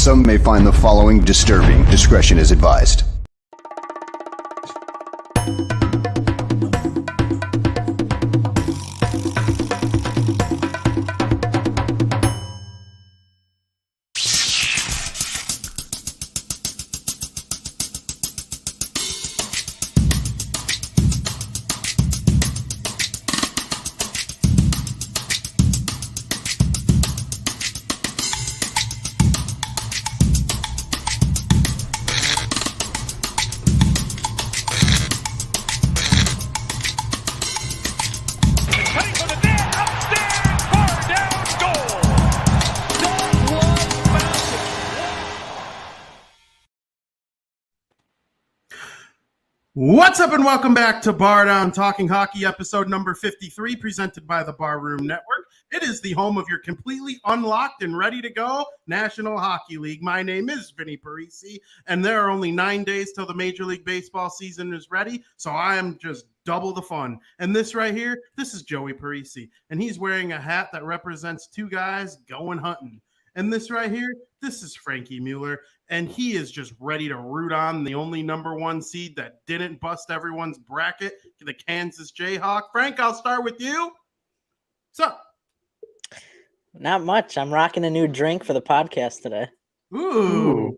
Some may find the following disturbing. Discretion is advised. What's up and welcome back to Bar Down Talking Hockey, episode number 53, presented by the Barroom Network. It is the home of your completely unlocked and ready to go National Hockey League. My name is Vinny Parisi, and there are only 9 days till the Major League Baseball season is ready, so I am just double the fun. And this right here, this is Joey Parisi, and he's wearing a hat that represents two guys going hunting. And this right here, this is Frankie Mueller, and he is just ready to root on the only number one seed that didn't bust everyone's bracket, the Kansas Jayhawk. Frank, I'll start with you. What's up? Not much. I'm rocking a new drink for the podcast today. Ooh.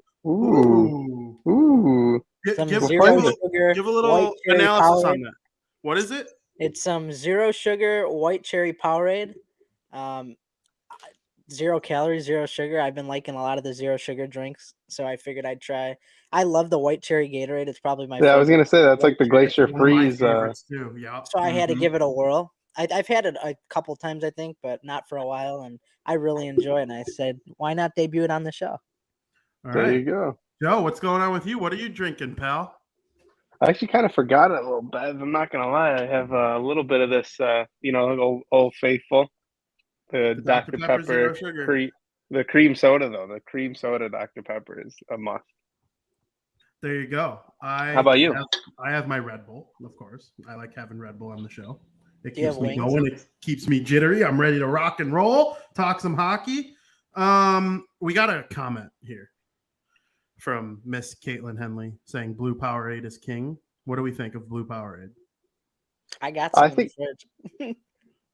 Give a little analysis on that. What is it? It's some zero sugar white cherry Powerade. 0 calories, 0 sugar. I've been liking a lot of the 0 sugar drinks, so I figured I'd try. I love the white cherry Gatorade. It's probably my favorite. I was gonna say that's like the Glacier Freeze. Too. Yep. So I had to give it a whirl. I've had it a couple times, I think, but not for a while, and I really enjoy it. And I said, why not debut it on the show? There you go. Joe, what's going on with you? What are you drinking, pal? I actually kind of forgot it a little bit. I'm not gonna lie. I have a little bit of this, old faithful. The Dr. Pepper, the cream soda, though. The cream soda Dr. Pepper is a must. There you go. How about you? I have my Red Bull, of course. I like having Red Bull on the show. It Do you keeps have me wings? going. It keeps me jittery. I'm ready to rock and roll, talk some hockey. We got a comment here from Miss Caitlin Henley saying Blue Powerade is king. What do we think of Blue Powerade? I got some in the fridge.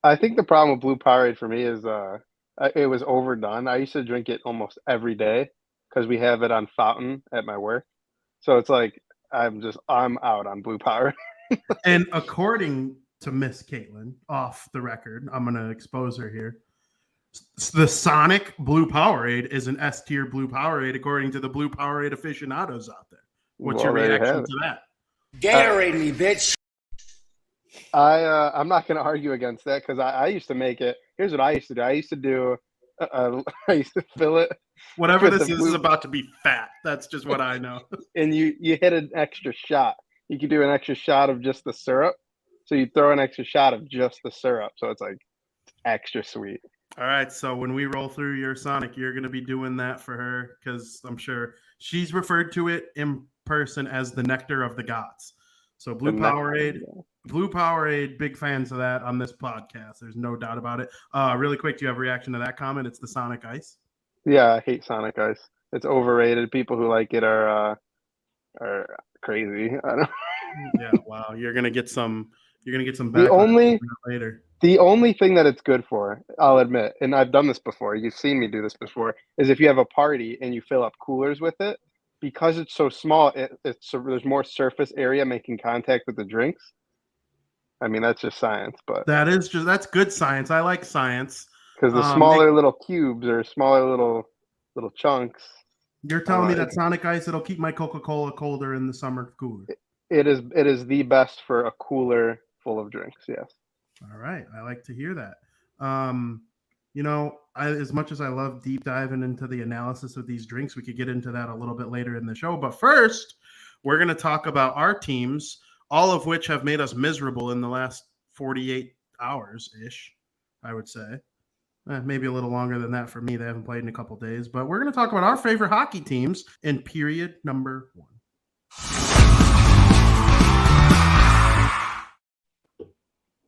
I think the problem with Blue Powerade for me is it was overdone. I used to drink it almost every day because we have it on fountain at my work. So it's like I'm out on Blue Powerade. And according to Miss Caitlin, off the record, I'm going to expose her here. The Sonic Blue Powerade is an S-tier Blue Powerade according to the Blue Powerade aficionados out there. What's your reaction to that? Gatorade me, bitch. I'm not going to argue against that because I used to make it. Here's what I used to do. I used to fill it. Whatever this is about to be fat. That's just what I know. And you hit an extra shot. You could do an extra shot of just the syrup. So you throw an extra shot of just the syrup. So it's like extra sweet. All right. So when we roll through your Sonic, you're going to be doing that for her because I'm sure she's referred to it in person as the nectar of the gods. So Blue Powerade, big fans of that on this podcast. There's no doubt about it. Really quick, do you have a reaction to that comment? It's the Sonic Ice. Yeah, I hate Sonic Ice. It's overrated. People who like it are crazy. I don't. Yeah, wow. You're gonna get some back later. The only thing that it's good for, I'll admit, and I've done this before. You've seen me do this before. Is if you have a party and you fill up coolers with it. Because it's so small, there's more surface area making contact with the drinks. I mean, that's just science, but that's good science. I like science because the smaller little cubes or smaller little chunks. You're telling me that Sonic Ice it'll keep my Coca-Cola colder in the summer cooler. It is the best for a cooler full of drinks. Yes. All right, I like to hear that. As much as I love deep diving into the analysis of these drinks, we could get into that a little bit later in the show. But first, we're going to talk about our teams, all of which have made us miserable in the last 48 hours-ish, I would say. Maybe a little longer than that for me. They haven't played in a couple days. But we're going to talk about our favorite hockey teams in period number 1.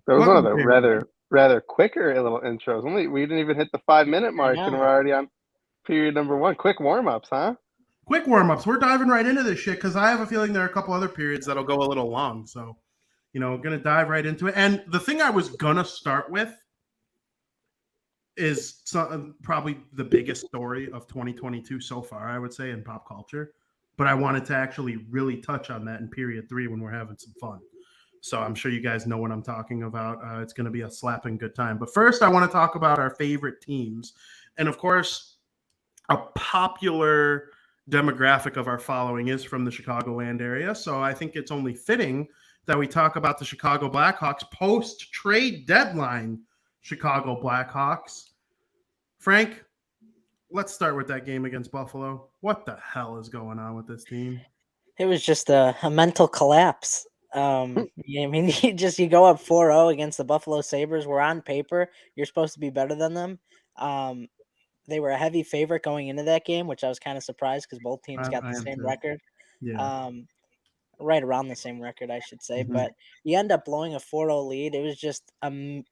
That was one of the rather quicker little intros. We didn't even hit the 5-minute mark, and we're already on Period number 1. Quick warm-ups, huh? Quick warm-ups. We're diving right into this shit because I have a feeling there are a couple other periods that'll go a little long. So, going to dive right into it. And the thing I was going to start with is probably the biggest story of 2022 so far, I would say, in pop culture. But I wanted to actually really touch on that in period 3 when we're having some fun. So I'm sure you guys know what I'm talking about. It's going to be a slapping good time. But first, I want to talk about our favorite teams. And of course, a popular demographic of our following is from the Chicagoland area. So I think it's only fitting that we talk about the Chicago Blackhawks post-trade deadline Chicago Blackhawks. Frank, let's start with that game against Buffalo. What the hell is going on with this team? It was just a mental collapse. I mean, you go up 4-0 against the Buffalo Sabres. Where on paper, you're supposed to be better than them. They were a heavy favorite going into that game, which I was kind of surprised because both teams got the same record. Yeah. Right around the same record, I should say. Mm-hmm. But you end up blowing a 4-0 lead. It was just a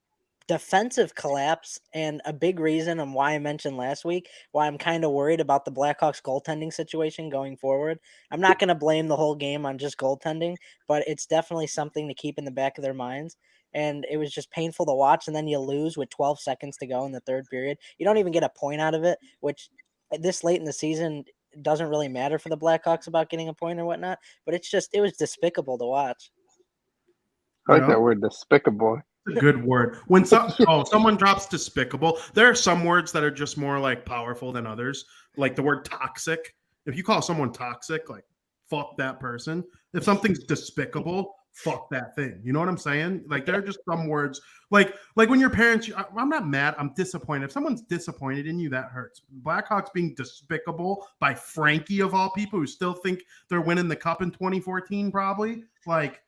defensive collapse, and a big reason on why I mentioned last week why I'm kind of worried about the Blackhawks goaltending situation going forward. I'm not going to blame the whole game on just goaltending, but it's definitely something to keep in the back of their minds. And it was just painful to watch, and then you lose with 12 seconds to go in the third period. You don't even get a point out of it, which this late in the season doesn't really matter for the Blackhawks about getting a point or whatnot, but it was despicable to watch. I like that word, despicable. A good word. When someone drops despicable, there are some words that are just more like powerful than others. Like the word toxic. If you call someone toxic, like fuck that person. If something's despicable, fuck that thing. You know what I'm saying? Like there are just some words like when your parents, I'm not mad, I'm disappointed. If someone's disappointed in you, that hurts. Blackhawks being despicable by Frankie of all people who still think they're winning the cup in 2014 probably. Like,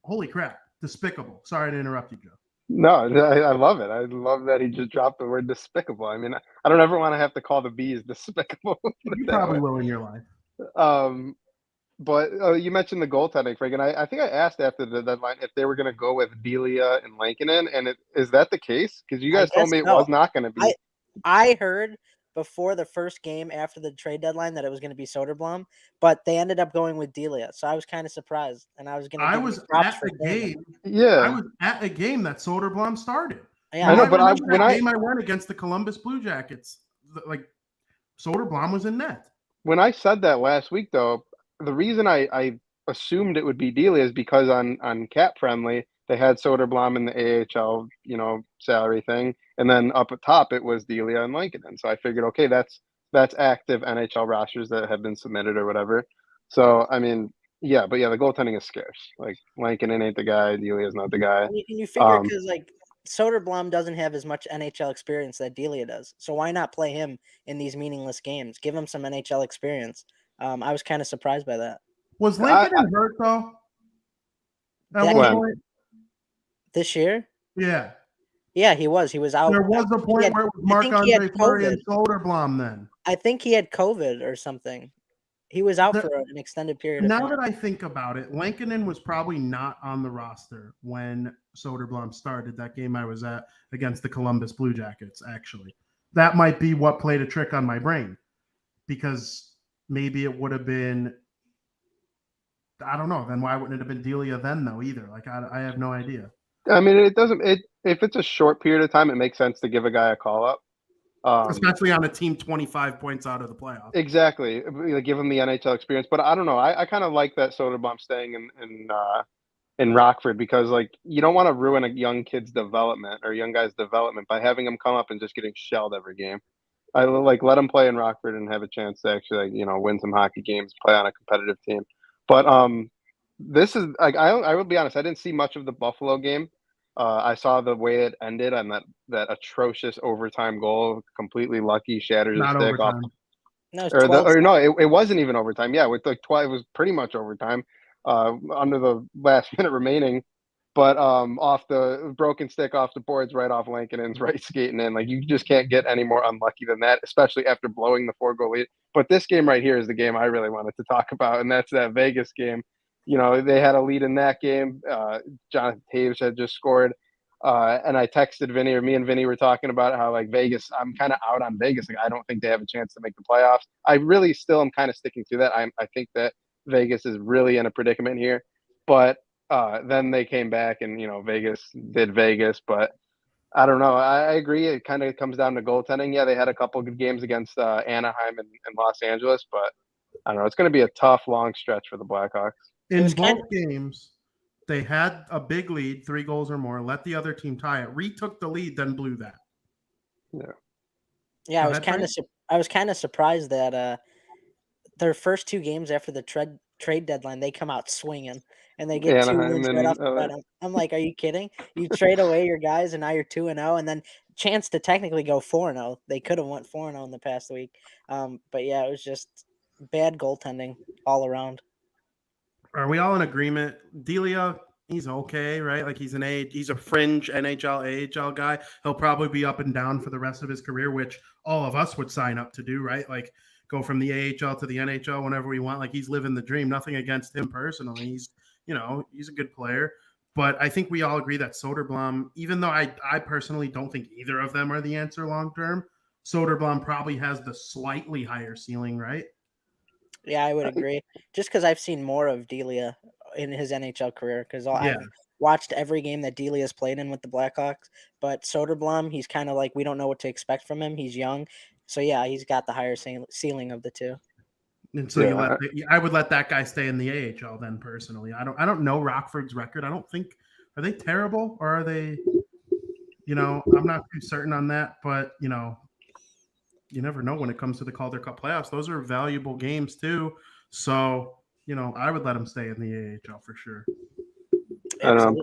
holy crap. Despicable. Sorry to interrupt you, Joe. No, I love it. I love that he just dropped the word despicable. I mean, I don't ever want to have to call the bees despicable. You probably will in your life. But you mentioned the goaltending, Frank, and I think I asked after the deadline if they were going to go with Delia and Lankinen, and is that the case? Because you guys told me it was not going to be. I heard before the first game after the trade deadline that it was going to be Soderblom, but they ended up going with Delia. So I was kind of surprised, and I was going to. I was at the game. Yeah, I was at a game that Soderblom started. Yeah, I know, but when I went against the Columbus Blue Jackets, like Soderblom was in net. When I said that last week, though, the reason I assumed it would be Delia is because on Cap Friendly they had Soderblom in the AHL, salary thing, and then up at top it was Delia and Lankinen. So I figured, okay, that's active NHL rosters that have been submitted or whatever. So I mean, the goaltending is scarce. Like Lankinen ain't the guy, Delia's not the guy. And you figure because Soderblom doesn't have as much NHL experience that Delia does, so why not play him in these meaningless games? Give him some NHL experience. I was kind of surprised by that. Was Lankinen hurt though? At one point? This year? Yeah. Yeah, he was. He was out. There was a point where it was Marc-Andre Fleury and Soderblom then. I think he had COVID or something. He was out for an extended period of time. Now that I think about it, Lankinen was probably not on the roster when Soderblom started that game I was at against the Columbus Blue Jackets, actually. That might be what played a trick on my brain because maybe it would have been, I don't know. Then why wouldn't it have been Delia then, though, either? Like, I have no idea. I mean, if it's a short period of time, it makes sense to give a guy a call up. Especially on a team 25 points out of the playoffs. Exactly. Give him the NHL experience. But I don't know. I kind of like that Soderblom staying in Rockford because, you don't want to ruin a young kid's development or young guy's development by having him come up and just getting shelled every game. I let him play in Rockford and have a chance to actually, win some hockey games, play on a competitive team. But this is I will be honest. I didn't see much of the Buffalo game. I saw the way it ended on that atrocious overtime goal. Completely lucky, shatters the stick overtime. off. It wasn't even overtime. Yeah, with it was pretty much overtime. Under the last minute remaining, but off the broken stick off the boards, right off Lankinen's right skating in. You just can't get any more unlucky than that, especially after blowing the 4-goal lead. But this game right here is the game I really wanted to talk about, and that's that Vegas game. They had a lead in that game. Jonathan Taves had just scored. And I texted Vinny, or me and Vinny were talking about how like Vegas, I'm kind of out on Vegas. Like I don't think they have a chance to make the playoffs. I really still am kind of sticking to that. I think that Vegas is really in a predicament here, but then they came back and Vegas did Vegas, but I don't know. I agree. It kind of comes down to goaltending. Yeah, they had a couple good games against Anaheim and Los Angeles, but I don't know. It's going to be a tough, long stretch for the Blackhawks. It In was both games, they had a big lead, 3 goals or more, let the other team tie it, retook the lead, then blew that. Yeah, Go I was ahead, kind of Frank. I was kind of surprised that their first 2 games after the trade deadline, they come out swinging and they get 2 Anaheim wins right and off the bat. I'm like, are you kidding? You trade away your guys and now you're 2-0, and then chance to technically go 4-0. They could have went 4-0 in the past week. But yeah, it was just bad goaltending all around. Are we all in agreement? Delia, he's okay, right? Like he's a fringe NHL, AHL guy. He'll probably be up and down for the rest of his career, which all of us would sign up to do, right? Like go from the AHL to the NHL whenever we want. Like he's living the dream. Nothing against him personally. He's a good player. But I think we all agree that Soderblom, even though I personally don't think either of them are the answer long term, Soderblom probably has the slightly higher ceiling, right? Yeah, I would agree. Just because I've seen more of Delia in his NHL career, because I've watched every game that Delia's played in with the Blackhawks. But Soderblom, he's kind of like, we don't know what to expect from him. He's young. So yeah, he's got the higher ceiling of the 2. And so I would let that guy stay in the AHL then personally. I don't know Rockford's record. I don't think, are they terrible or are they, I'm not too certain on that, but you never know when it comes to the Calder Cup playoffs. Those are valuable games too. So, I would let him stay in the AHL for sure. I know, I'm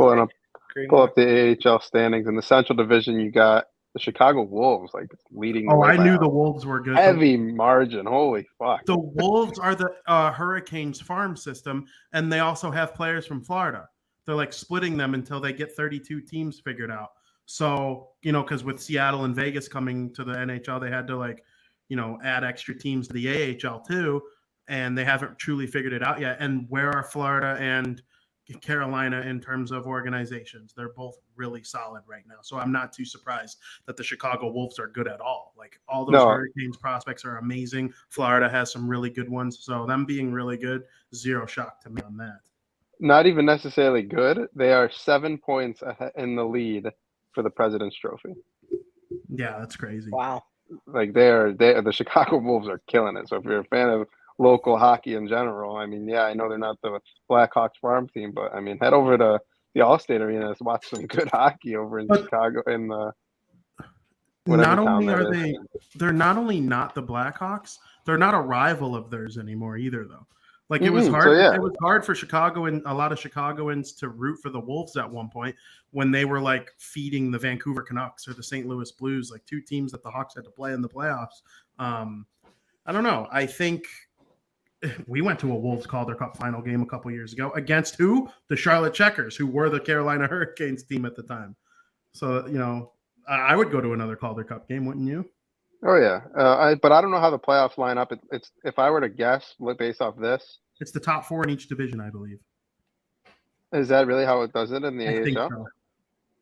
pull up the AHL standings. In the Central Division, you got the Chicago Wolves leading. Oh, I knew the Wolves were good. Heavy margin. Holy fuck. The Wolves are the Hurricanes farm system, and they also have players from Florida. They're splitting them until they get 32 teams figured out. So, because with Seattle and Vegas coming to the NHL, they had to add extra teams to the AHL too, and they haven't truly figured it out yet. And where are Florida and Carolina in terms of organizations? They're both really solid right now. So I'm not too surprised that the Chicago Wolves are good at all. All those Hurricanes prospects are amazing. Florida has some really good ones. So them being really good, zero shock to me on that. Not even necessarily good. They are 7 points in the lead for the President's Trophy. Yeah, that's crazy. Wow. The Chicago Wolves are killing it. So if you're a fan of local hockey in general, I know they're not the Blackhawks farm team, but head over to the Allstate Arena and watch some good hockey over in Chicago in the not only are they're not only not the Blackhawks, they're not a rival of theirs anymore either though. It was hard. So, It was hard for Chicago and a lot of Chicagoans to root for the Wolves at one point when they were feeding the Vancouver Canucks or the St. Louis Blues, 2 teams that the Hawks had to play in the playoffs. I don't know. I think we went to a Wolves Calder Cup final game a couple years ago against who? The Charlotte Checkers, who were the Carolina Hurricanes team at the time. So, I would go to another Calder Cup game, wouldn't you? Oh yeah, but I don't know how the playoffs line up. It's if I were to guess, based off this, it's the top 4 in each division, I believe. Is that really how it does it in the AHL? Think so.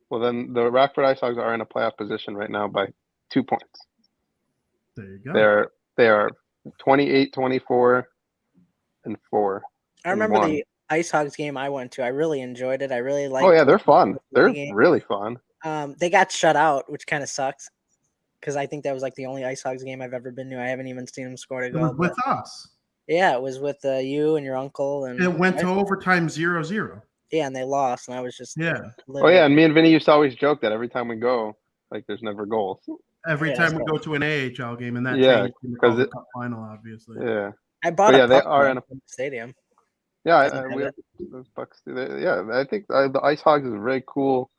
Well, then the Rockford Ice Hogs are in a playoff position right now by 2 points. There you go. They are 28, 24, and 4. I remember the Ice Hogs game I went to. I really enjoyed it. I really liked. Oh yeah, they're fun. They're really fun. They got shut out, which kind of sucks. Because I think that was the only Ice Hogs game I've ever been to. I haven't even seen them score a goal. It was with us. Yeah, it was with you and your uncle. And it went to overtime 0-0. Yeah, and they lost, and I was just Oh yeah, and me and Vinny used to always joke that every time we go, there's never goals. Every time we go to an AHL game, and that changed in the Calder Cup final, obviously. Yeah, I bought a they are in a stadium. Yeah, we have those Bucks. Yeah, I think the Ice Hogs is a very cool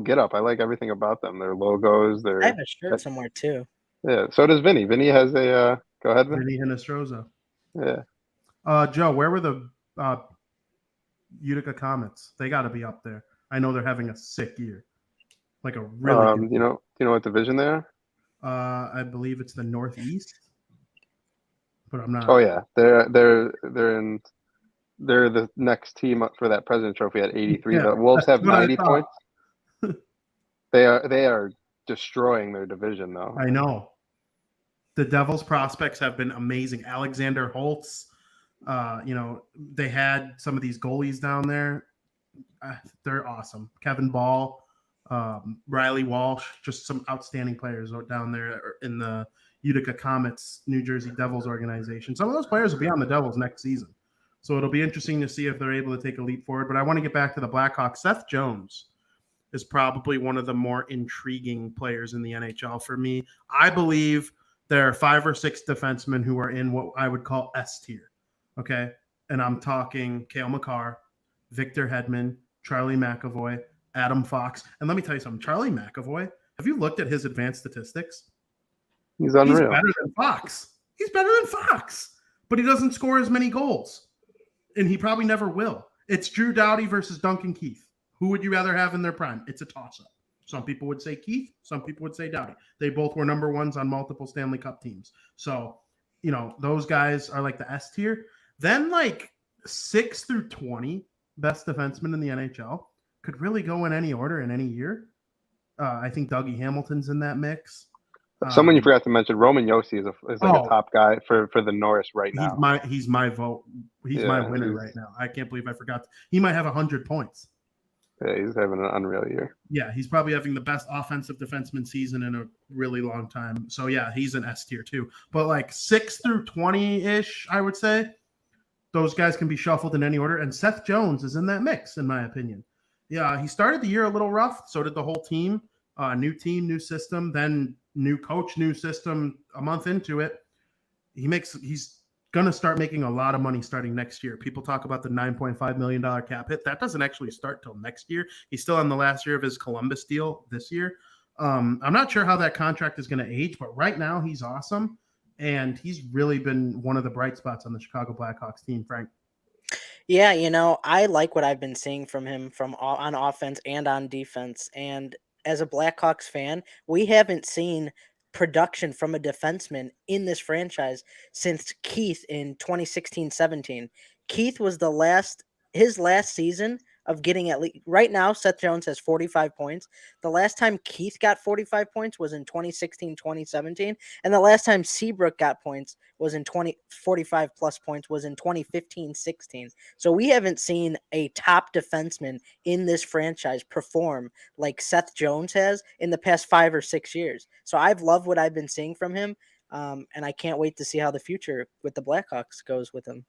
get up. I like everything about them. Their logos. I have a shirt somewhere too. Yeah, so does Vinny. Vinny has a. Go ahead, Vinny Hinestroza. Yeah. Joe, where were the Utica Comets? They got to be up there. I know they're having a sick year, a really. Do you know what division they are? I believe it's the Northeast, but I'm not. Oh yeah, they're the next team up for that President Trophy at 83. The Wolves have 90 points. They are destroying their division, though. I know. The Devils' prospects have been amazing. Alexander Holtz, they had some of these goalies down there. They're awesome. Kevin Ball, Riley Walsh, just some outstanding players down there in the Utica Comets, New Jersey Devils organization. Some of those players will be on the Devils next season. So it'll be interesting to see if they're able to take a leap forward. But I want to get back to the Blackhawks. Seth Jones is probably one of the more intriguing players in the NHL for me. I believe there are 5 or 6 defensemen who are in what I would call S tier. Okay. And I'm talking Cale Makar, Victor Hedman, Charlie McAvoy, Adam Fox. And let me tell you something. Charlie McAvoy, have you looked at his advanced statistics? He's unreal. He's better than Fox. But he doesn't score as many goals. And he probably never will. It's Drew Doughty versus Duncan Keith. Who would you rather have in their prime? It's a toss-up. Some people would say Keith. Some people would say Doughty. They both were number ones on multiple Stanley Cup teams. So, those guys are like the S tier. Then 6 through 20 best defensemen in the NHL could really go in any order in any year. I think Dougie Hamilton's in that mix. Someone you forgot to mention, Roman Josi is a top guy for the Norris right now. He's my vote. He's my winner right now. I can't believe I forgot. He might have 100 points. Yeah, he's having an unreal year. Yeah, he's probably having the best offensive defenseman season in a really long time. So, yeah, he's an S tier too. But 6 through 20-ish, I would say, those guys can be shuffled in any order. And Seth Jones is in that mix, in my opinion. Yeah, he started the year a little rough. So did the whole team. New team, new system, then new coach, new system. A month into it, he's going to start making a lot of money starting next year. People talk about the $9.5 million cap hit. That doesn't actually start till next year. He's still on the last year of his Columbus deal this year. I'm not sure how that contract is going to age, but right now he's awesome. And he's really been one of the bright spots on the Chicago Blackhawks team, Frank. Yeah, I like what I've been seeing from him on offense and on defense. And as a Blackhawks fan, we haven't seen production from a defenseman in this franchise since Keith in 2016-17. Keith was his last season of getting at least right now. Seth Jones has 45 points. The last time Keith got 45 points was in 2016-2017, and the last time Seabrook got points was in 45 plus points was in 2015-16. So we haven't seen a top defenseman in this franchise perform like Seth Jones has in the past 5 or 6 years. So I've loved what I've been seeing from him, and I can't wait to see how the future with the Blackhawks goes with him.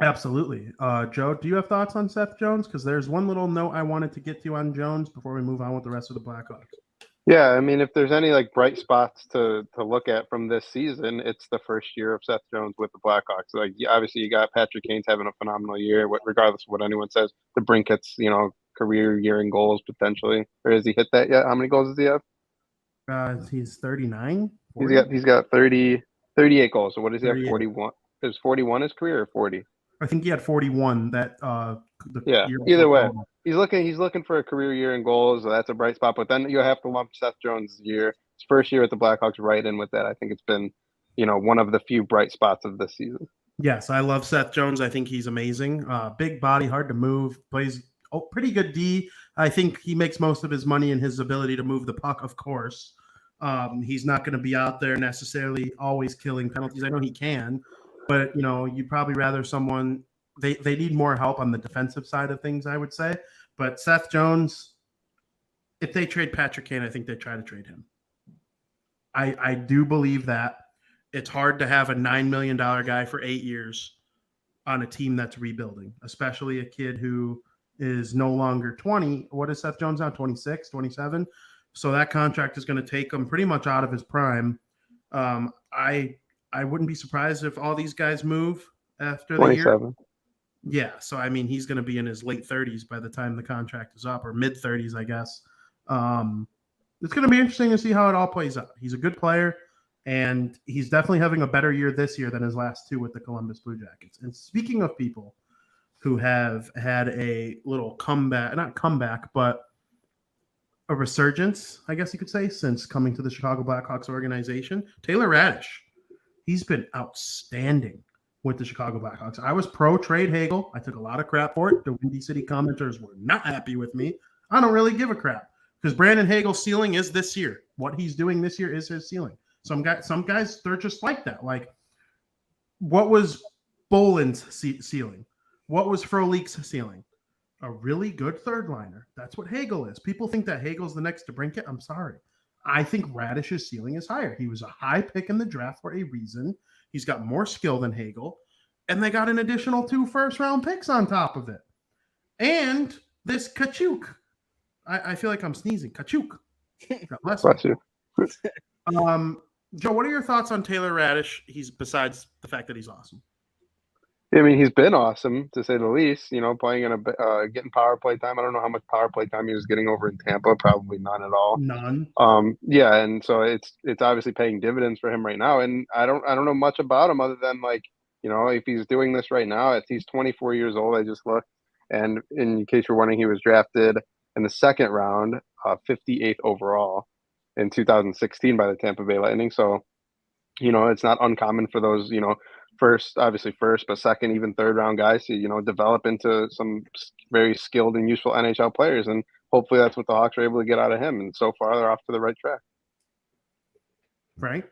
Absolutely. Joe, do you have thoughts on Seth Jones? Because there's one little note I wanted to get to on Jones before we move on with the rest of the Blackhawks. Yeah, I mean, if there's any bright spots to look at from this season, it's the first year of Seth Jones with the Blackhawks. Obviously, you got Patrick Kane's having a phenomenal year, regardless of what anyone says. The Brinket's, career year in goals potentially, or has he hit that yet? How many goals does he have? He's 39. He's got 38 goals. So what does he have? 38. 41. Is 41 his career or 40? I think he had 41. Either way, he's looking for a career year in goals. So that's a bright spot. But then you have to lump Seth Jones' year, his first year with the Blackhawks, right in with that. I think it's been, one of the few bright spots of this season. Yes, I love Seth Jones. I think he's amazing. Big body, hard to move, plays pretty good D. I think he makes most of his money in his ability to move the puck, of course. He's not going to be out there necessarily always killing penalties. I know he can. But, you'd probably rather someone – they need more help on the defensive side of things, I would say. But Seth Jones, if they trade Patrick Kane, I think they try to trade him. I do believe that. It's hard to have a $9 million guy for 8 years on a team that's rebuilding, especially a kid who is no longer 20. What is Seth Jones now, 26, 27? So that contract is going to take him pretty much out of his prime. I wouldn't be surprised if all these guys move after the year. 27. Yeah, so I mean, he's going to be in his late 30s by the time the contract is up, or mid 30s, I guess. It's going to be interesting to see how it all plays out. He's a good player, and he's definitely having a better year this year than his last 2 with the Columbus Blue Jackets. And speaking of people who have had a little not comeback, but a resurgence, I guess you could say, since coming to the Chicago Blackhawks organization, Taylor Radish. He's been outstanding with the Chicago Blackhawks. I was pro trade Hagel. I took a lot of crap for it. The Windy City commenters were not happy with me. I don't really give a crap. because Brandon Hagel's ceiling is this year. What he's doing this year is his ceiling. Some guys, they're just like that. Like, what was Boland's ceiling? What was Frolik's ceiling? A really good third liner. That's what Hagel is. People think that Hagel's the next DeBrincat. I'm sorry. I think Radish's ceiling is higher. He was a high pick in the draft for a reason. He's got more skill than Hagel, and they got an additional 2 first-round picks on top of it. And this Kachuk. I feel like I'm sneezing. Kachuk. God bless you. Joe, what are your thoughts on Taylor Radish? He's besides the fact that he's awesome. I mean, he's been awesome to say the least. Playing in getting power play time. I don't know how much power play time he was getting over in Tampa. Probably none at all. None. Yeah, and so it's obviously paying dividends for him right now. And I don't know much about him other than if he's doing this right now. He's 24 years old. I just looked, and in case you're wondering, he was drafted in the second round, 58th overall in 2016 by the Tampa Bay Lightning. So, it's not uncommon for those, first, but second, even third round guys to, develop into some very skilled and useful NHL players. And hopefully that's what the Hawks are able to get out of him. And so far they're off to the right track. Frank?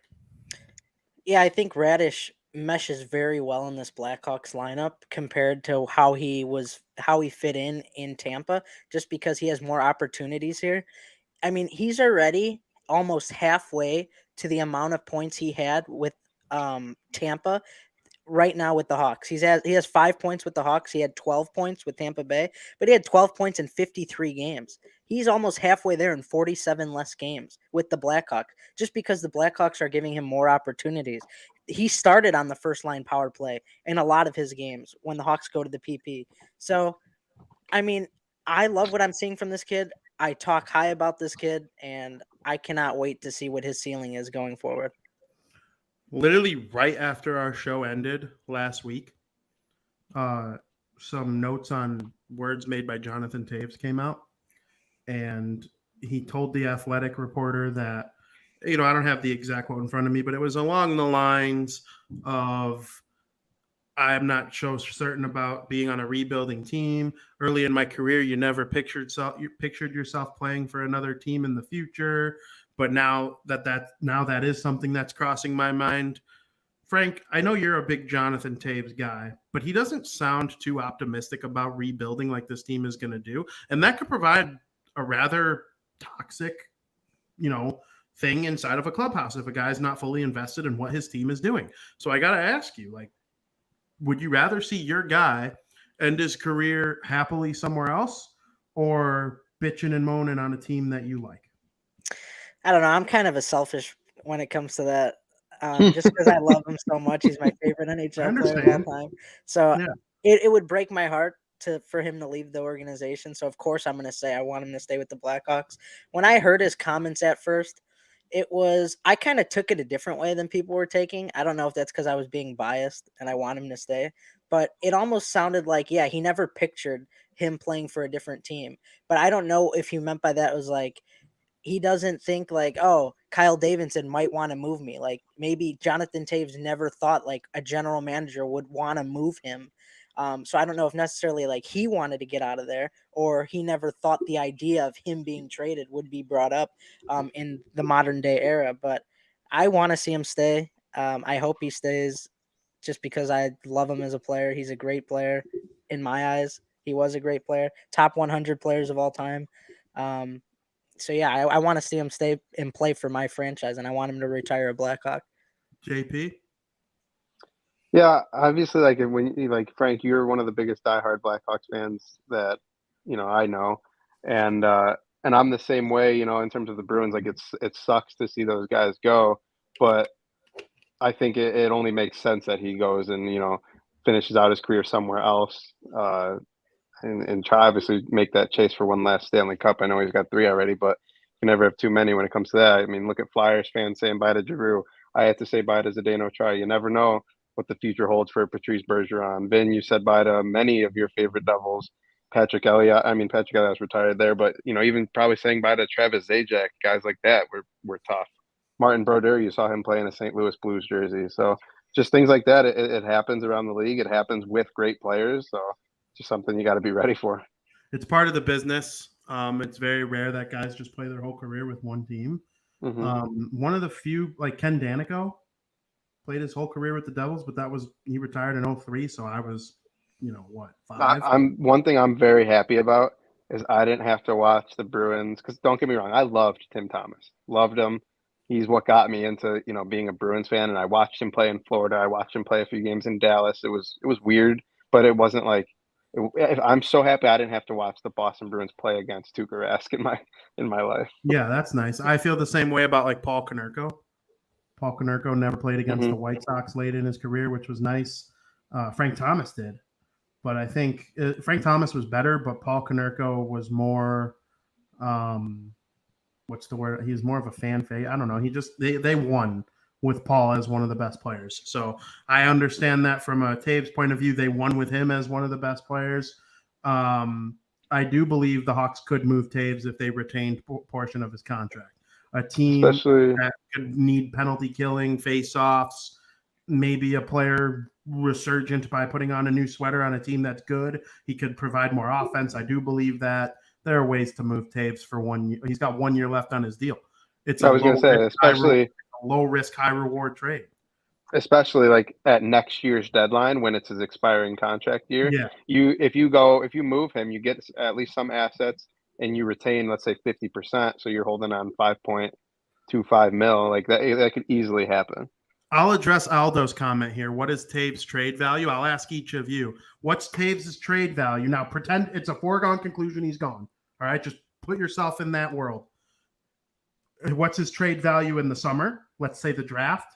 Yeah, I think Radish meshes very well in this Blackhawks lineup compared to how he fit in Tampa, just because he has more opportunities here. I mean, he's already almost halfway to the amount of points he had with Tampa right now with the Hawks. He has 5 points with the Hawks. He had 12 points with Tampa Bay, but he had 12 points in 53 games. He's almost halfway there in 47 less games with the Blackhawks, just because the Blackhawks are giving him more opportunities. He started on the first line power play in a lot of his games when the Hawks go to the PP. So, I mean, I love what I'm seeing from this kid. I talk high about this kid, and I cannot wait to see what his ceiling is going forward. Literally right after our show ended last week, some notes on words made by Jonathan Taves came out, and he told the Athletic reporter that, I don't have the exact quote in front of me, but it was along the lines of, I'm not so certain about being on a rebuilding team. Early in my career, you never pictured yourself playing for another team in the future. But now that is something that's crossing my mind. Frank, I know you're a big Jonathan Taves guy, but he doesn't sound too optimistic about rebuilding like this team is going to do. And that could provide a rather toxic, thing inside of a clubhouse if a guy's not fully invested in what his team is doing. So I got to ask you, would you rather see your guy end his career happily somewhere else or bitching and moaning on a team that you like? I don't know. I'm kind of a selfish when it comes to that. Just because I love him so much. He's my favorite NHL player of all time. So yeah. It would break my heart for him to leave the organization. So, of course, I'm going to say I want him to stay with the Blackhawks. When I heard his comments at first, I kind of took it a different way than people were taking. I don't know if that's because I was being biased and I want him to stay. But it almost sounded like, yeah, he never pictured him playing for a different team. But I don't know if he meant by that was like, he doesn't think oh, Kyle Davidson might want to move me. Maybe Jonathan Taves never thought a general manager would want to move him. So I don't know if necessarily he wanted to get out of there, or he never thought the idea of him being traded would be brought up in the modern day era. But I want to see him stay. I hope he stays just because I love him as a player. He's a great player in my eyes. He was a great player, top 100 players of all time. So, yeah, I want to see him stay and play for my franchise, and I want him to retire a Blackhawk. JP? Yeah, obviously, when Frank, you're one of the biggest diehard Blackhawks fans that, I know. And I'm the same way, in terms of the Bruins. It sucks to see those guys go, but I think it only makes sense that he goes and, finishes out his career somewhere else. And try obviously make that chase for one last Stanley Cup. I know he's got 3 already, but you never have too many when it comes to that. I mean, look at Flyers fans saying bye to Giroux. I had to say bye to Zdeno Chara. You never know what the future holds for Patrice Bergeron. Vin, you said bye to many of your favorite Devils. Patrick Elliott was retired there, but even probably saying bye to Travis Zajac, guys like that were tough. Martin Brodeur, you saw him play in a St. Louis Blues jersey. So just things like that. It happens around the league. It happens with great players. So just something you got to be ready for. It's part of the business. It's very rare that guys just play their whole career with one team. Mhm. One of the few, like Ken Danico, played his whole career with the Devils, but he retired in 03, so I was, what, 5? I'm one thing I'm very happy about is I didn't have to watch the Bruins because don't get me wrong, I loved Tim Thomas, loved him. He's what got me into being a Bruins fan, and I watched him play in Florida. I watched him play a few games in Dallas. It was weird, but it wasn't like. I'm so happy I didn't have to watch the Boston Bruins play against Tuukka Rask in my life. Yeah, that's nice. I feel the same way about like Paul Konerko. Paul Konerko never played against the Mhm. White Sox late in his career, which was nice. Frank Thomas did, but I think Frank Thomas was better, but Paul Konerko was more. What's the word? He's more of a fan favorite. I don't know. They won with Paul as one of the best players. So I understand that from a Taves point of view, they won with him as one of the best players. I do believe the Hawks could move Taves if they retained portion of his contract. A team Especially that could need penalty killing, face-offs, maybe a player resurgent by putting on a new sweater on a team that's good. He could provide more offense. I do believe that there are ways to move Taves for 1 year. He's got 1 year left on his deal. It's I a was going to say, low risk, high reward trade. especially like at next year's deadline when it's his expiring contract year. Yeah. If you move him, you get at least some assets and you retain, let's say 50%. So you're holding on 5.25 mil. Like that could easily happen. I'll address Aldo's comment here. What is Taves' trade value? I'll ask each of you. What's Taves' trade value? Now, pretend it's a foregone conclusion he's gone. All right, just put yourself in that world. What's his trade value in the summer? Let's say the draft.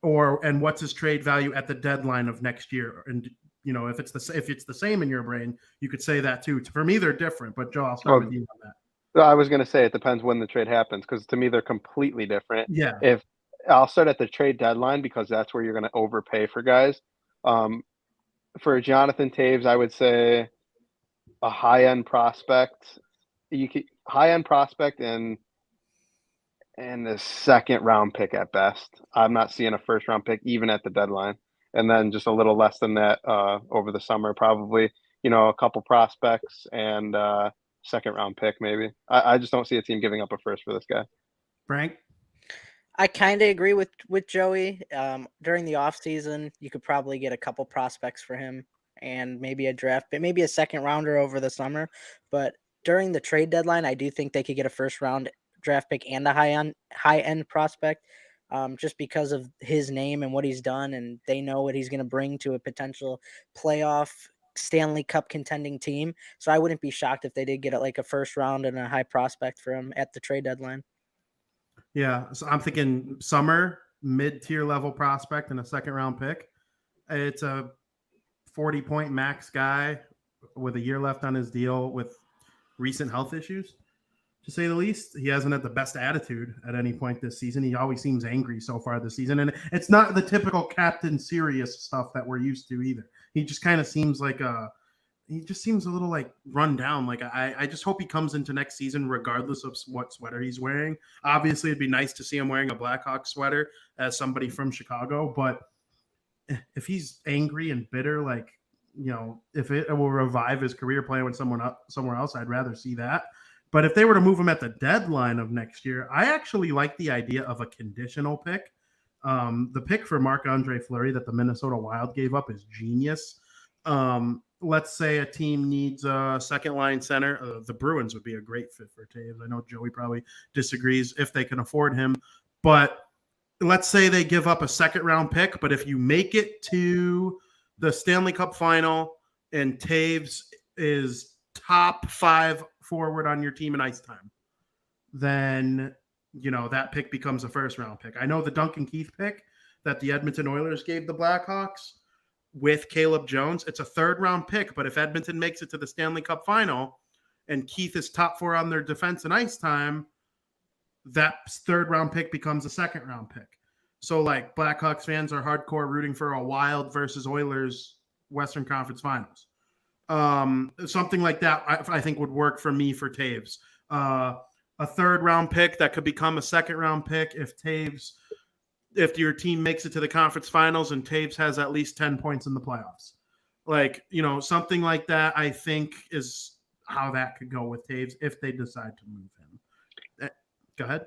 And what's his trade value at the deadline of next year? And if it's the same in your brain, you could say that too. For me, they're different. But Joe, I'll start with you on that. I was going to say it depends when the trade happens because to me they're completely different. Yeah. If I'll start at the trade deadline because that's where you're going to overpay for guys. For Jonathan Taves, I would say a high-end prospect. High-end prospect and the second round pick at best. I'm not seeing a first round pick even at the deadline. And then just a little less than that over the summer, probably, a couple prospects and second round pick maybe. I just don't see a team giving up a first for this guy. Frank? I kind of agree with Joey. During the offseason, you could probably get a couple prospects for him and maybe a draft, but maybe a second rounder over the summer. But during the trade deadline, I do think they could get a first round draft pick and a high end prospect, just because of his name and what he's done, and they know what he's going to bring to a potential playoff Stanley Cup contending team. So I wouldn't be shocked if they did get like a first round and a high prospect for him at the trade deadline. Yeah, so I'm thinking summer, mid-tier level prospect and a second round pick. It's a 40-point max guy with a year left on his deal with recent health issues, to say the least. He hasn't had the best attitude at any point this season. He always seems angry so far this season, and it's not the typical Captain Serious stuff that we're used to either. He just kind of seems like he just seems a little like run down. Like I just hope he comes into next season regardless of what sweater he's wearing. Obviously, it'd be nice to see him wearing a Blackhawks sweater as somebody from Chicago, but if he's angry and bitter, like, if it will revive his career playing with somewhere else, I'd rather see that. But if they were to move him at the deadline of next year, I actually like the idea of a conditional pick. The pick for Marc-Andre Fleury that the Minnesota Wild gave up is genius. Let's say a team needs a second line center. The Bruins would be a great fit for Taves. I know Joey probably disagrees if they can afford him, but let's say they give up a second round pick. But if you make it to the Stanley Cup final and Taves is top 5 forward on your team in ice time, then that pick becomes a first round pick. I know the Duncan Keith pick that the Edmonton Oilers gave the Blackhawks with Caleb Jones, it's a third round pick, but if Edmonton makes it to the Stanley Cup final and Keith is top 4 on their defense and ice time, that third round pick becomes a second round pick. So like Blackhawks fans are hardcore rooting for a Wild versus Oilers Western Conference Finals. Something like that I think would work for me for Taves. A third round pick that could become a second round pick if your team makes it to the conference finals and Taves has at least 10 points in the playoffs. Like, something like that I think is how that could go with Taves if they decide to move him. Go ahead.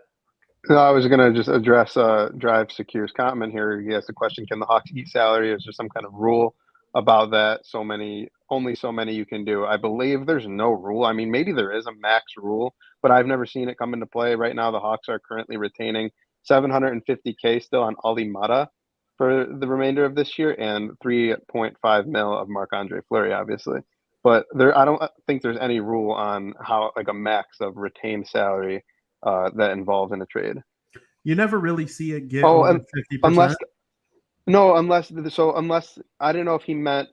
No, I was going to just address Drive Secure's comment here. He asked the question, can the Hawks eat salary? Is there some kind of rule about that? Only so many you can do. I believe there's no rule. I mean, maybe there is a max rule, but I've never seen it come into play. Right now, the Hawks are currently retaining $750K still on Ali Mata for the remainder of this year and 3.5 mil of Marc-Andre Fleury, obviously. But I don't think there's any rule on how, like, a max of retained salary that involved in a trade. You never really see it get Oh, over 50%. Unless I don't know if he meant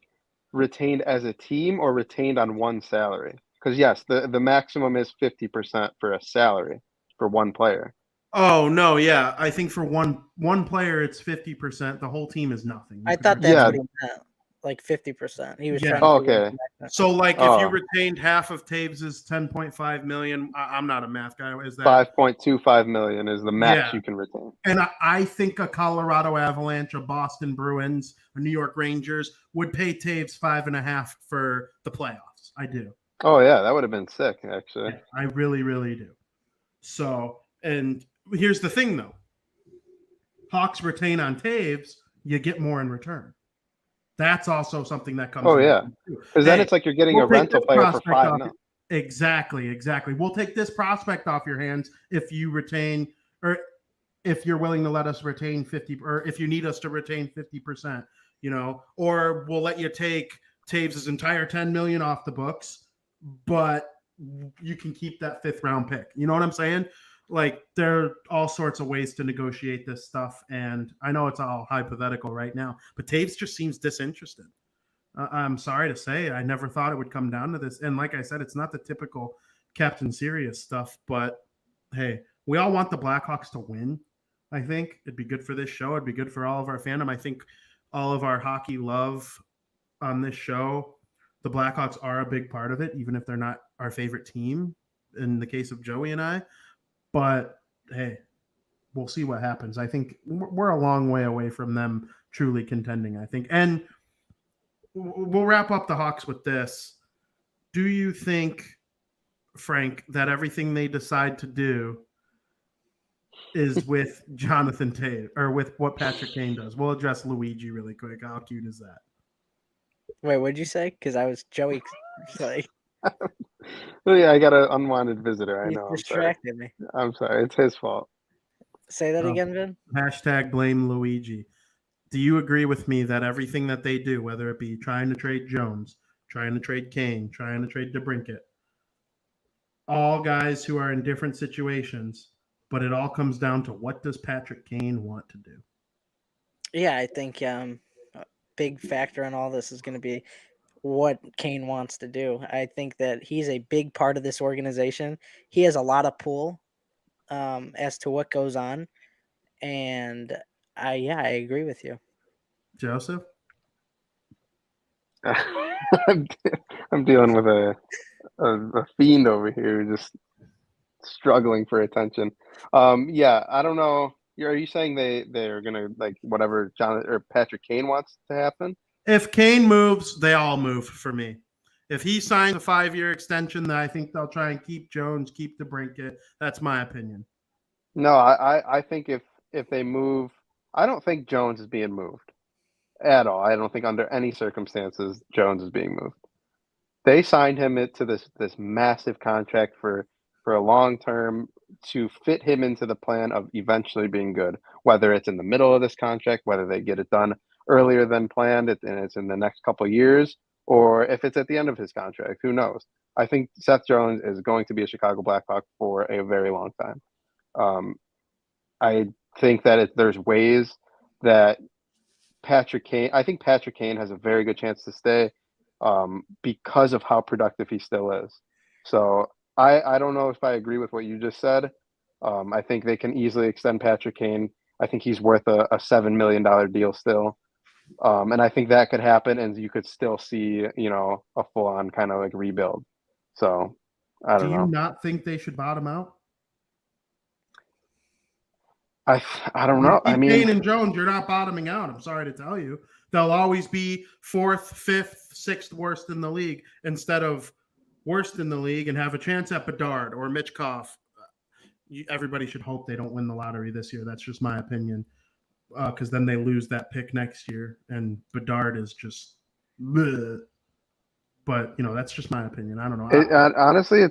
retained as a team or retained on one salary. Because yes, the maximum is 50% for a salary for one player. Oh no, yeah. I think for one player it's 50%. The whole team is nothing. I thought that's what he meant. Like 50%. He was trying to okay. So like if you retained half of Taves's 10.5 million, I'm not a math guy. Is that 5.25 million is the max you can retain? And I think a Colorado Avalanche, a Boston Bruins, a New York Rangers would pay Taves 5.5 for the playoffs. I do. Oh yeah, that would have been sick, actually. Yeah, I really, really do. So, and here's the thing though. Hawks retain on Taves, you get more in return. That's also something that comes. Oh yeah, because then it's like you're getting a rental player for $5 million. Exactly. We'll take this prospect off your hands if you retain, or if you're willing to let us retain 50, or if you need us to retain 50%. Or we'll let you take Taves' entire $10 million off the books, but you can keep that 5th round pick. You know what I'm saying? Like, there are all sorts of ways to negotiate this stuff, and I know it's all hypothetical right now, but Taves just seems disinterested. I'm sorry to say, I never thought it would come down to this. And like I said, it's not the typical Captain Serious stuff, but hey, we all want the Blackhawks to win. I think it'd be good for this show. It'd be good for all of our fandom. I think all of our hockey love on this show, the Blackhawks are a big part of it, even if they're not our favorite team in the case of Joey and I. But hey, we'll see what happens. I think we're a long way away from them truly contending, I think. And we'll wrap up the Hawks with this. Do you think, Frank, that everything they decide to do is with Jonathan Tate, or with what Patrick Kane does? We'll address Luigi really quick. How cute is that? Wait, what'd you say? Because I was Joey. Like, well, yeah, I got an unwanted visitor. I you know. distracted me. I'm sorry. It's his fault. Say that again, Vin. Hashtag blame Luigi. Do you agree with me that everything that they do, whether it be trying to trade Jones, trying to trade Kane, trying to trade DeBrincat, all guys who are in different situations, but it all comes down to what does Patrick Kane want to do? Yeah, I think a big factor in all this is going to be what Kane wants to do. I think that he's a big part of this organization. He has a lot of pull as to what goes on. And I agree with you. Joseph? I'm dealing with a fiend over here, just struggling for attention. Yeah, I don't know. Are you saying they're gonna, like, whatever John or Patrick Kane wants to happen? If Kane moves, they all move for me. If he signs a 5-year extension, then I think they'll try and keep Jones, keep DeBrincat. That's my opinion. No, I think if they move, I don't think Jones is being moved at all. I don't think under any circumstances Jones is being moved. They signed him into this massive contract for a long term to fit him into the plan of eventually being good, whether it's in the middle of this contract, whether they get it done earlier than planned and it's in the next couple of years, or if it's at the end of his contract, who knows? I think Seth Jones is going to be a Chicago Blackhawk for a very long time. I think that there's ways that Patrick Kane has a very good chance to stay because of how productive he still is. So I don't know if I agree with what you just said. I think they can easily extend Patrick Kane. I think he's worth a $7 million deal still. And I think that could happen, and you could still see, a full-on kind of like rebuild. So I don't know. Do you not think they should bottom out? I don't know. I mean, Kane and Jones, you're not bottoming out. I'm sorry to tell you. They'll always be 4th, 5th, 6th worst in the league instead of worst in the league and have a chance at Bedard or Mitchkov, everybody should hope they don't win the lottery this year. That's just my opinion, because then they lose that pick next year, and Bedard is just bleh. But that's just my opinion. I don't know. Honestly,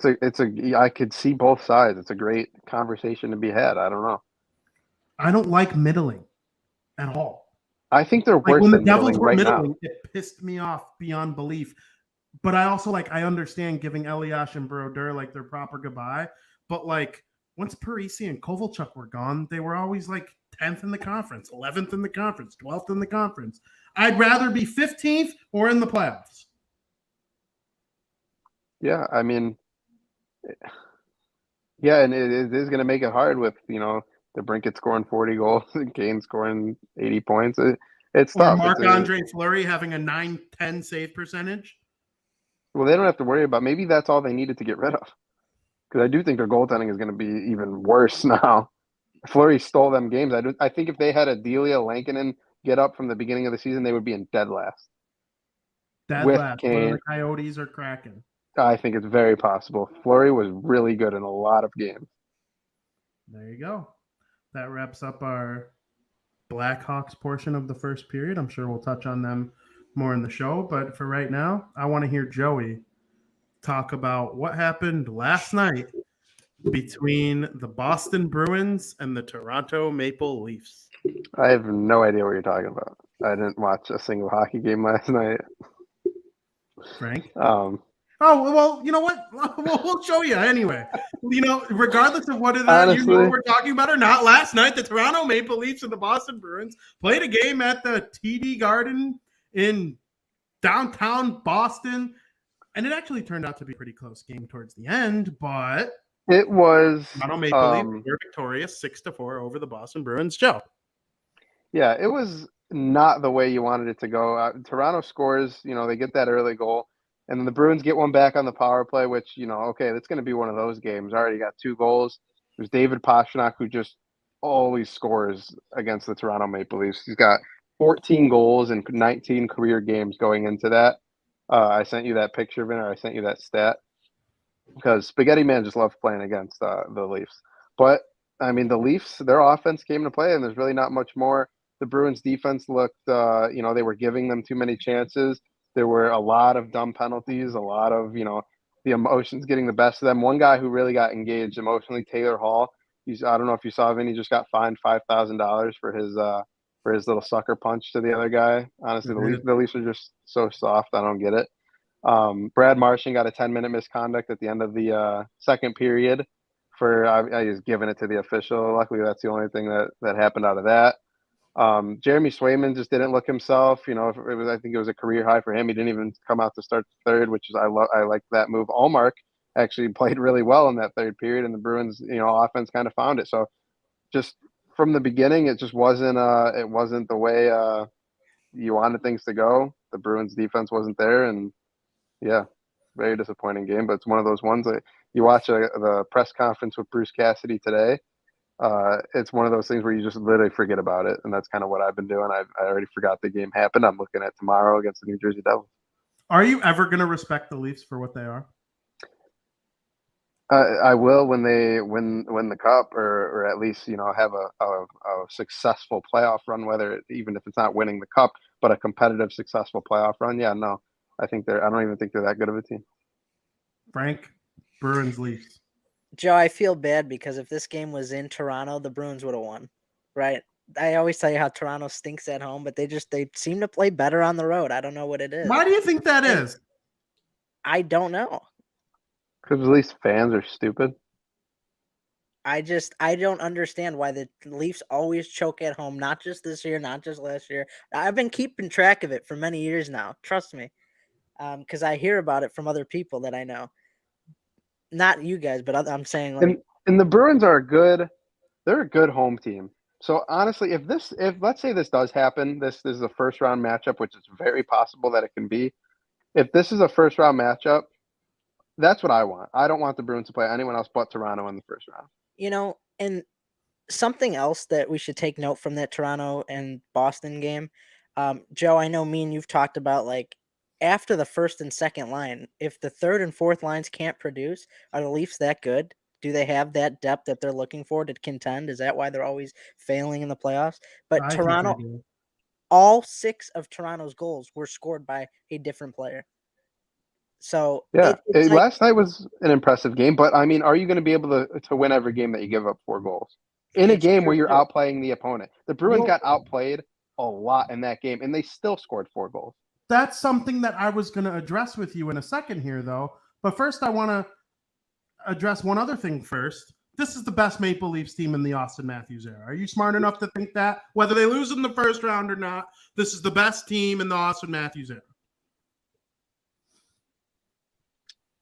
I could see both sides. It's a great conversation to be had. I don't know. I don't like middling at all. I think they're Like worse when the than Devils middling were right middling, now. it pissed me off beyond belief. But I also I understand giving Elias and Brodeur their proper goodbye. But once Parisi and Kovalchuk were gone, they were always 10th in the conference, 11th in the conference, 12th in the conference. I'd rather be 15th or in the playoffs. Yeah, I mean, yeah, and it is going to make it hard with the Brinket scoring 40 goals and Kane scoring 80 points. It's Or tough. Marc-Andre Fleury having a 910 save percentage. Well, they don't have to worry about. Maybe that's all they needed to get rid of. Because I do think their goaltending is going to be even worse now. Fleury stole them games. I think if they had a Delia Lankinen get up from the beginning of the season, they would be in dead last. Dead with last. Kane. One of the Coyotes are cracking. I think it's very possible. Fleury was really good in a lot of games. There you go. That wraps up our Blackhawks portion of the first period. I'm sure we'll touch on them more in the show. But for right now, I want to hear Joey talk about what happened last night between the Boston Bruins and the Toronto Maple Leafs. I have no idea what you're talking about. I didn't watch a single hockey game last night. Frank? Oh, well, you know what? We'll show you anyway. Regardless of whether honestly, we're talking about or not, last night the Toronto Maple Leafs and the Boston Bruins played a game at the TD Garden in downtown Boston, and it actually turned out to be a pretty close game towards the end, but it was Toronto Maple Leafs were victorious 6-4 over the Boston Bruins. Joe. Yeah, it was not the way you wanted it to go. Toronto scores, they get that early goal. And then the Bruins get one back on the power play, which, okay, that's going to be one of those games. Already got 2 goals. There's David Pastrnak, who just always scores against the Toronto Maple Leafs. He's got 14 goals in 19 career games going into that. I sent you that picture, Vin, or I sent you that stat. Because Spaghetti Man just loves playing against the Leafs. But, I mean, the Leafs, their offense came to play, and there's really not much more. The Bruins defense looked, they were giving them too many chances. There were a lot of dumb penalties, a lot of, the emotions getting the best of them. One guy who really got engaged emotionally, Taylor Hall. I don't know if you saw him, he just got fined $5,000 for his little sucker punch to the other guy. Honestly, the Leafs are just so soft. I don't get it. Brad Marchand got a 10-minute misconduct at the end of the second period for I was giving it to the official. Luckily, that's the only thing that happened out of that. Jeremy Swayman just didn't look himself. I think it was a career high for him. He didn't even come out to start the third, which is I like that move. Allmark actually played really well in that third period, and the Bruins, offense kind of found it. So just from the beginning, it just wasn't the way you wanted things to go. The Bruins defense wasn't there, and yeah, very disappointing game. But it's one of those ones that you watch the press conference with Bruce Cassidy today. It's one of those things where you just literally forget about it, and that's kind of what I've been doing. I already forgot the game happened. I'm looking at tomorrow against the New Jersey Devils. Are you ever going to respect the Leafs for what they are? I will when they win the cup, or at least have a successful playoff run. Even if it's not winning the cup, but a competitive, successful playoff run. Yeah, no, I don't even think they're that good of a team. Frank, Bruins, Leafs. Joe, I feel bad because if this game was in Toronto, the Bruins would have won, right? I always tell you how Toronto stinks at home, but they seem to play better on the road. I don't know what it is. Why do you think that is? I don't know. Because at least fans are stupid. I don't understand why the Leafs always choke at home, not just this year, not just last year. I've been keeping track of it for many years now. Trust me. Because I hear about it from other people that I know. Not you guys, but I'm saying and the Bruins are they're a good home team. So honestly, if let's say this does happen, this is a first round matchup, which is very possible that it can be. If this is a first round matchup, that's what I want. I don't want the Bruins to play anyone else but Toronto in the first round. And something else that we should take note from that Toronto and Boston game, Joe, I know me and you've talked about after the first and second line, if the third and fourth lines can't produce, are the Leafs that good? Do they have that depth that they're looking for to contend? Is that why they're always failing in the playoffs? But I think they Toronto, do. all 6 of Toronto's goals were scored by a different player. So Yeah, it's like last night was an impressive game, but I mean, are you going to be able to win every game that you give up 4 goals in a it's game where true you're too. outplaying the opponent? The Bruins Well, got outplayed a lot in that game, and they still scored 4 goals. that's something that I was going to address with you in a second here, though. But first, I want to address one other thing first. This is the best Maple Leafs team in the Austin Matthews era. Are you smart enough to think that? Whether they lose in the first round or not, this is the best team in the Austin Matthews era.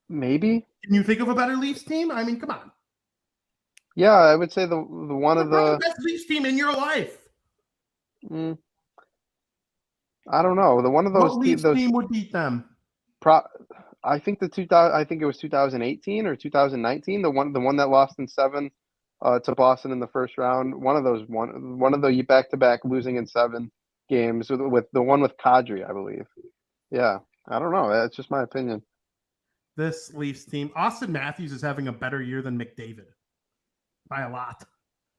Maybe. Can you think of a better Leafs team? I mean, come on. Yeah, I would say the one of Probably the. best Leafs team in your life. I don't know. The one of those What Leafs team would beat them? I think the 2000. I think it was 2018 or 2019. The one that lost in 7 to Boston in the first round. One of the back-to-back losing in 7 games with the one with Kadri, I believe. Yeah, I don't know. That's just my opinion. This Leafs team, Austin Matthews is having a better year than McDavid by a lot.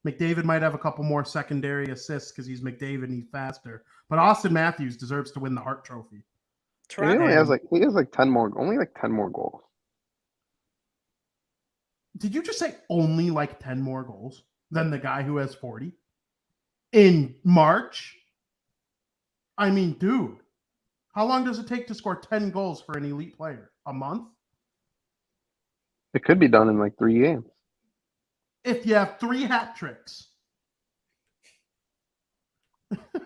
McDavid might have a couple more secondary assists because he's McDavid and he's faster. But Austin Matthews deserves to win the Hart Trophy. And he only has like 10 more goals. Did you just say only like 10 more goals than the guy who has 40 in March? I mean, dude, how long does it take to score 10 goals for an elite player? A month? It could be done in like 3 games. If you have 3 hat tricks.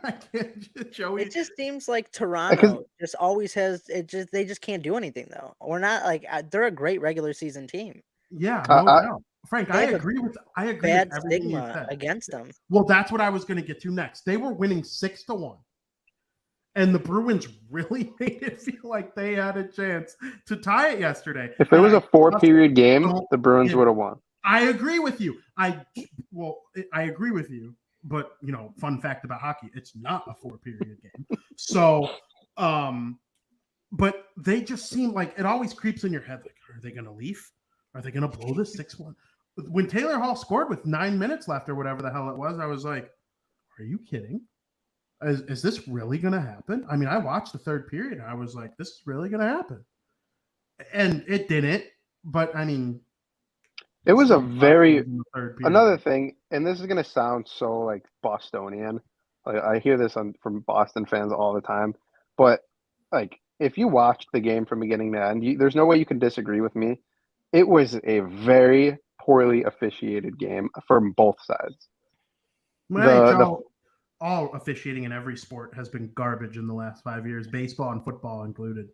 I can't, Joey. it just seems like Toronto just always has it. They just can't do anything though. We're not like they're a great regular season team. Yeah, no doubt. Frank, I agree with bad everything stigma you said against them. Well, that's what I was going to get to next. They were winning 6-1. And the Bruins really made it feel like they had a chance to tie it yesterday. If it was a 4-period game, the Bruins would have won. I agree with you. I agree with you. But, fun fact about hockey, it's not a 4-period game. So, but they just seem like it always creeps in your head. Like, are they going to leave? Are they going to blow this 6-1? When Taylor Hall scored with 9 minutes left or whatever the hell it was, I was like, are you kidding? Is this really going to happen? I mean, I watched the third period and I was like, this is really going to happen. And it didn't. But, I mean, it was another thing, and this is going to sound so like Bostonian. Like, I hear this from Boston fans all the time. But, like, if you watched the game from beginning to end, there's no way you can disagree with me. It was a very poorly officiated game from both sides. All officiating in every sport has been garbage in the last 5 years, baseball and football included.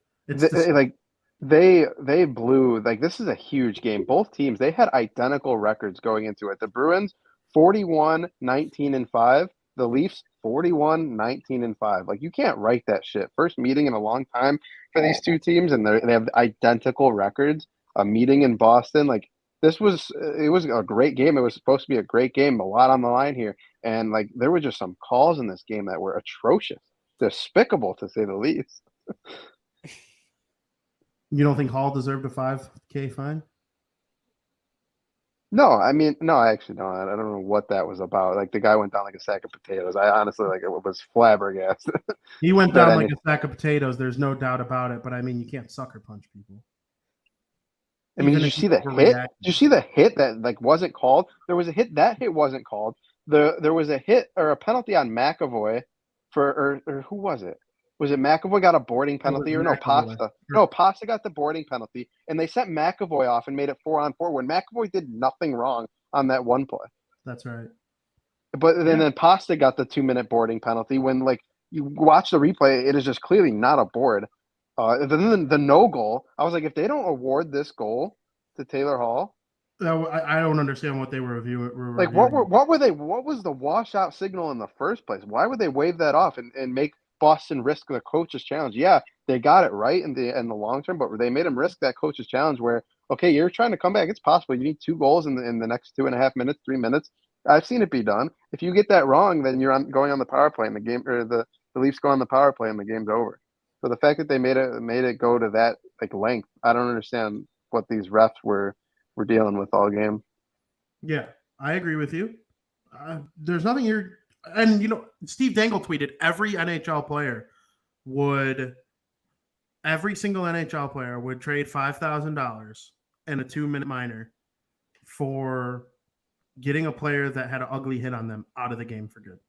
They blew, like, this is a huge game. Both teams, they had identical records going into it. The Bruins 41-19-5, the Leafs 41-19-5. Like, you can't write that shit. First meeting in a long time for these two teams, and they have identical records. A meeting in Boston, like, it was a great game. It was supposed to be a great game, a lot on the line here. And, like, there were just some calls in this game that were atrocious, despicable to say the least. You don't think Hall deserved a $5,000 fine? No, I actually don't. I don't know what that was about. Like, the guy went down like a sack of potatoes. I honestly, like, it was flabbergasted. He went down like a sack of potatoes. There's no doubt about it. But, I mean, you can't sucker punch people. I mean, did you see the hit? Did you see the hit that, like, wasn't called? There was a hit. That hit wasn't called. There was a hit or a penalty on McAvoy or who was it? Was it McAvoy got a boarding penalty or no, Pasta? No, Pasta got the boarding penalty, and they sent McAvoy off and made it 4-on-4 when McAvoy did nothing wrong on that one play. That's right. But then Pasta got the 2-minute boarding penalty when, like, you watch the replay, it is just clearly not a board. Then the no goal, I was like, if they don't award this goal to Taylor Hall, I don't understand what they were reviewing. Like, what were they? What was the washout signal in the first place? Why would they wave that off and make Boston risk the coach's challenge? Yeah, they got it right in the long term, but they made him risk that coach's challenge. Where, okay, you're trying to come back. It's possible. You need 2 goals in the next 2.5 minutes, 3 minutes. I've seen it be done. If you get that wrong, then you're going on the power play in the game, or the Leafs go on the power play and the game's over. So the fact that they made it go to that like length, I don't understand what these refs were dealing with all game. Yeah, I agree with you. There's nothing you're, and Steve Dangle tweeted every single NHL player would trade $5,000 and a 2-minute minor for getting a player that had an ugly hit on them out of the game for good.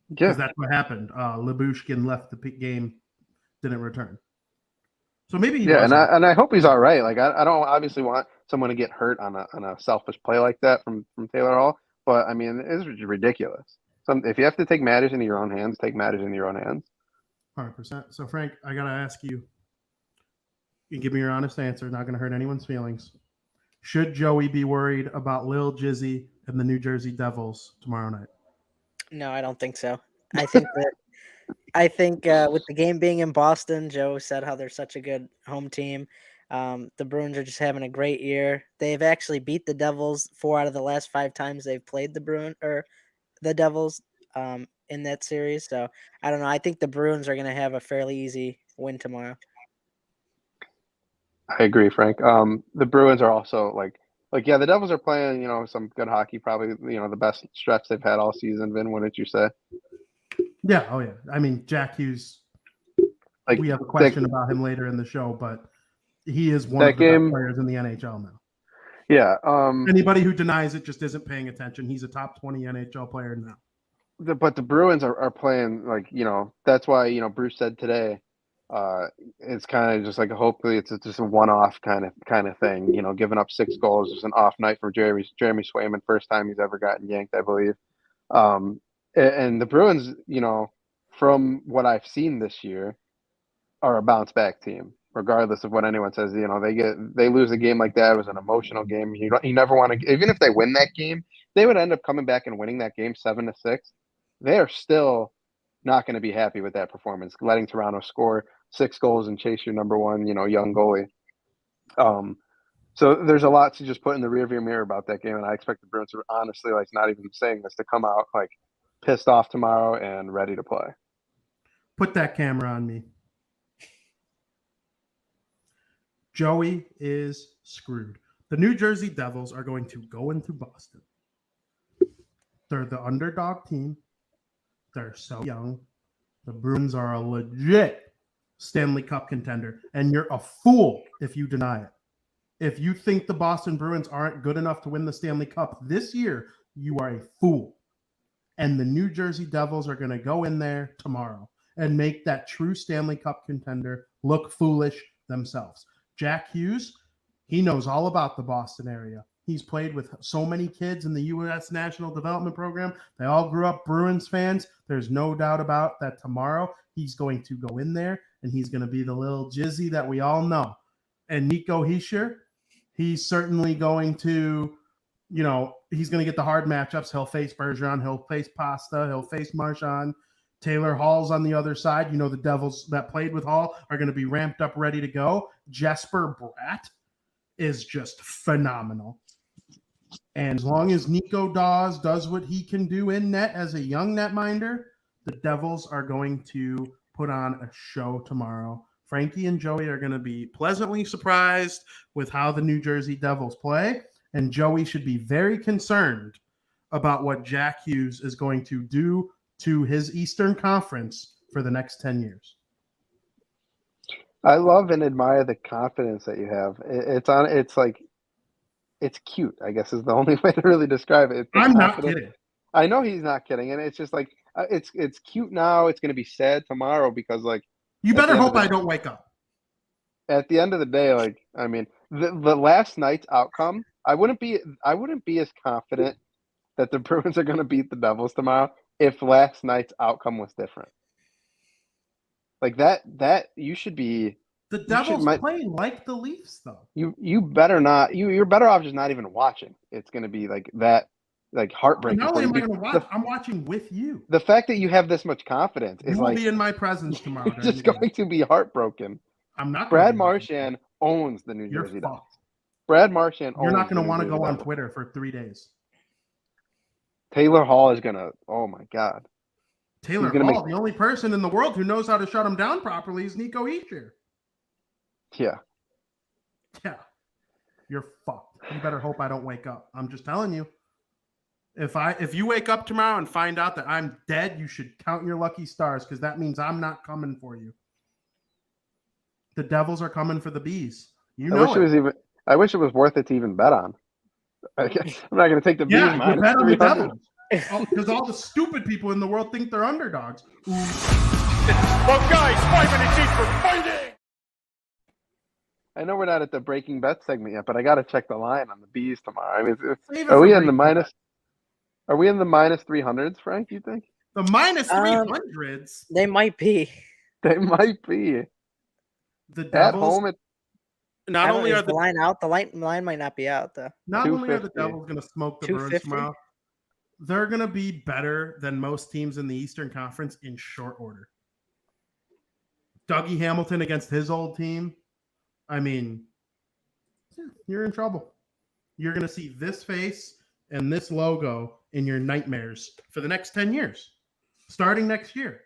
Yeah, Because that's what happened. Lyubushkin left the game, didn't return. So maybe he yeah, wasn't. and I hope he's all right. Like I don't obviously want someone to get hurt on a selfish play like that from Taylor Hall, but I mean it's ridiculous. If you have to take matters into your own hands, take matters into your own hands. 100%. So Frank, I gotta ask you. You give me your honest answer. Not going to hurt anyone's feelings. Should Joey be worried about Lil Jizzy and the New Jersey Devils tomorrow night? No, I don't think so. I think with the game being in Boston, Joe said how they're such a good home team. The Bruins are just having a great year. They've actually beat the Devils 4 out of the last 5 times they've played the Devils in that series. So I don't know. I think the Bruins are going to have a fairly easy win tomorrow. I agree, Frank. The Bruins are also like yeah, the Devils are playing, some good hockey, probably, the best stretch they've had all season. Vin, what did you say? Yeah, oh yeah. I mean, Jack Hughes, we have a question about him later in the show, but he is one of the best players in the NHL now. Yeah. Anybody who denies it just isn't paying attention. He's a top 20 NHL player now. But the Bruins are playing that's why, Bruce said today, it's kind of just like hopefully it's just a one-off kind of thing. Giving up 6 goals is an off night for Jeremy Swayman, first time he's ever gotten yanked, I believe. And the Bruins, from what I've seen this year, are a bounce back team, regardless of what anyone says. They lose a game like that. It was an emotional game. You never want to, even if they win that game, they would end up coming back and winning that game 7-6. They are still not going to be happy with that performance, letting Toronto score 6 goals and chase your number one, young goalie. So there's a lot to just put in the rearview mirror about that game, and I expect the Bruins to honestly, not even saying this, to come out pissed off tomorrow and ready to play. Put that camera on me. Joey is screwed. The New Jersey Devils are going to go into Boston. They're the underdog team. They're so young. The Bruins are a legit Stanley Cup contender, and you're a fool if you deny it. If you think the Boston Bruins aren't good enough to win the Stanley Cup this year, you are a fool. And the New Jersey Devils are going to go in there tomorrow and make that true Stanley Cup contender look foolish themselves. Jack Hughes, he knows all about the Boston area. He's played with so many kids in the U.S. National Development Program. They all grew up Bruins fans. There's no doubt about that tomorrow. He's going to go in there, and he's going to be the little Jizzy that we all know. And Nico Hischier, he's certainly going to, he's going to get the hard matchups. He'll face Bergeron. He'll face Pasta. He'll face Marchand. Taylor Hall's on the other side. The Devils that played with Hall are going to be ramped up, ready to go. Jesper Bratt is just phenomenal. And as long as Nico Dawes does what he can do in net as a young netminder, the Devils are going to put on a show tomorrow. Frankie and Joey are going to be pleasantly surprised with how the New Jersey Devils play, and Joey should be very concerned about what Jack Hughes is going to do to his Eastern Conference for the next 10 years. I love and admire the confidence that you have. It's cute, I guess, is the only way to really describe it. I'm not kidding. I know he's not kidding, and it's just it's cute now. It's going to be sad tomorrow because you better hope I don't wake up. At the end of the day, the last night's outcome, I wouldn't be as confident that the Bruins are going to beat the Devils tomorrow if last night's outcome was different. That you should be. The Devils playing like the Leafs, though. You better not. You're better off just not even watching. It's going to be that heartbreaking. Not only am I going to watch, I'm watching with you. The fact that you have this much confidence is you will be in my presence tomorrow. You're just going to be heartbroken. I'm not. Brad Marchand owns the New Jersey Devils. Brad Marchand. You're not going to want to go on Twitter for 3 days. Taylor Hall is going to. Oh my God. Taylor Hall, the only person in the world who knows how to shut him down properly is Nico Hischier. Yeah. Yeah. You're fucked. You better hope I don't wake up. I'm just telling you. If you wake up tomorrow and find out that I'm dead, you should count your lucky stars because that means I'm not coming for you. The Devils are coming for the bees. I wish it was worth it to even bet on. I'm not going to take the bees minus bet on the 300. Devils. Because all the stupid people in the world think they're underdogs. Well, guys, 5 minutes each for fighting. I know we're not at the breaking bet segment yet, but I got to check the line on the bees tomorrow. I mean, Are we in the minus 300s, Frank? You think the minus 300s? They might be. They might be. The Devils. At home, not only are the line out, the line might not be out though. Not only are the Devils going to smoke the Bruins tomorrow, they're going to be better than most teams in the Eastern Conference in short order. Dougie Hamilton against his old team. I mean, you're in trouble. You're going to see this face and this logo in your nightmares for the next 10 years, starting next year.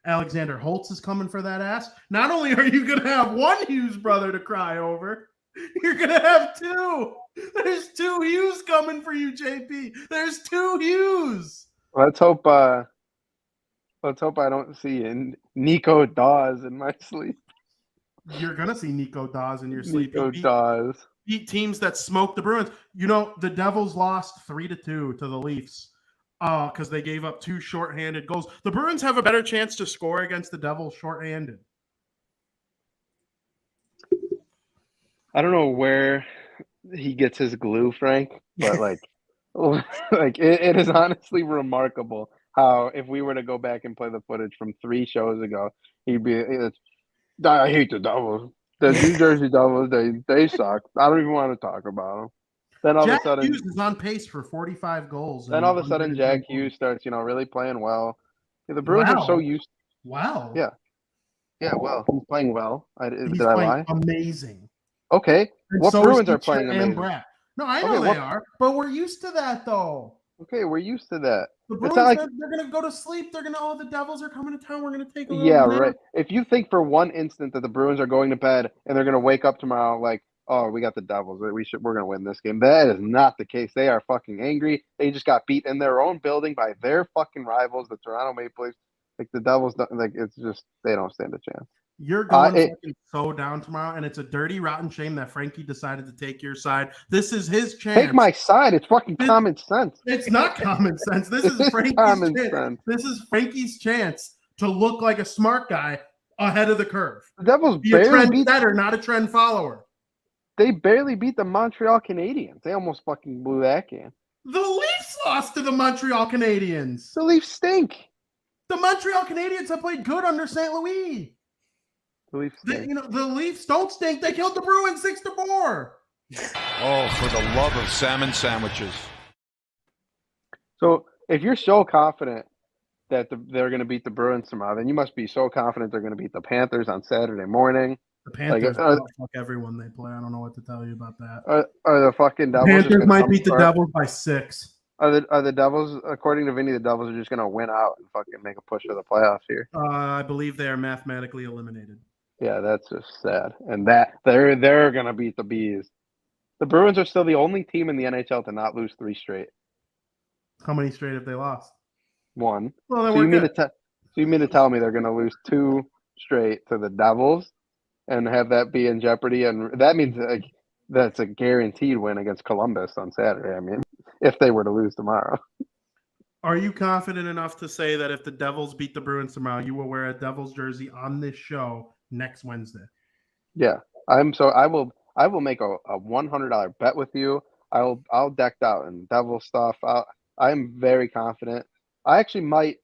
Alexander Holtz is coming for that ass. Not only are you going to have one Hughes brother to cry over, you're going to have two. There's two Hughes coming for you, JP. There's two Hughes. Let's hope I don't see Nico Dawes in my sleep. You're going to see Nico Dawes in your sleep. Nico Dawes. Beat teams that smoke the Bruins. You know, the Devils lost 3-2 to the Leafs because they gave up 2 shorthanded goals. The Bruins have a better chance to score against the Devils shorthanded. I don't know where he gets his glue, Frank, but it is honestly remarkable how if we were to go back and play the footage from 3 shows ago, he'd be I hate the Devils. The New Jersey Devils, they suck. I don't even want to talk about them. Then all Jack of a sudden, Hughes is on pace for 45 goals. Then all of a sudden, Jack Hughes starts, really playing well. The Bruins are so used. Wow. Yeah. Yeah. Well, he's playing well. Did I lie? Amazing. Okay. And what so Bruins are playing amazing? No, I know they are, but we're used to that though. Okay, we're used to that. The Bruins, they're going to go to sleep. They're going to, the Devils are coming to town. We're going to take a little nap. Right. If you think for one instant that the Bruins are going to bed and they're going to wake up tomorrow like, oh, we got the Devils, we're going to win this game. That is not the case. They are fucking angry. They just got beat in their own building by their fucking rivals, the Toronto Maple Leafs. Like the Devils, it's just they don't stand a chance. You're going fucking so down tomorrow, and it's a dirty, rotten shame that Frankie decided to take your side. This is his chance. Take my side. It's fucking common sense. It's not common sense. This is Frankie's chance. This is Frankie's chance to look like a smart guy ahead of the curve. The Devils be a trendsetter, not a trend follower. They barely beat the Montreal Canadiens. They almost fucking blew that game. The Leafs lost to the Montreal Canadiens. The Leafs stink. The Montreal Canadiens have played good under St. Louis. The Leafs stink. The Leafs don't stink. They killed the Bruins 6-4. Oh, for the love of salmon sandwiches. So if you're so confident that they're going to beat the Bruins tomorrow, then you must be so confident they're going to beat the Panthers on Saturday morning. The Panthers fuck everyone they play. I don't know what to tell you about that. Are the fucking Devils? Panthers might beat the Devils by 6. Are the Devils, according to Vinny, the Devils are just going to win out and fucking make a push for the playoffs here? I believe they are mathematically eliminated. Yeah, that's just sad. And that they're going to beat the Bees. The Bruins are still the only team in the NHL to not lose 3 straight. How many straight have they lost? 1. Well, so you mean to tell me they're going to lose 2 straight to the Devils and have that be in jeopardy? And that means that's a guaranteed win against Columbus on Saturday. I mean, if they were to lose tomorrow. Are you confident enough to say that if the Devils beat the Bruins tomorrow, you will wear a Devils jersey on this show next Wednesday? Yeah, I will make a $100 bet with you. I'll decked out in Devil stuff. I'm very confident. I actually might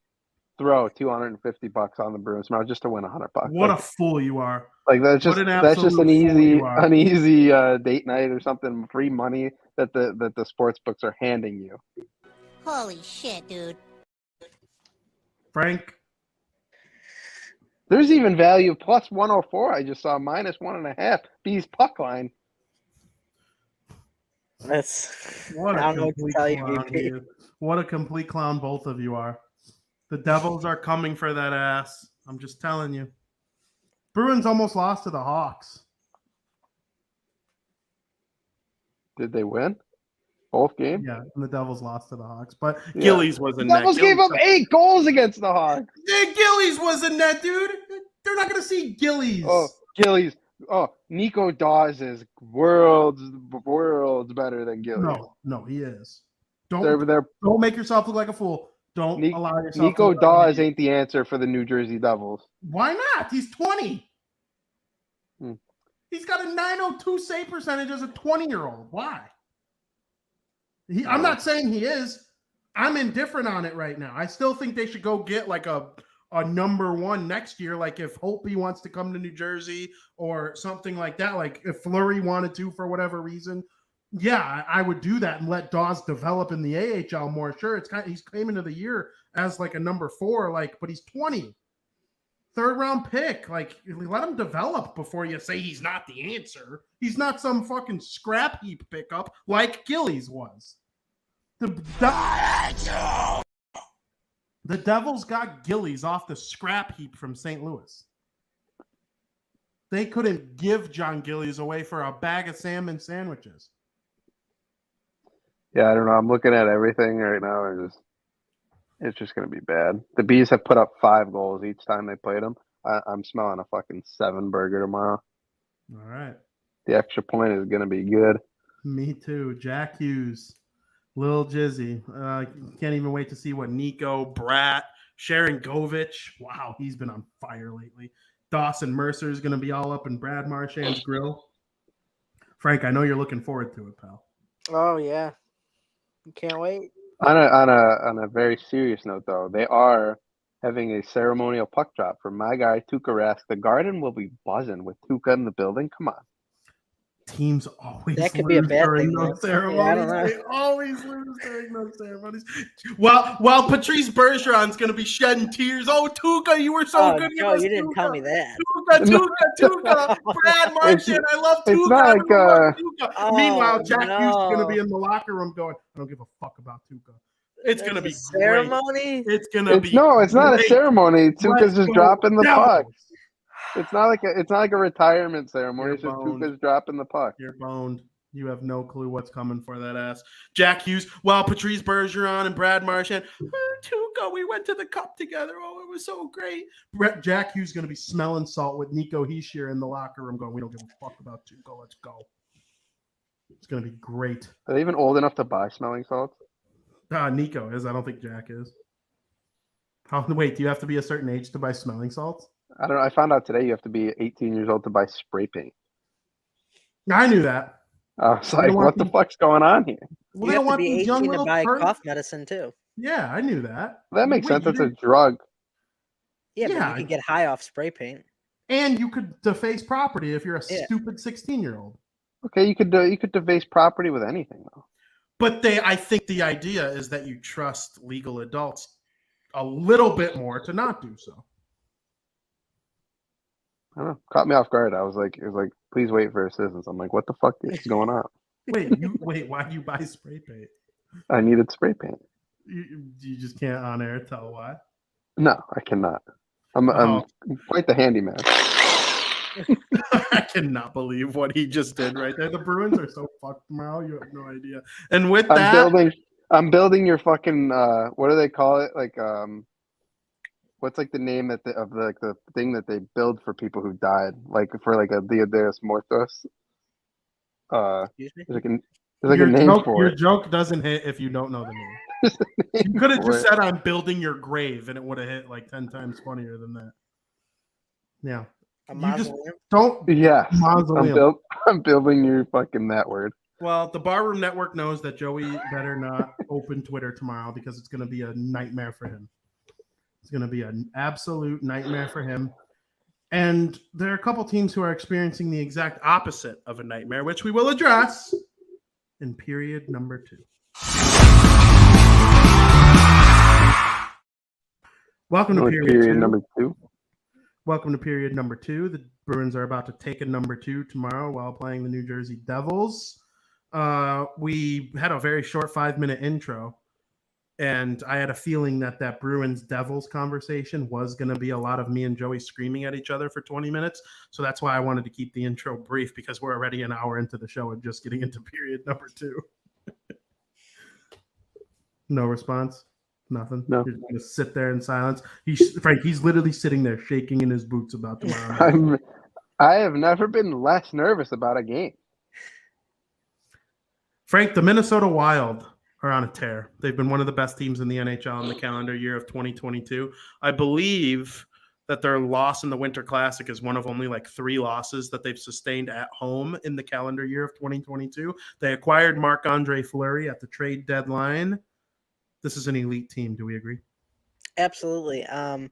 throw $250 on the Bruins tomorrow just to win $100. What a fool you are! That's just an easy date night or something. Free money that the sports books are handing you. Holy shit, dude! Frank, there's even value plus 104. I just saw minus 1.5. Bees puck line. That's what a complete clown. What a complete clown both of you are. The Devils are coming for that ass. I'm just telling you. Bruins almost lost to the Hawks. Did they win? Both games? Yeah, and the Devils lost to the Hawks. But Yeah. Gillies was The in net. Devils gave up 8 goals against the Hawks. Yeah, Gillies was in net, dude. They're not going to see Gillies. Oh, Gillies. Oh, Nico Dawes is worlds better than Gillies. No, he is. They're Don't make yourself look like a fool. Don't allow yourself. Nico to Dawes ain't the answer for the New Jersey Devils. Why not? He's 20. Hmm. He's got a 902 save percentage as a 20-year-old. Why? I'm not saying he is. I'm indifferent on it right now. I still think they should go get like a number 1 next year. Like if Holtby wants to come to New Jersey or something like that. Like if Fleury wanted to for whatever reason. Yeah, I would do that and let Dawes develop in the AHL more. Sure, he's came into the year as like a number 4, but he's 20. 3rd round pick. Like, let him develop before you say he's not the answer. He's not some fucking scrap heap pickup like Gillies was. The Devils got Gillies off the scrap heap from St. Louis. They couldn't give John Gillies away for a bag of salmon sandwiches. Yeah, I don't know. I'm looking at everything right now, and it's just going to be bad. The Bees have put up 5 goals each time they played them. I'm smelling a fucking 7 burger tomorrow. All right. The extra point is going to be good. Me too. Jack Hughes, Lil Jizzy. Can't even wait to see what Nico, Bratt, Sharon Govich. Wow, he's been on fire lately. Dawson Mercer is going to be all up in Brad Marchand's grill. Frank, I know you're looking forward to it, pal. Oh yeah, can't wait. On a very serious note, though, they are having a ceremonial puck drop for my guy Tuukka Rask. The Garden will be buzzing with Tuukka in the building. Come on. Teams always that could be a bad during thing. those ceremonies. Yeah, I don't know. They always lose during those ceremonies. While Patrice Bergeron's going to be shedding tears. Oh, Tuukka, you were so good. No, you didn't tell me that. Tuukka. Brad Marchand, I love Tuukka. It's not like Tuukka. Meanwhile, Jack Hughes is going to be in the locker room going, I don't give a fuck about Tuukka. It's going to be ceremony. Great. It's going to be no, it's not a ceremony. Tuukka's just dropping the puck. Devils. It's not like a retirement ceremony. It's just Tuukka's dropping the puck. You're boned. You have no clue what's coming for that ass. Jack Hughes, while Patrice Bergeron and Brad Marchand, Tuukka, we went to the cup together. Oh, it was so great. Jack Hughes going to be smelling salt with Nico Hischier in the locker room going, we don't give a fuck about Tuukka. Let's go. It's going to be great. Are they even old enough to buy smelling salts? Nico is. I don't think Jack is. Wait, do you have to be a certain age to buy smelling salts? I don't know. I found out today you have to be 18 years old to buy spray paint. I knew that. I was like, what the fuck's going on here? You have to be 18 to buy cough medicine too. Yeah, I knew that. That makes sense. It's a drug. Yeah, but you can get high off spray paint. And you could deface property if you're a stupid 16-year-old. Okay, you could deface property with anything though. But I think the idea is that you trust legal adults a little bit more to not do so. I don't know. Caught me off guard. It was like, please wait for assistance. I'm like, what the fuck is going on? Wait, why do you buy spray paint? I needed spray paint. You just can't on air tell why? No, I cannot. I'm quite the handyman. I cannot believe what he just did right there. The Bruins are so fucked tomorrow. You have no idea. And with I'm building your fucking what do they call it? Like what's like the name of the thing that they build for people who died, like for like a Dia de los Muertos? Excuse me? There's like a name for it. Your joke doesn't hit if you don't know the name. You could have just said I'm building your grave, and it would have hit like 10 times funnier than that. Yeah. You just don't. Yeah. Mausoleum. I'm building your fucking that word. Well, the Barroom Network knows that Joey better not open Twitter tomorrow because it's going to be a nightmare for him. It's going to be an absolute nightmare for him. And there are a couple teams who are experiencing the exact opposite of a nightmare, which we will address in period number 2. Welcome to period number 2. Welcome to period number 2. The Bruins are about to take a number 2 tomorrow while playing the New Jersey Devils. We had a very short 5-minute intro. And I had a feeling that Bruins Devils conversation was going to be a lot of me and Joey screaming at each other for 20 minutes. So that's why I wanted to keep the intro brief, because we're already an hour into the show and just getting into period number 2. No response. Nothing. No. You're just going to sit there in silence. Frank, he's literally sitting there shaking in his boots about tomorrow. I have never been less nervous about a game. Frank, the Minnesota Wild are on a tear. They've been one of the best teams in the NHL in the calendar year of 2022. I believe that their loss in the Winter Classic is one of only like 3 losses that they've sustained at home in the calendar year of 2022. They acquired Marc-Andre Fleury at the trade deadline. This is an elite team. Do we agree? Absolutely. And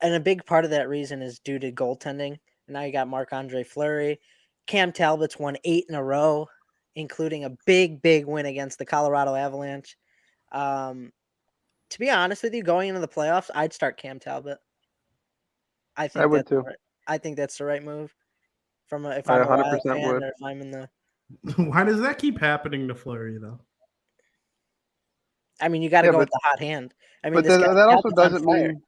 a big part of that reason is due to goaltending. Now you got Marc-Andre Fleury. Cam Talbot's won 8 in a row, including a big win against the Colorado Avalanche. To be honest with you, going into the playoffs, I'd start Cam Talbot. I would too. I think that's the right move. If I'm a Wild fan, or if I'm in the. Why does that keep happening to Fleury though? I mean, you got to go with the hot hand. I mean, that also doesn't mean.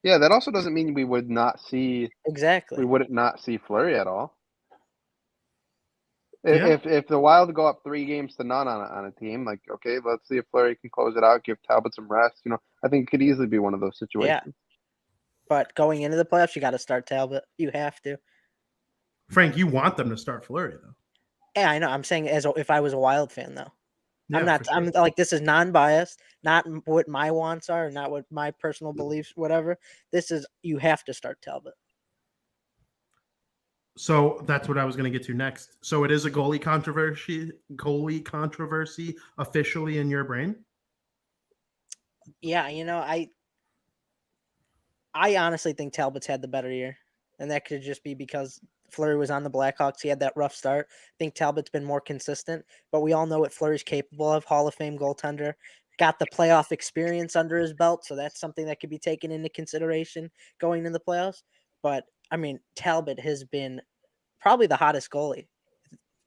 Yeah, that also doesn't mean we would not see. Exactly. We wouldn't not see Fleury at all. Yeah. If the Wild go up 3-0 on a team, like, okay, let's see if Fleury can close it out, give Talbot some rest. I think it could easily be one of those situations. Yeah. But going into the playoffs, you got to start Talbot. You have to. Frank, you want them to start Fleury though. Yeah, I know. I'm saying if I was a Wild fan though. Yeah, I'm not. Sure. I'm like, this is non-biased, not what my wants are, not what my personal beliefs, whatever. This is, you have to start Talbot. So that's what I was going to get to next. So it is a goalie controversy officially in your brain? Yeah, I honestly think Talbot's had the better year, and that could just be because Fleury was on the Blackhawks. He had that rough start. I think Talbot's been more consistent, but we all know what Fleury's capable of. Hall of Fame goaltender, got the playoff experience under his belt, so that's something that could be taken into consideration going in the playoffs. But I mean, Talbot has been probably the hottest goalie.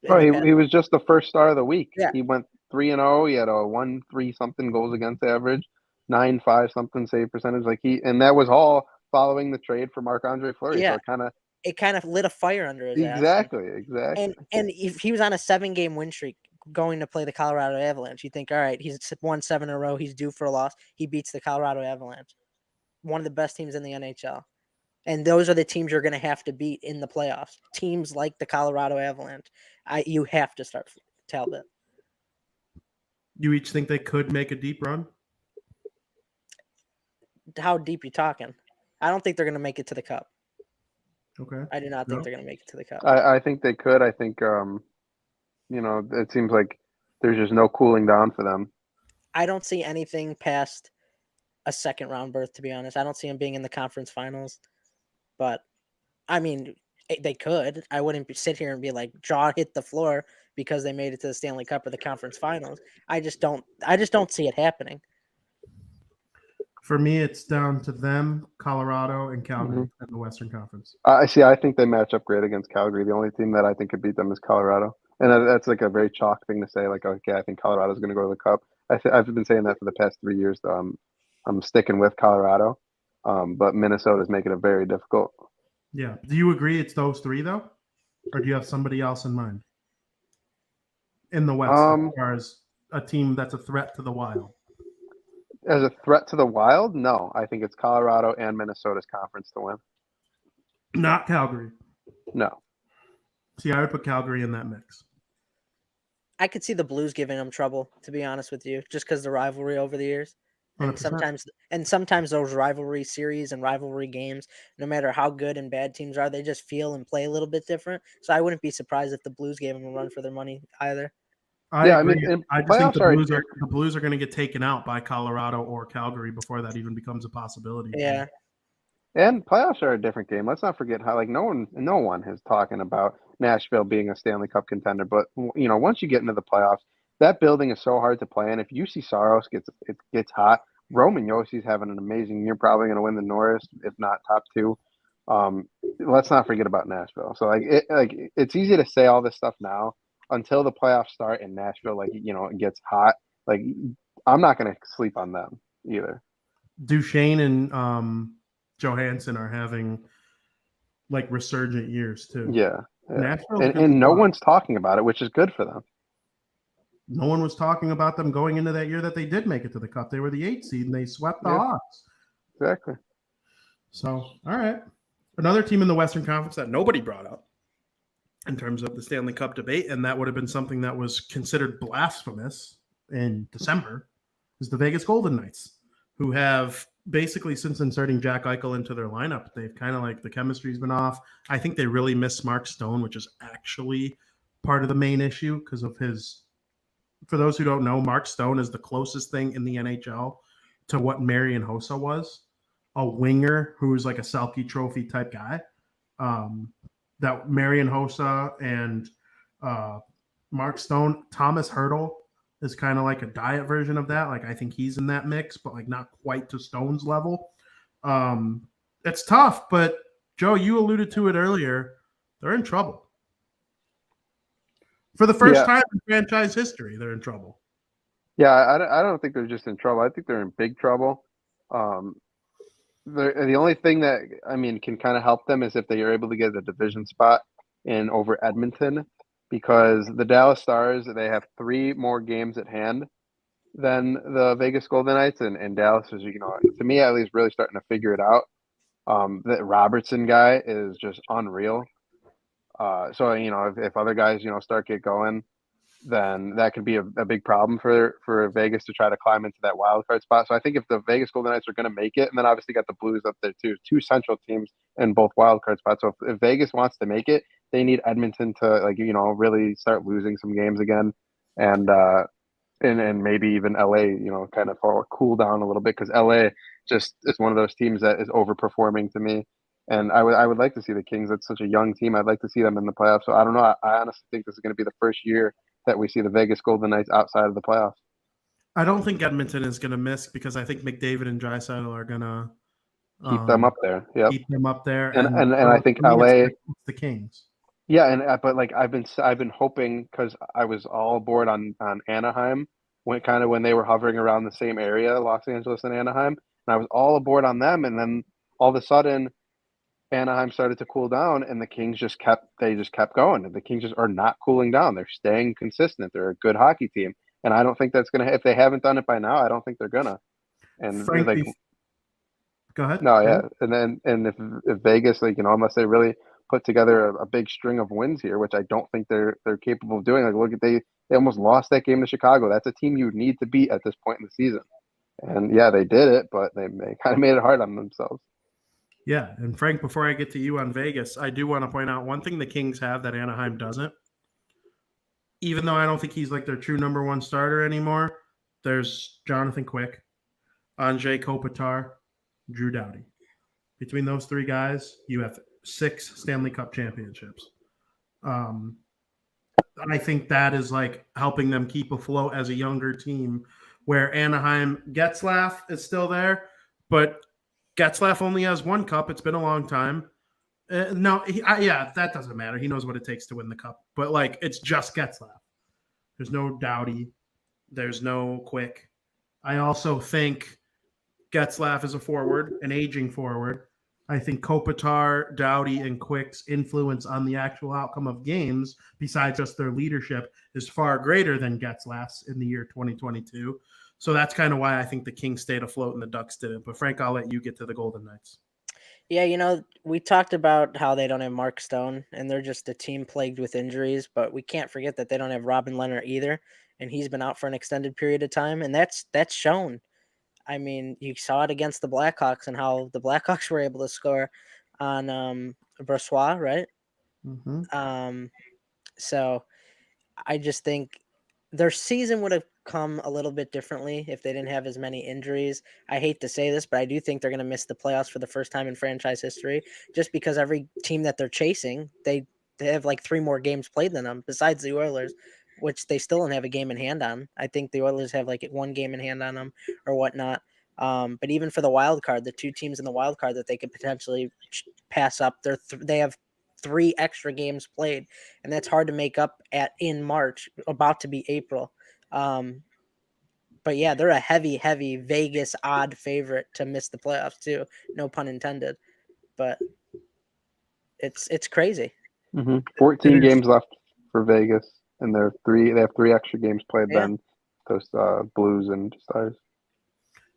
He was just the first star of the week. Yeah. He went 3-0. He had a 1.3 something goals against average, 9.5 something save percentage. And that was all following the trade for Marc-Andre Fleury. Yeah. So it kind of lit a fire under his ass. Exactly. And if he was on a 7-game win streak going to play the Colorado Avalanche, you think, all right, he's won 7 in a row. He's due for a loss. He beats the Colorado Avalanche, one of the best teams in the NHL. And those are the teams you're going to have to beat in the playoffs. Teams like the Colorado Avalanche. You have to start Talbot. You each think they could make a deep run? How deep you talking? I don't think they're going to make it to the Cup. Okay. I do not think they're going to make it to the Cup. I think they could. I think, it seems like there's just no cooling down for them. I don't see anything past a second-round berth, to be honest. I don't see them being in the conference finals. But, I mean, they could. I wouldn't sit here and be like, jaw hit the floor because they made it to the Stanley Cup or the conference finals. I just don't see it happening. For me, it's down to them, Colorado, and Calgary in the Western Conference. I think they match up great against Calgary. The only team that I think could beat them is Colorado. And that's like a very chalk thing to say, like, okay, I think Colorado's going to go to the Cup. I've been saying that for the past 3 years, though. I'm sticking with Colorado, but Minnesota's making it very difficult. Yeah. Do you agree it's those 3, though? Or do you have somebody else in mind? In the West, as far as a team that's a threat to the Wild? As a threat to the Wild? No. I think it's Colorado and Minnesota's conference to win. Not Calgary? No. See, I would put Calgary in that mix. I could see the Blues giving them trouble, to be honest with you, just because the rivalry over the years. And 100%. sometimes those rivalry series and rivalry games, no matter how good and bad teams are, they just feel and play a little bit different. So I wouldn't be surprised if the Blues gave them a run for their money either. I agree. I just think the Blues are going to get taken out by Colorado or Calgary before that even becomes a possibility. Yeah. And playoffs are a different game. Let's not forget how no one is talking about Nashville being a Stanley Cup contender. But once you get into the playoffs, that building is so hard to play in. If UC Saros gets hot, Roman Yossi's having an amazing year, probably going to win the Norris, if not top 2. Let's not forget about Nashville. So it's easy to say all this stuff now until the playoffs start and Nashville it gets hot. I'm not going to sleep on them either. Duchesne and Johansson are having like resurgent years too. Yeah. Nashville's And, good and no spot. one's talking about it, which is good for them. No one was talking about them going into that year that they did make it to the Cup. They were the 8th seed and they swept the Hawks. Exactly. So, all right. Another team in the Western Conference that nobody brought up in terms of the Stanley Cup debate, and that would have been something that was considered blasphemous in December, is the Vegas Golden Knights, who have basically, since inserting Jack Eichel into their lineup, they've kind of like the chemistry's been off. I think they really miss Mark Stone, which is actually part of the main issue because of his. For those who don't know, Mark Stone is the closest thing in the NHL to what Marian Hossa was, a winger who's like a Selke Trophy type guy. That Marian Hossa and Mark Stone, Thomas Hertl is kind of like a diet version of that. Like I think he's in that mix, but like not quite to Stone's level. It's tough, but Joe, you alluded to it earlier. They're in trouble. For the first time in franchise history, they're in trouble. Yeah, I don't think they're just in trouble. I think they're in big trouble. The only thing that, I mean, can kind of help them is if they are able to get a division spot in over Edmonton, because the Dallas Stars, they have 3 more games at hand than the Vegas Golden Knights, and Dallas is, to me at least, really starting to figure it out. That Robertson guy is just unreal. So, if other guys, start get going, then that could be a big problem for Vegas to try to climb into that wild card spot. So I think if the Vegas Golden Knights are going to make it, and then obviously got the Blues up there too, 2 central teams in both wild card spots. So if Vegas wants to make it, they need Edmonton to really start losing some games again, and maybe even LA, kind of cool down a little bit, because LA just is one of those teams that is overperforming to me. And I would like to see the Kings. That's such a young team. I'd like to see them in the playoffs. So I don't know. I honestly think this is going to be the first year that we see the Vegas Golden Knights outside of the playoffs. I don't think Edmonton is going to miss, because I think McDavid and Draisaitl are going to keep them up there. Yeah, keep them up there. And I think LA, it's the Kings. Yeah, but like I've been hoping, because I was all aboard on Anaheim when they were hovering around the same area, Los Angeles and Anaheim, and I was all aboard on them, and then all of a sudden Anaheim started to cool down, and the Kings just kept going. And the Kings just are not cooling down. They're staying consistent. They're a good hockey team, and I don't think that's gonna. If they haven't done it by now, I don't think they're gonna. And Frank, go ahead. No, yeah, and if Vegas, unless they really put together a big string of wins here, which I don't think they're capable of doing. Like, look at they almost lost that game to Chicago. That's a team you need to beat at this point in the season. And yeah, they did it, but they kind of made it hard on themselves. Yeah, and Frank, before I get to you on Vegas, I do want to point out one thing the Kings have that Anaheim doesn't. Even though I don't think he's like their true number 1 starter anymore, there's Jonathan Quick, Anze Kopitar, Drew Doughty. Between those 3 guys, you have 6 Stanley Cup championships. I think that is like helping them keep afloat as a younger team, where Anaheim, Getzlaf is still there, but Getzlaf only has 1 cup. It's been a long time. That doesn't matter. He knows what it takes to win the cup. But, like, it's just Getzlaf. There's no Doughty. There's no Quick. I also think Getzlaf is a forward, an aging forward. I think Kopitar, Doughty, and Quick's influence on the actual outcome of games, besides just their leadership, is far greater than Getzlaf's in the year 2022. So that's kind of why I think the Kings stayed afloat and the Ducks didn't. But Frank, I'll let you get to the Golden Knights. Yeah, we talked about how they don't have Mark Stone, and they're just a team plagued with injuries, but we can't forget that they don't have Robin Leonard either, and he's been out for an extended period of time, and that's shown. I mean, you saw it against the Blackhawks and how the Blackhawks were able to score on Brossoit, right? Mm-hmm. So I just think their season would have come a little bit differently if they didn't have as many injuries. I hate to say this, but I do think they're going to miss the playoffs for the first time in franchise history, just because every team that they're chasing, they have like 3 more games played than them, besides the Oilers, which they still don't have a game in hand on. I think the Oilers have like 1 game in hand on them or whatnot. But even for the wild card, the 2 teams in the wild card that they could potentially pass up, they have 3 extra games played, and that's hard to make up in March, about to be April. But yeah, they're a heavy Vegas odd favorite to miss the playoffs too. No pun intended. But it's crazy. 14 games left for Vegas, and they have 3 extra games played Yeah. than those Blues and Stars.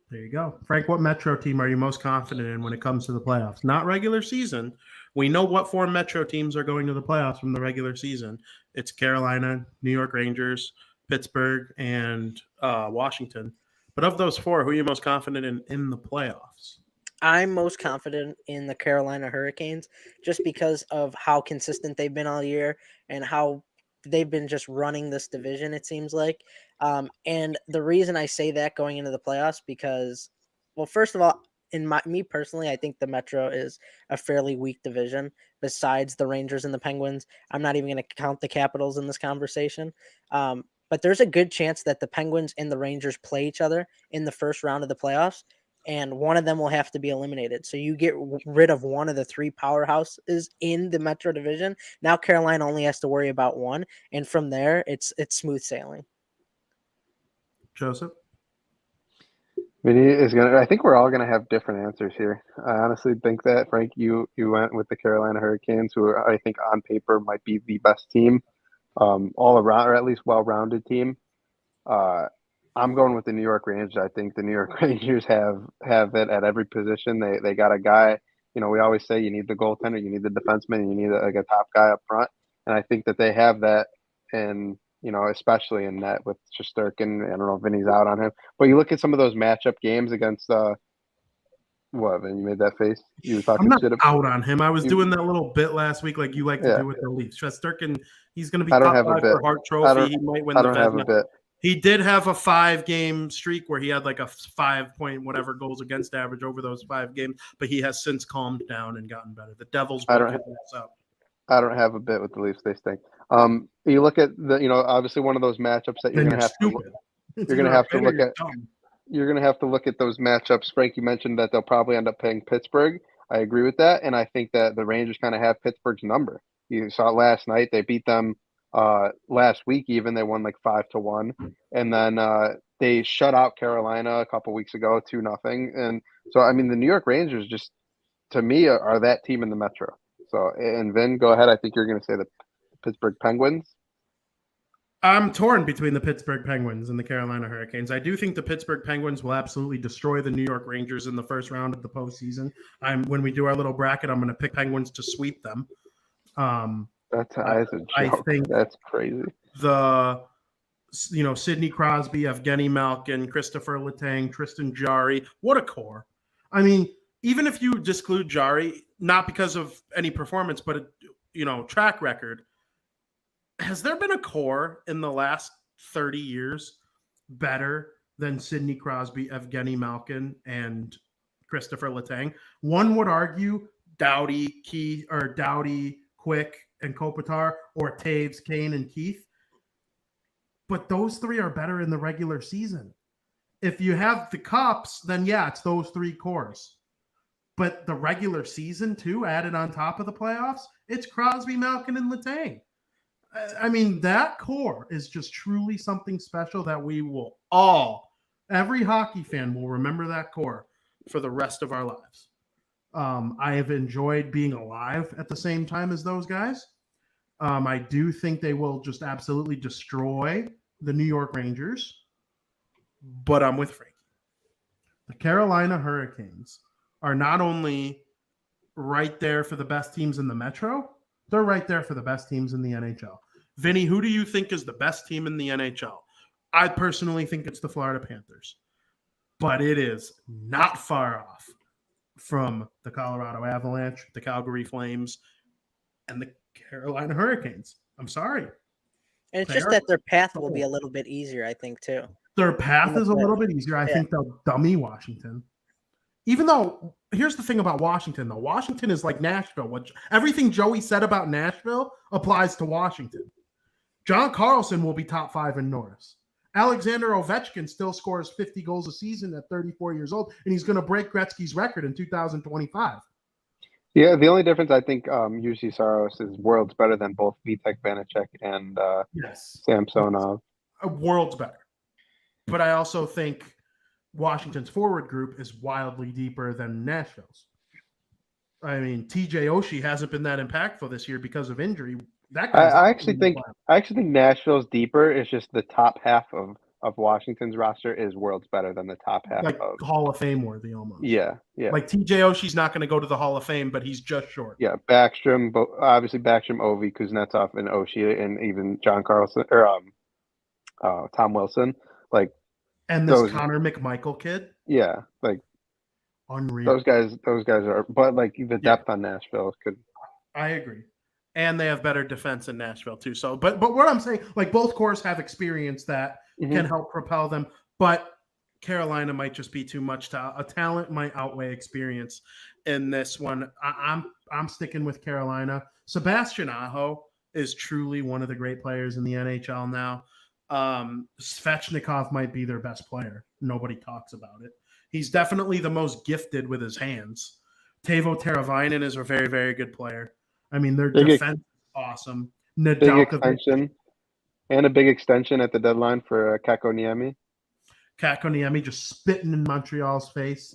There you go. Frank, what Metro team are you most confident in when it comes to the playoffs? Not regular season. We know what 4 Metro teams are going to the playoffs from the regular season. It's Carolina, New York Rangers, Pittsburgh, and Washington. But of those 4, who are you most confident in the playoffs? I'm most confident in the Carolina Hurricanes just because of how consistent they've been all year and how they've been just running this division, it seems like. And the reason I say that going into the playoffs because, well, first of all, me personally, I think the Metro is a fairly weak division besides the Rangers and the Penguins. I'm not even going to count the Capitals in this conversation. But there's a good chance that the Penguins and the Rangers play each other in the first round of the playoffs, and one of them will have to be eliminated. So you get rid of one of the 3 powerhouses in the Metro Division. Now Carolina only has to worry about one, and from there, it's smooth sailing. Joseph? Vinny is gonna. I think we're all gonna have different answers here. I honestly think that Frank, you went with the Carolina Hurricanes, who I think on paper might be the best team, all around, or at least well-rounded team. I'm going with the New York Rangers. I think the New York Rangers have it at every position. They got a guy. You know, we always say you need the goaltender, you need the defenseman, and you need a top guy up front. And I think that they have that, and especially in net with Shesterkin. I don't know if Vinny's out on him, but you look at some of those matchup games against what? Vin, you made that face. You were talking I'm not shit out on him. I was doing that little bit last week, like you like to do with the Leafs. Shesterkin, he's going to be I don't top have a 5 bit. for Hart Trophy. He might win I the don't have a Vezina. bit. He did have a 5-game streak where he had like a 5-point whatever goals against average over those 5 games, but he has since calmed down and gotten better. The Devils broke his ass up. I don't have a bit with the Leafs. They stink. You look at obviously one of those matchups that you're Then going to have stupid. to you're going to have to look at. Dumb. You're going to have to look at those matchups. Frank, you mentioned that they'll probably end up paying Pittsburgh. I agree with that, and I think that the Rangers kind of have Pittsburgh's number. You saw it last night. They beat them last week. Even they won like 5-1, and then they shut out Carolina a couple weeks ago 2-0. And so I mean the New York Rangers just to me are that team in the Metro. So and Vin, go ahead. I think you're going to say the Pittsburgh Penguins. I'm torn between the Pittsburgh Penguins and the Carolina Hurricanes. I do think the Pittsburgh Penguins will absolutely destroy the New York Rangers in the first round of the postseason. When we do our little bracket, I'm going to pick Penguins to sweep them. That's a joke. I think that's crazy. Sidney Crosby, Evgeny Malkin, Christopher Letang, Tristan Jarry. What a core! I mean, even if you exclude Jarry, not because of any performance, but track record. Has there been a core in the last 30 years better than Sidney Crosby, Evgeny Malkin, and Christopher Letang? One would argue Doughty, Quick, and Kopitar, or Taves, Kane, and Keith. But those 3 are better in the regular season. If you have the Cups, then yeah, it's those 3 cores. But the regular season, too, added on top of the playoffs, it's Crosby, Malkin, and Letang. I mean, that core is just truly something special that we will every hockey fan will remember that core for the rest of our lives. I have enjoyed being alive at the same time as those guys. I do think they will just absolutely destroy the New York Rangers, but I'm with Frankie. The Carolina Hurricanes are not only right there for the best teams in the Metro, they're right there for the best teams in the NHL. Vinny, who do you think is the best team in the NHL? I personally think it's the Florida Panthers, but it is not far off from the Colorado Avalanche, the Calgary Flames, and the Carolina Hurricanes. I'm sorry. And it's just that their path will be a little bit easier, I think, too. Their path is a little bit easier. I think they'll dummy Washington. Even though, here's the thing about Washington, though. Washington is like Nashville. Everything Joey said about Nashville applies to Washington. John Carlson will be top 5 in Norris. Alexander Ovechkin still scores 50 goals a season at 34 years old, and he's going to break Gretzky's record in 2025. Yeah, the only difference I think UC Saros is worlds better than both Vitek Vanacek and Samsonov. Worlds better. But I also think Washington's forward group is wildly deeper than Nashville's. I mean, TJ Oshie hasn't been that impactful this year because of injury. I actually think Nashville's deeper. It's just the top half of Washington's roster is worlds better than the top half like of Hall of Fame worthy almost. Yeah. Like TJ Oshie's not going to go to the Hall of Fame, but he's just short. Yeah, Backstrom, obviously Backstrom, Ovi, Kuznetsov, and Oshie, and even John Carlson or Tom Wilson. And this Connor McMichael kid. Yeah, unreal. Those guys are, but the depth on Nashville could. I agree, and they have better defense in Nashville too. So, but what I'm saying, both cores have experience that can help propel them, but Carolina might just be too much. A talent might outweigh experience in this one. I'm sticking with Carolina. Sebastian Aho is truly one of the great players in the NHL now. Svechnikov might be their best player. Nobody talks about it. He's definitely the most gifted with his hands. Teuvo Teravainen is a very, very good player. I mean, their defense is awesome. Big extension. And a big extension at the deadline for Kakoniemi. Kakoniemi just spitting in Montreal's face.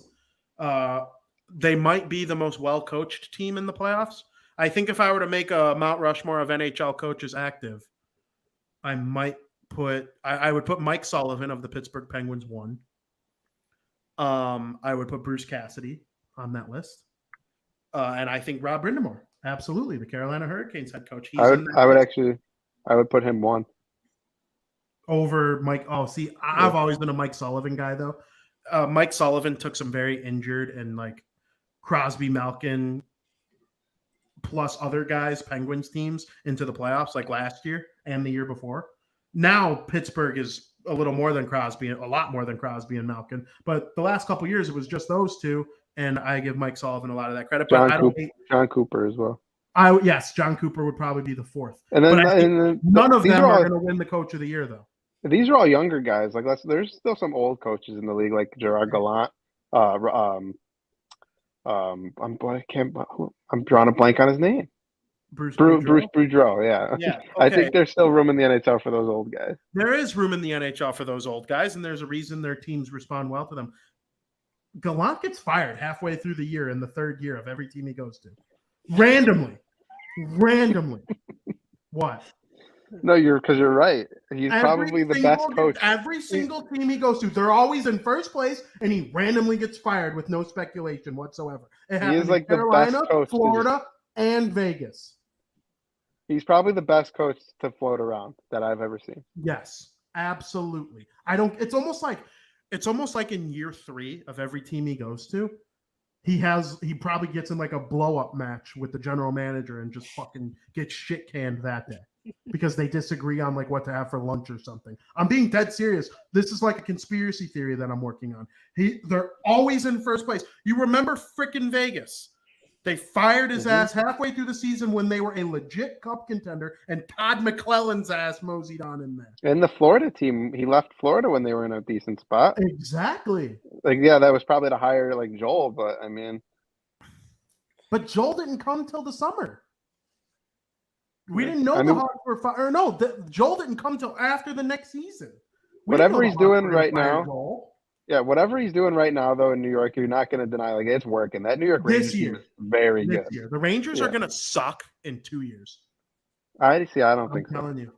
They might be the most well-coached team in the playoffs. I think if I were to make a Mount Rushmore of NHL coaches active, I might I would put Mike Sullivan of the Pittsburgh Penguins 1. I would put Bruce Cassidy on that list. And I think Rob Brind'Amour, absolutely, the Carolina Hurricanes head coach. I would put him 1. Over Mike. Oh, see, I've always been a Mike Sullivan guy, though. Mike Sullivan took some very injured and Crosby, Malkin, plus other guys, Penguins teams into the playoffs last year and the year before. Now Pittsburgh is a lot more than Crosby and Malkin. But the last couple of years, it was just those two, and I give Mike Sullivan a lot of that credit. But John Cooper as well. Yes, John Cooper would probably be the 4th. And then none of them are going to win the Coach of the Year, though. These are all younger guys. There's still some old coaches in the league, like Gerard Gallant. I'm drawing a blank on his name. Bruce Boudreau, yeah. Okay. I think there's still room in the NHL for those old guys. There is room in the NHL for those old guys, and there's a reason their teams respond well to them. Gallant gets fired halfway through the year in the 3rd year of every team he goes to. Randomly. What? No, you're right. He's probably the best coach. Every single team he goes to, they're always in first place, and he randomly gets fired with no speculation whatsoever. It happens in Carolina, the best coach Florida, and Vegas. He's probably the best coach to float around that I've ever seen. Yes, absolutely. It's almost like in year 3 of every team he goes to, he probably gets in a blow-up match with the general manager and just fucking gets shit canned that day because they disagree on what to have for lunch or something. I'm being dead serious. This is a conspiracy theory that I'm working on. They're always in first place. You remember frickin' Vegas? They fired his ass halfway through the season when they were a legit cup contender, and Todd McClellan's ass moseyed on in there. And the Florida team, he left Florida when they were in a decent spot. Exactly. That was probably to hire Joel, but I mean. But Joel didn't come till the summer. We didn't know the Hawks were fired. Joel didn't come till after the next season. Whatever he's doing right now. Joel. Yeah, whatever he's doing right now, though, in New York, you're not going to deny it's working. That New York Rangers team is very good. The Rangers are going to suck in 2 years. I don't think so. I'm telling you.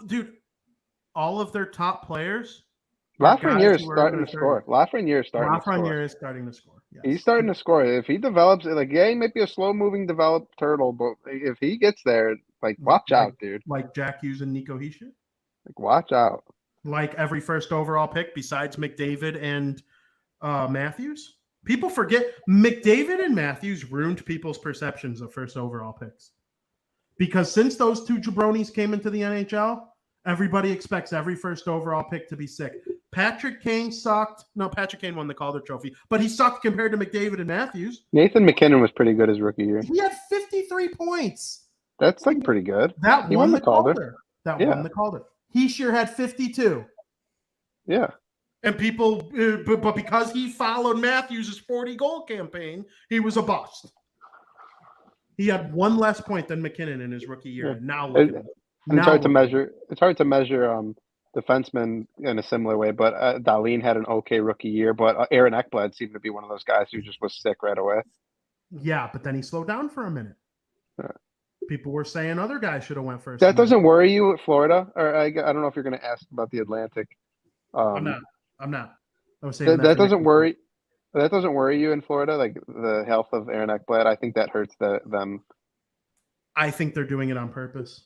Dude, all of their top players. Lafreniere is starting to score. Lafreniere is starting to score. Yes. He's starting to score. If he develops, he might be a slow-moving developed turtle, but if he gets there, watch out, dude. Like Jack Hughes and Nico Hischier? Watch out. Like every first overall pick besides McDavid and Matthews. People forget McDavid and Matthews ruined people's perceptions of first overall picks. Because since those two jabronis came into the NHL, everybody expects every first overall pick to be sick. Patrick Kane sucked. No, Patrick Kane won the Calder Trophy, but he sucked compared to McDavid and Matthews. Nathan McKinnon was pretty good his rookie year. He had 53 points. That's pretty good. He won the Calder. Won the Calder. Hischier had 52. Yeah. And people, but because he followed Matthews' 40-goal campaign, he was a bust. He had one less point than McKinnon in his rookie year. Yeah. And now look at him. It's hard to measure defensemen in a similar way, but Dahlin had an okay rookie year, but Aaron Ekblad seemed to be one of those guys who just was sick right away. Yeah, but then he slowed down for a minute. People were saying other guys should have went first. That doesn't worry you at Florida? Or I don't know if you're going to ask about the Atlantic. I'm not. I was saying that doesn't worry. That doesn't worry you in Florida, like the health of Aaron Ekblad. I think that hurts them. I think they're doing it on purpose.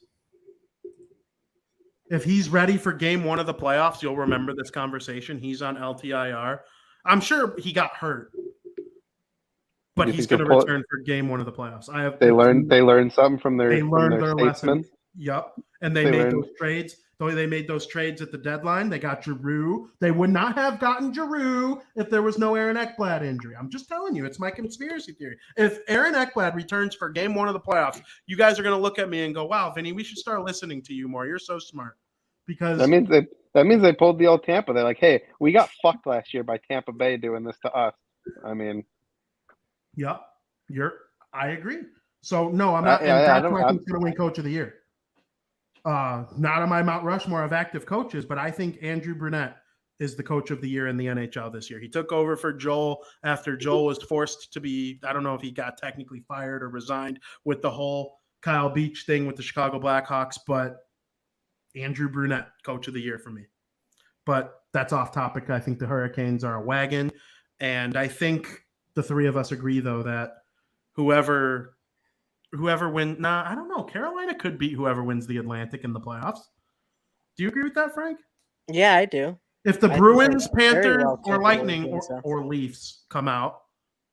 If he's ready for game 1 of the playoffs, you'll remember this conversation. He's on LTIR. I'm sure he got hurt, but he's going to return for game 1 of the playoffs. They learned something from their lesson. Yep, and they made those trades. They made those trades at the deadline. They got Giroux. They would not have gotten Giroux if there was no Aaron Ekblad injury. I'm just telling you, it's my conspiracy theory. If Aaron Ekblad returns for game 1 of the playoffs, you guys are going to look at me and go, "Wow, Vinny, we should start listening to you more. You're so smart." Because that means they pulled the old Tampa. They're like, "Hey, we got fucked last year by Tampa Bay doing this to us." I mean, yep, I agree. So no, I'm not. That's why I think he's going to win Coach of the Year. Not on my Mount Rushmore of active coaches, but I think Andrew Brunette is the Coach of the Year in the NHL this year. He took over for Joel after Joel was forced to be, I don't know if he got technically fired or resigned with the whole Kyle Beach thing with the Chicago Blackhawks, but Andrew Brunette, Coach of the Year for me. But that's off topic. I think the Hurricanes are a wagon, and I think the three of us agree, though, that whoever wins, I don't know. Carolina could beat whoever wins the Atlantic in the playoffs. Do you agree with that, Frank? Yeah, I do. If the Bruins, Panthers, or Lightning or Leafs come out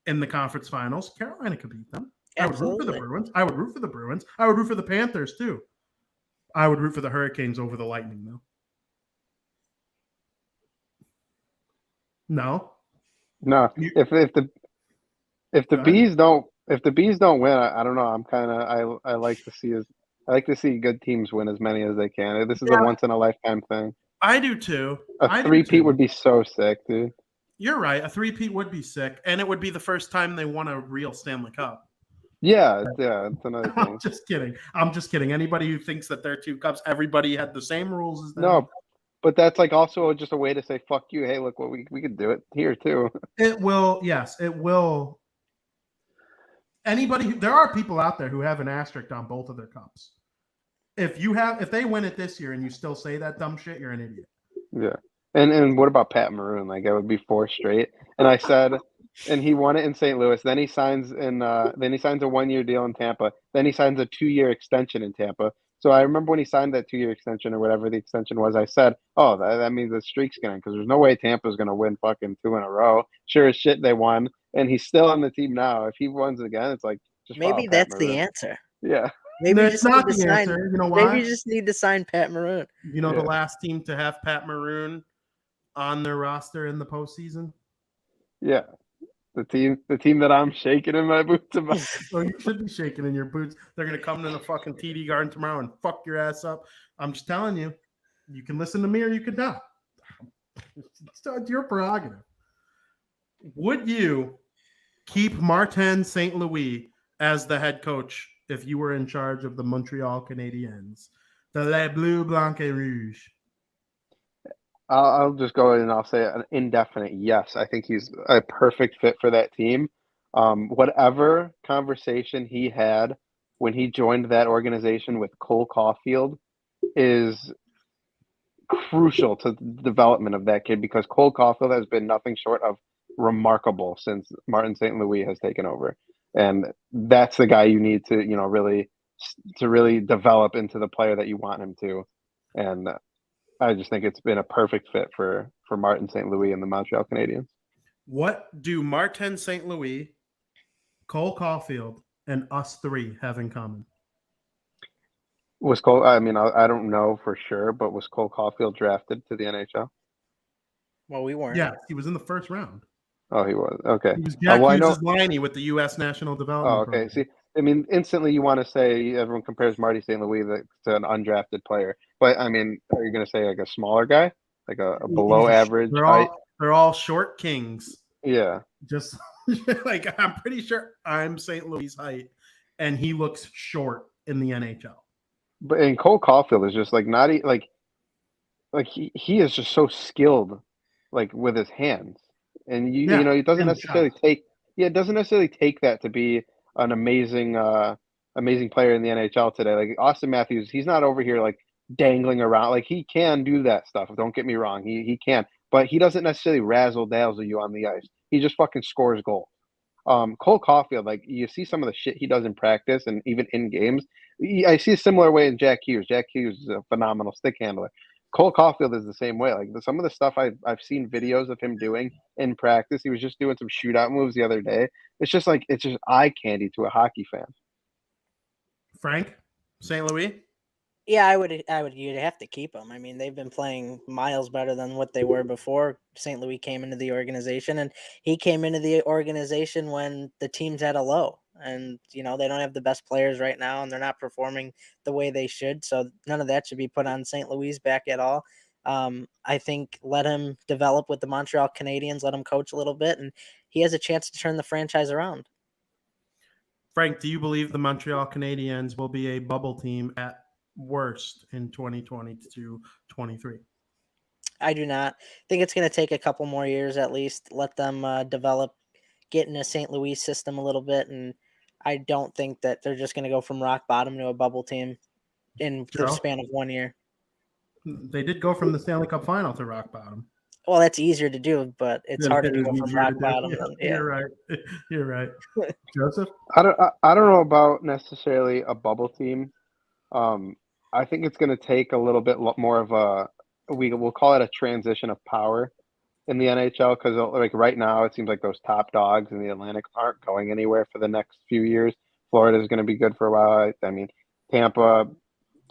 in the conference finals, Carolina could beat them. Absolutely. I would root for the Bruins. I would root for the Bruins. I would root for the Panthers, too. I would root for the Hurricanes over the Lightning, though. No. If the bees don't win, I don't know. I like to see good teams win as many as they can. This is a once in a lifetime thing. I do too. A three-peat would be so sick, dude. You're right. A three-peat would be sick, and it would be the first time they won a real Stanley Cup. Yeah, it's another thing. I'm just kidding. Anybody who thinks that they're 2 cups, everybody had the same rules as them. No, but that's like also just a way to say fuck you. Hey, look, what we could do it here too. It will. Yes, it will. There are people out there who have an asterisk on both of their cups. If they win it this year and you still say that dumb shit, you're an idiot. Yeah. And what about Pat Maroon? Like, it would be 4 straight. And I said, and he won it in St. Louis. Then he signs a 1-year deal in Tampa. Then he signs a 2-year extension in Tampa. So I remember when he signed that 2-year extension or whatever the extension was, I said, "Oh, that means the streak's going, because there's no way Tampa's going to win fucking 2 in a row." Sure as shit they won, and he's still on the team now. If he wins again, it's like just maybe that's the answer. Yeah. Maybe it's not the answer. You know why? Maybe you just need to sign Pat Maroon. You know the last team to have Pat Maroon on their roster in the postseason? Yeah. The team that I'm shaking in my boots about. Well, you should be shaking in your boots. They're going to come to the fucking TD Garden tomorrow and fuck your ass up. I'm just telling you. You can listen to me or you can not. It's your prerogative. Would you keep Martin St. Louis as the head coach if you were in charge of the Montreal Canadiens? The Les Bleus, Blancs et Rouges. I'll just go ahead and I'll say an indefinite yes. I think he's a perfect fit for that team. Whatever conversation he had when he joined that organization with Cole Caulfield is crucial to the development of that kid, because Cole Caulfield has been nothing short of remarkable since Martin St. Louis has taken over. And that's the guy you need to, really develop into the player that you want him to. And I just think it's been a perfect fit for Martin St. Louis and the Montreal Canadiens. What do Martin St. Louis, Cole Caulfield, and us three have in common? Was Cole? I mean, I don't know for sure, but was Cole Caulfield drafted to the NHL? Well, we weren't. Yeah, he was in the first round. Oh, he was. Okay. He was Jack Hughes' liney with the U.S. National Development. Oh, okay. Program. See, I mean, instantly you want to say everyone compares Marty St. Louis to an undrafted player, but I mean, are you going to say like a smaller guy, like a below average? They're all short kings. Yeah. Just like I'm pretty sure I'm St. Louis' height, and he looks short in the NHL. But Cole Caulfield is just like not like like he is just so skilled, like with his hands, and Yeah, it doesn't and necessarily take it doesn't necessarily take that to be an amazing player in the NHL today. Like Austin Matthews, he's not over here like dangling around. Like he can do that stuff. Don't get me wrong, he can, but he doesn't necessarily razzle dazzle you on the ice. He just fucking scores goals. Cole Caulfield, like you see some of the shit he does in practice and even in games. I see a similar way in Jack Hughes. Jack Hughes is a phenomenal stick handler. Cole Caulfield is the same way. Like some of the stuff I've seen videos of him doing in practice. He was just doing some shootout moves the other day. It's just eye candy to a hockey fan. Frank, St. Louis. Yeah, you'd have to keep them. I mean, they've been playing miles better than what they were before St. Louis came into the organization, and he came into the organization when the team's at a low, and they don't have the best players right now, and they're not performing the way they should. So none of that should be put on St. Louis' back at all. I think let him develop with the Montreal Canadiens, let him coach a little bit, and he has a chance to turn the franchise around. Frank, do you believe the Montreal Canadiens will be a bubble team at worst in 2022-23? I do not. I think it's going to take a couple more years at least. Let them develop, get in a St. Louis system a little bit, and I don't think that they're just going to go from rock bottom to a bubble team in the Joe? span of 1 year. They did go from the Stanley Cup final to rock bottom. Well, that's easier to do, but it's harder to go from rock bottom. You're right. You're right. Joseph? I don't know about necessarily a bubble team. I think it's going to take a little bit more of we'll call it a transition of power in the NHL, because like right now it seems like those top dogs in the Atlantic aren't going anywhere for the next few years. Florida is going to be good for a while. I mean, Tampa,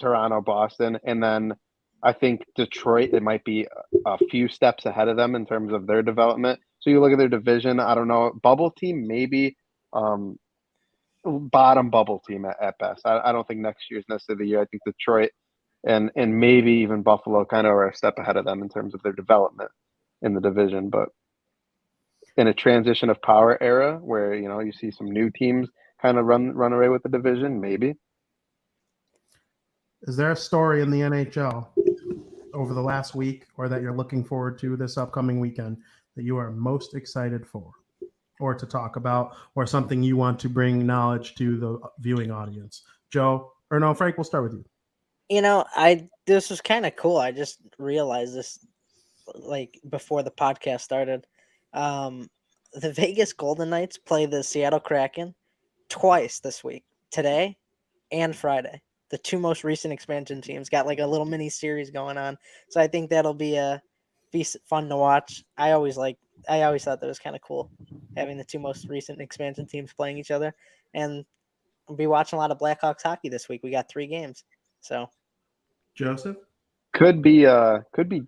Toronto, Boston, and then I think Detroit, it might be a few steps ahead of them in terms of their development. So you look at their division, I don't know, bubble team maybe, bottom bubble team at best. I don't think next year's necessarily the year. I think Detroit and maybe even Buffalo kind of are a step ahead of them in terms of their development in the division. But in a transition of power era where you see some new teams kind of run away with the division, maybe. Is there a story in the NHL over the last week or that you're looking forward to this upcoming weekend that you are most excited for or to talk about, or something you want to bring knowledge to the viewing audience? Joe, or no, Frank, we'll start with you. This was kind of cool. I just realized this like before the podcast started. The Vegas Golden Knights play the Seattle Kraken twice this week, today and Friday. The two most recent expansion teams got like a little mini series going on. So I think that'll be fun to watch. I always thought that was kind of cool, having the two most recent expansion teams playing each other. And we'll be watching a lot of Blackhawks hockey this week. We got 3 games. So Joseph? Could be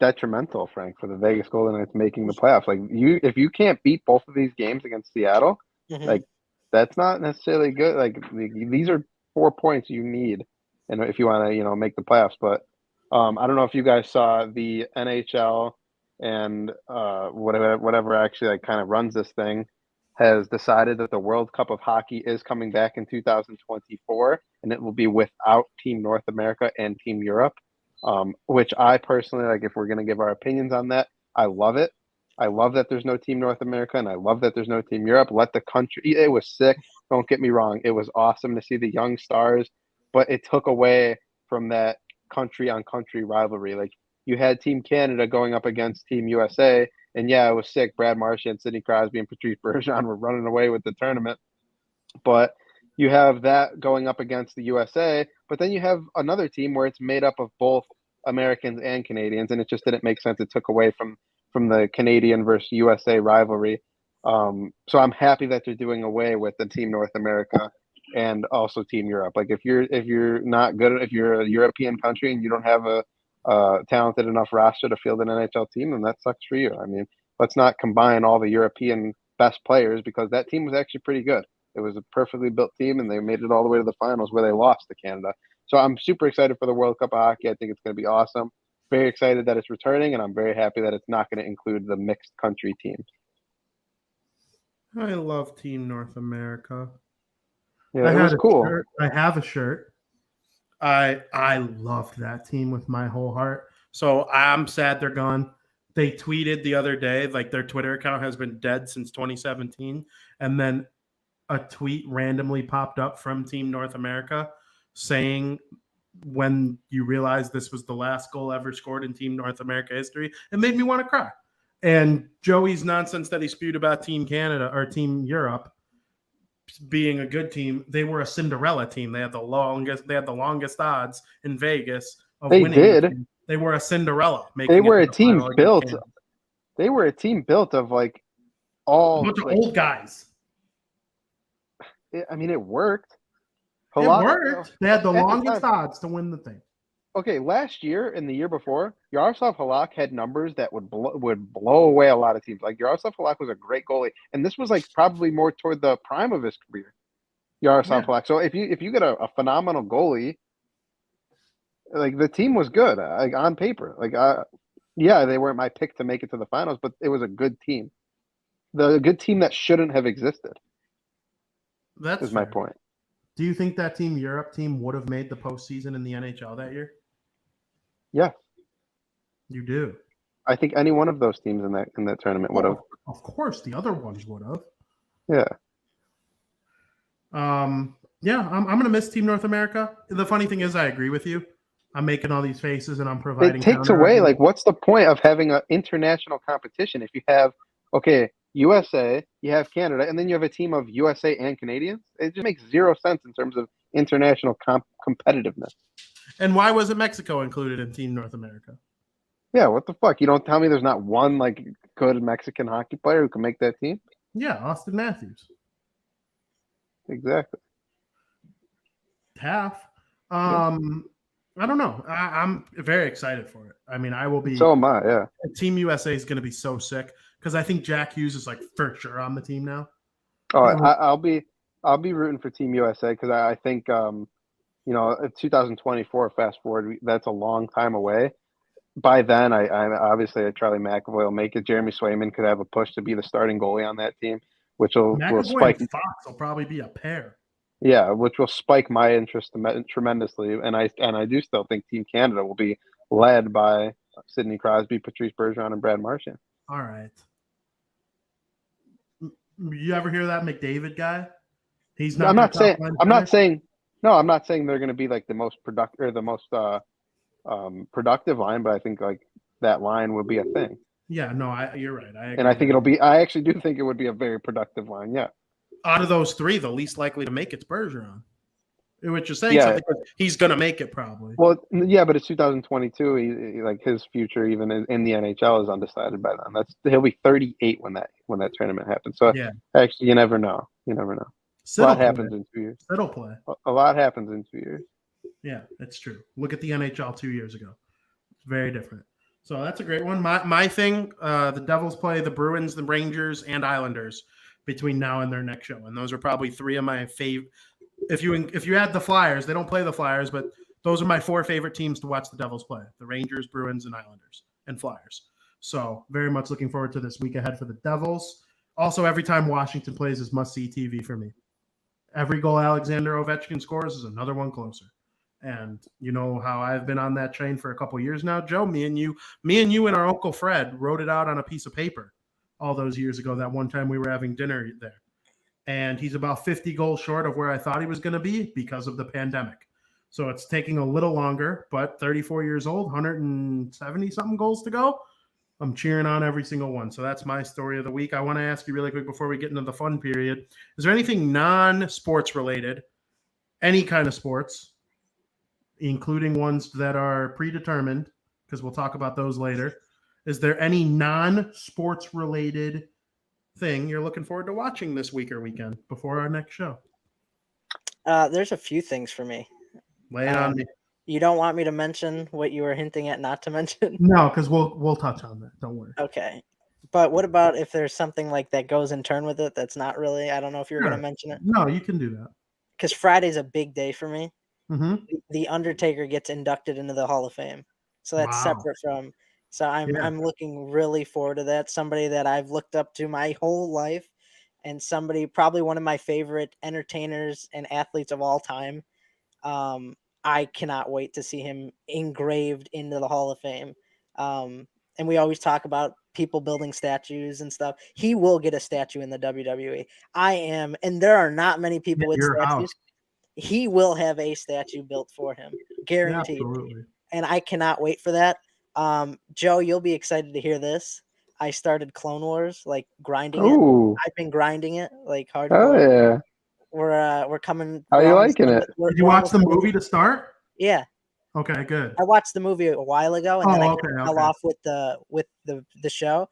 detrimental, Frank, for the Vegas Golden Knights making the playoffs. Like if you can't beat both of these games against Seattle, like that's not necessarily good. Like these are 4 points you need, and if you want to make the playoffs. But I don't know if you guys saw the NHL and whatever actually like kind of runs this thing has decided that the World Cup of Hockey is coming back in 2024, and it will be without Team North America and Team Europe. Which I personally, like, if we're going to give our opinions on that, I love it. I love that there's no Team North America, and I love that there's no Team Europe. Let the country, it was sick. Don't get me wrong. It was awesome to see the young stars, but it took away from that country on country rivalry. Like you had Team Canada going up against Team USA, and yeah, it was sick. Brad Marchand, Sidney Crosby, and Patrice Bergeron were running away with the tournament. But you have that going up against the USA, but then you have another team where it's made up of both Americans and Canadians, and it just didn't make sense. It took away from the Canadian versus USA rivalry. So I'm happy that they're doing away with the Team North America and also Team Europe. Like if you're not good, if you're a European country and you don't have a talented enough roster to field an NHL team, then that sucks for you. I mean, let's not combine all the European best players, because that team was actually pretty good. It was a perfectly built team, and they made it all the way to the finals where they lost to Canada. So I'm super excited for the World Cup of Hockey. I think it's going to be awesome. Very excited that it's returning, and I'm very happy that it's not going to include the mixed country teams. I love Team North America. Yeah, it was cool. I have a shirt. I loved that team with my whole heart. So I'm sad they're gone. They tweeted the other day, like their Twitter account has been dead since 2017. And then a tweet randomly popped up from Team North America saying, when you realize this was the last goal ever scored in Team North America history, it made me want to cry. And Joey's nonsense that he spewed about Team Canada or Team Europe being a good team, they were a Cinderella team. They had the longest odds in Vegas of They winning. did. They were a Cinderella. They were a the team final against built. Canada. They were a team built of like A all. bunch of like, old guys. I mean, it worked. It worked. They had the At the longest time- odds to win the thing. Okay, last year and the year before, Yaroslav Halak had numbers that would blow away a lot of teams. Like Yaroslav Halak was a great goalie, and this was like probably more toward the prime of his career. Yaroslav Halak. So if you get a phenomenal goalie, like the team was good, like on paper. Like yeah, they weren't my pick to make it to the finals, but it was a good team. The good team that shouldn't have existed. That's my point. Do you think that Team Europe team would have made the postseason in the NHL that year? Yeah, you do. I think any one of those teams in that tournament would have. Of course, the other ones would have. Yeah. Yeah, I'm gonna miss Team North America. The funny thing is, I agree with you. I'm making all these faces and I'm providing. It takes away, like, what's the point of having an international competition if you have USA, you have Canada, and then you have a team of USA and Canadians? It just makes zero sense in terms of international competitiveness. And why wasn't Mexico included in Team North America? Yeah, what the fuck? You don't tell me there's not one like good Mexican hockey player who can make that team? Yeah, Austin Matthews. Exactly. Half. I don't know. I'm very excited for it. I mean, I will be. So am I. Yeah. Team USA is going to be so sick because I think Jack Hughes is like for sure on the team now. Oh, I'll be rooting for Team USA because I think 2024. Fast forward, that's a long time away. By then, I obviously Charlie McAvoy will make it. Jeremy Swayman could have a push to be the starting goalie on that team, which will spike. And Fox will probably be a pair. Yeah, which will spike my interest tremendously, and I do still think Team Canada will be led by Sidney Crosby, Patrice Bergeron, and Brad Marchand. All right. You ever hear that McDavid guy? He's not. I'm not saying they're going to be like the most productive or the most productive line, but I think like that line will be a thing. Yeah, no, you're right. I think it'll be. I actually do think it would be a very productive line. Yeah. Out of those three, the least likely to make it's Bergeron. Which is saying something. He's going to make it probably. Well, yeah, but it's 2022. He like his future, even in the NHL, is undecided by then. He'll be 38 when that tournament happens. So actually, you never know. You never know. A lot happens in 2 years. It'll play. A lot happens in 2 years. Yeah, it's true. Look at the NHL 2 years ago. It's very different. So that's a great one. My thing, the Devils play the Bruins, the Rangers, and Islanders between now and their next show. And those are probably three of my favorite. If you add the Flyers, they don't play the Flyers, but those are my four favorite teams to watch the Devils play: the Rangers, Bruins, and Islanders, and Flyers. So very much looking forward to this week ahead for the Devils. Also, every time Washington plays is must-see TV for me. Every goal Alexander Ovechkin scores is another one closer. And you know how I've been on that train for a couple of years now, Joe. Me and you and our Uncle Fred wrote it out on a piece of paper all those years ago, that one time we were having dinner there. And he's about 50 goals short of where I thought he was going to be because of the pandemic. So it's taking a little longer, but 34 years old, 170-something goals to go. I'm cheering on every single one. So that's my story of the week. I want to ask you really quick before we get into the fun period. Is there anything non-sports related, any kind of sports, including ones that are predetermined, because we'll talk about those later? Is there any non-sports related thing you're looking forward to watching this week or weekend before our next show? There's a few things for me. Lay it on me. You don't want me to mention what you were hinting at not to mention? No, because we'll touch on that. Don't worry. Okay. But what about if there's something like that goes in turn with it that's not really, I don't know if you're going to mention it. No, you can do that. Because Friday's a big day for me. Mm-hmm. The Undertaker gets inducted into the Hall of Fame. So that's separate from... So I'm looking really forward to that. Somebody that I've looked up to my whole life, and somebody probably one of my favorite entertainers and athletes of all time. I cannot wait to see him engraved into the Hall of Fame. And we always talk about people building statues and stuff. He will get a statue in the WWE. And there are not many people with Your statues. house. He will have a statue built for him, guaranteed. Absolutely. And I cannot wait for that. Joe, you'll be excited to hear this. I started Clone Wars, like grinding it. Ooh, I've been grinding it like oh hardcore. yeah. We're coming. How we're you almost liking done it? with- we're- Did you we're watch almost the done with- movie to start? Yeah, Okay, good. I watched the movie a while ago, and then I Okay, fell off with the show.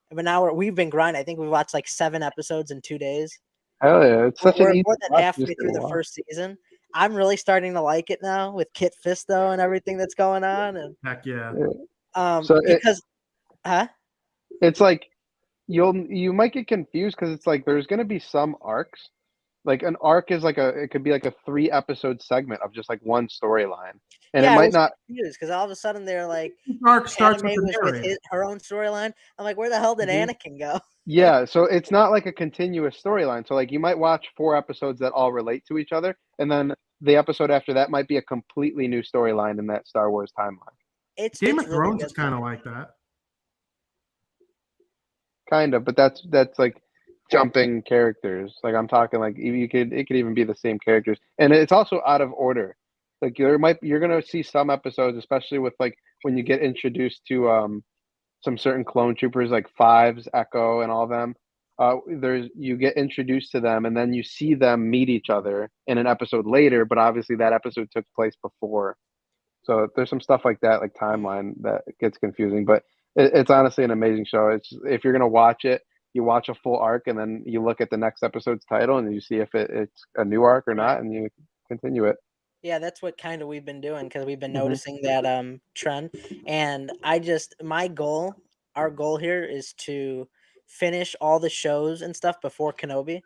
But now we've been grinding. I think we watched like 7 episodes in 2 days. Hell yeah. It's such We're an easy more than watch, halfway just through to the watch. first season. I'm really starting to like it now with Kit Fisto and everything that's going on, and Heck yeah. So it's like you might get confused because it's like there's gonna be some arcs. Like an arc is like it could be like a 3-episode segment of just like one storyline. And it I might was not confused because all of a sudden they're like, Arc starts Padme with the was with narrator. her own storyline. I'm like, where the hell did Mhm. Anakin go? Yeah, so it's not like a continuous storyline. So like you might watch 4 episodes that all relate to each other, and then the episode after that might be a completely new storyline in that Star Wars timeline. Game It's of really Thrones good. is kind of like that. Kind of, but that's like jumping characters. Like I'm talking like it could even be the same characters. And it's also out of order. Like you're gonna see some episodes, especially with like when you get introduced to some certain clone troopers like Fives, Echo, and all of them. You get introduced to them, and then you see them meet each other in an episode later. But obviously, that episode took place before, so there's some stuff like that, like timeline, that gets confusing. But it's honestly an amazing show. It's if you're gonna watch it, you watch a full arc, and then you look at the next episode's title, and you see if it's a new arc or not, and you continue it. Yeah, that's what kind of we've been doing because we've been Mhm. noticing that trend. And our goal here is to finish all the shows and stuff before Kenobi.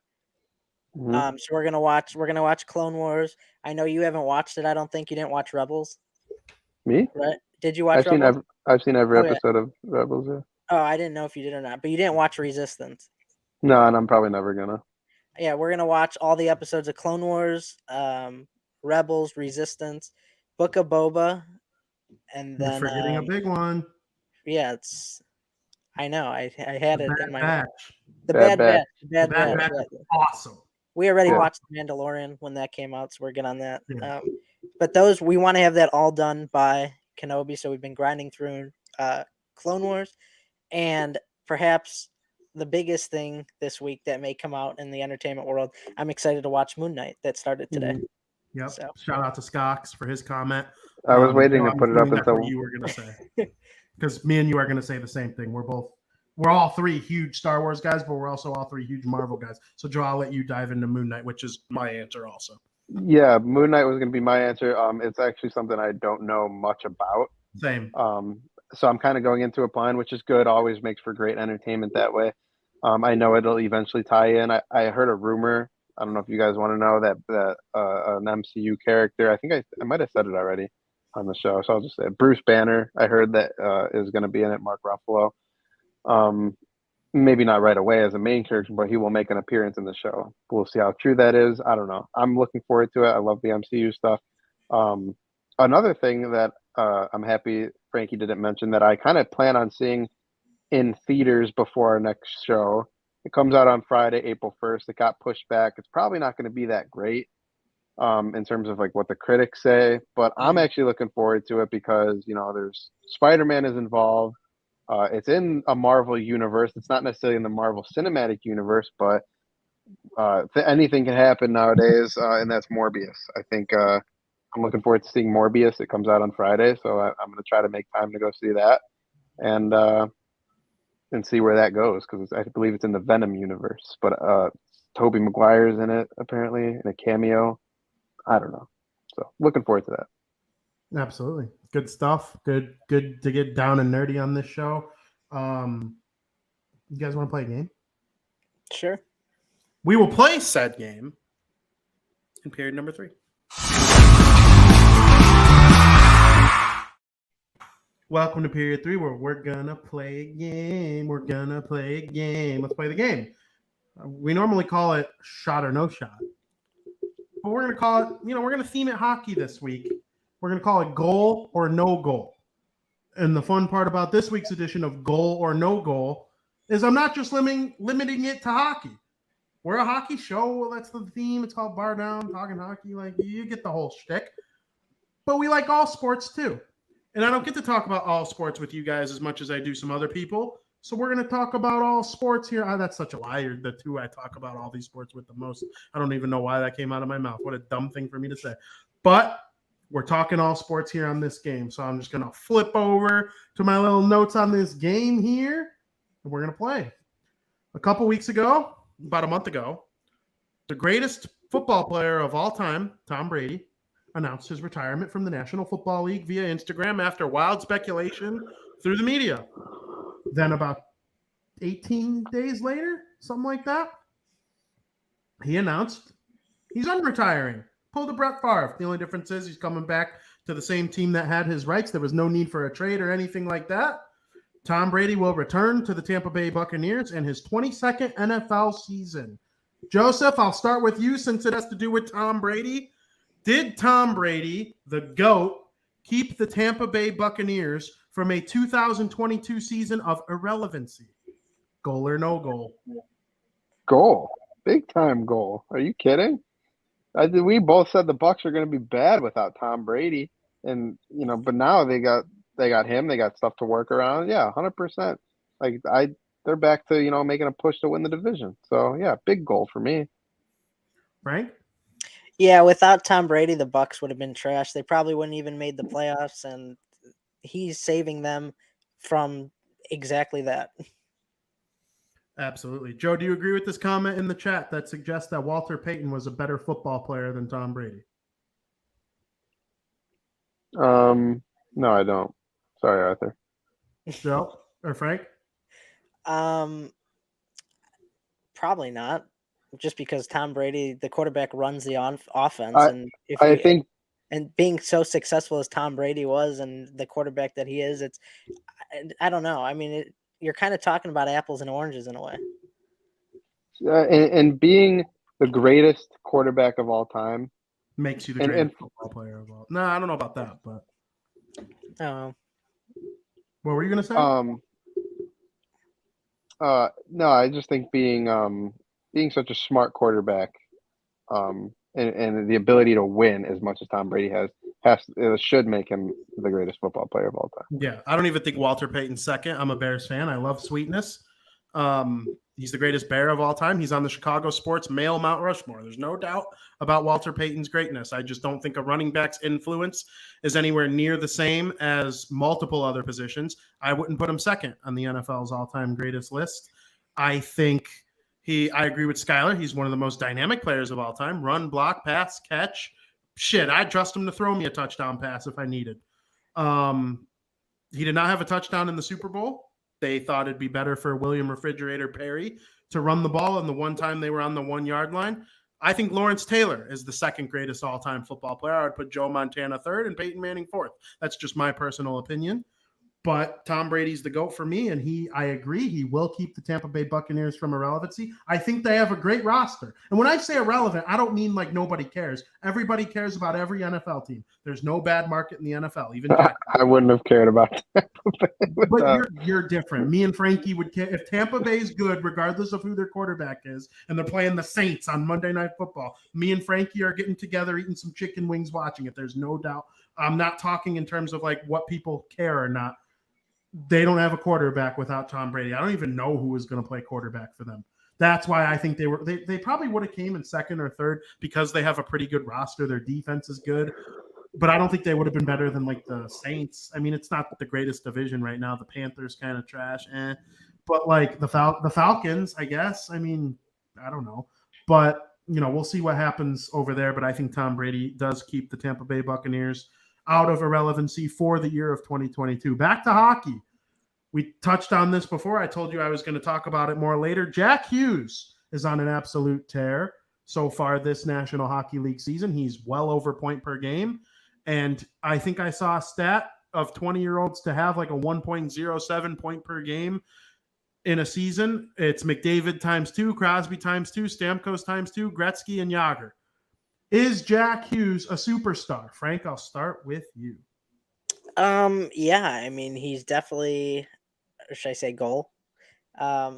Mhm. So we're gonna watch Clone Wars. I know you haven't watched it. I don't think you didn't watch Rebels, Me? right? Did you watch Rebels? I've seen every Oh, yeah. episode of Rebels. Yeah. Oh, I didn't know if you did or not, but you didn't watch Resistance. No, and I'm probably never gonna. Yeah, we're gonna watch all the episodes of Clone Wars, Rebels, Resistance, Book of Boba, and You're then forgetting a big one. yeah, I know I had it in my mind. Batch. The Bad Bad Batch. The Bad The Bad Batch. Batch yeah. is awesome. We already Yeah. watched The Mandalorian when that came out, so we're good on that. Yeah. But we want to have that all done by Kenobi, so we've been grinding through Clone Wars, and perhaps the biggest thing this week that may come out in the entertainment world, I'm excited to watch Moon Knight that started today. Mhm. Yep. So. Shout out to Skox for his comment. I was waiting Joe, to I'm put it up assuming that's until what you were gonna say, because me and you are gonna say the same thing. We're all 3 huge Star Wars guys, but we're also all 3 huge Marvel guys. So Joe, I'll let you dive into Moon Knight, which is my answer also. Yeah, Moon Knight was going to be my answer. It's actually something I don't know much about. Same. So I'm kind of going into a blind, which is good. Always makes for great entertainment that way. I know it'll eventually tie in. I heard a rumor. I don't know if you guys want to know that an MCU character. I think I might have said it already on the show, so I'll just say it. Bruce Banner. I heard that is going to be in it. Mark Ruffalo. Maybe not right away as a main character, but he will make an appearance in the show. We'll see how true that is. I don't know. I'm looking forward to it. I love the MCU stuff. Another thing that I'm happy Frankie didn't mention that I kind of plan on seeing in theaters before our next show. It comes out on Friday, April 1st. It got pushed back. It's probably not going to be that great in terms of like what the critics say, but I'm actually looking forward to it because, there's Spider-Man is involved. It's in a Marvel universe. It's not necessarily in the Marvel Cinematic Universe, but anything can happen nowadays, and that's Morbius. I think I'm looking forward to seeing Morbius. It comes out on Friday, so I'm going to try to make time to go see that and see where that goes because I believe it's in the Venom universe. But Tobey Maguire's in it apparently in a cameo. I don't know. So looking forward to that. Absolutely. Good stuff. Good to get down and nerdy on this show. You guys want to play a game? Sure. We will play said game in period number 3. Welcome to period 3 where we're gonna play a game. Let's play the game. We normally call it shot or no shot. But we're gonna call it, we're gonna theme it hockey this week. We're gonna call it goal or no goal. And the fun part about this week's edition of Goal or No Goal is I'm not just limiting it to hockey. We're a hockey show. That's the theme. It's called Bar Down, Talking Hockey. Like, you get the whole shtick. But we like all sports too. And I don't get to talk about all sports with you guys as much as I do some other people. So we're going to talk about all sports here. That's such a liar. The two I talk about all these sports with the most. I don't even know why that came out of my mouth. What a dumb thing for me to say. But we're talking all sports here on this game. So I'm just going to flip over to my little notes on this game here. And we're going to play. A couple weeks ago, about a month ago, the greatest football player of all time, Tom Brady, announced his retirement from the National Football League via Instagram after wild speculation through the media. Then about 18 days later, something like that, he announced he's unretiring. Pulled a Brett Favre. The only difference is he's coming back to the same team that had his rights. There was no need for a trade or anything like that. Tom Brady will return to the Tampa Bay Buccaneers in his 22nd NFL season. Joseph, I'll start with you since it has to do with Tom Brady. Did Tom Brady, the GOAT, keep the Tampa Bay Buccaneers from a 2022 season of irrelevancy? Goal or no goal? Goal. Big time goal. Are you kidding? We both said the Bucs are going to be bad without Tom Brady. And, but now they got him. They got stuff to work around. Yeah, 100%. They're back to, making a push to win the division. So, yeah, big goal for me. Frank? Yeah, without Tom Brady, the Bucs would have been trash. They probably wouldn't even made the playoffs, and he's saving them from exactly that. Absolutely. Joe, do you agree with this comment in the chat that suggests that Walter Payton was a better football player than Tom Brady? No, I don't. Sorry, Arthur. Joe or Frank? Probably not. Just because Tom Brady, the quarterback, runs the offense, and being so successful as Tom Brady was, and the quarterback that he is, I don't know. I mean, you're kind of talking about apples and oranges in a way. And being the greatest quarterback of all time makes you the greatest football player of all. No, I don't know about that, but oh, what were you gonna say? No, I just think being such a smart quarterback, and the ability to win as much as Tom Brady should make him the greatest football player of all time. Yeah, I don't even think Walter Payton's second. I'm a Bears fan. I love sweetness. He's the greatest Bear of all time. He's on the Chicago sports male Mount Rushmore. There's no doubt about Walter Payton's greatness. I just don't think a running back's influence is anywhere near the same as multiple other positions. I wouldn't put him second on the NFL's all-time greatest list. I think I agree with Skylar. He's one of the most dynamic players of all time. Run, block, pass, catch. Shit, I'd trust him to throw me a touchdown pass if I needed. He did not have a touchdown in the Super Bowl. They thought it'd be better for William Refrigerator Perry to run the ball, and the one time they were on the 1 yard line. I think Lawrence Taylor is the second greatest all-time football player. I would put Joe Montana third and Peyton Manning fourth. That's just my personal opinion. But Tom Brady's the GOAT for me, and I agree, he will keep the Tampa Bay Buccaneers from irrelevancy. I think they have a great roster. And when I say irrelevant, I don't mean like nobody cares. Everybody cares about every NFL team. There's no bad market in the NFL. Even I wouldn't have cared about that. But you're different. Me and Frankie would care. If Tampa Bay's good, regardless of who their quarterback is, and they're playing the Saints on Monday Night Football, me and Frankie are getting together, eating some chicken wings, watching it. There's no doubt. I'm not talking in terms of like what people care or not. They don't have a quarterback without Tom Brady. I don't even know who is going to play quarterback for them. That's why I think they probably would have came in second or third because they have a pretty good roster. Their defense is good, but I don't think they would have been better than like the Saints. I mean, it's not the greatest division right now. The Panthers kind of trash, but like the Falcons, I guess. I mean, I don't know, but we'll see what happens over there. But I think Tom Brady does keep the Tampa Bay Buccaneers out of irrelevancy for the year of 2022. Back to hockey. We touched on this before. I told you I was going to talk about it more later. Jack Hughes is on an absolute tear so far this National Hockey League season. He's well over point per game. And I think I saw a stat of 20-year-olds to have like a 1.07 point per game in a season. It's McDavid times 2, Crosby times 2, Stamkos times 2, Gretzky, and Jagr. Is Jack Hughes a superstar? Frank, I'll start with you. Yeah, I mean, he's definitely, or should I say goal?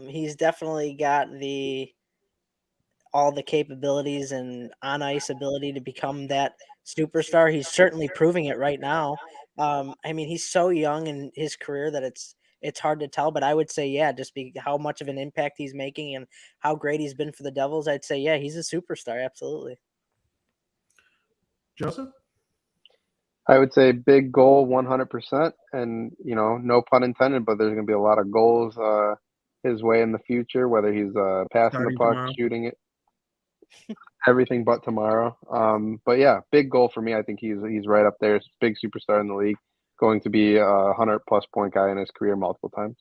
He's definitely got all the capabilities and on ice ability to become that superstar. He's certainly proving it right now. I mean, he's so young in his career that it's hard to tell, but I would say, yeah, just how much of an impact he's making and how great he's been for the Devils. I'd say, yeah, he's a superstar. Absolutely. Joseph? I would say big goal 100%. And, no pun intended, but there's going to be a lot of goals his way in the future, whether he's passing the Starting puck, tomorrow. shooting it, everything but tomorrow. But yeah, big goal for me. I think he's right up there. Big superstar in the league, going to be a 100+ point guy in his career multiple times.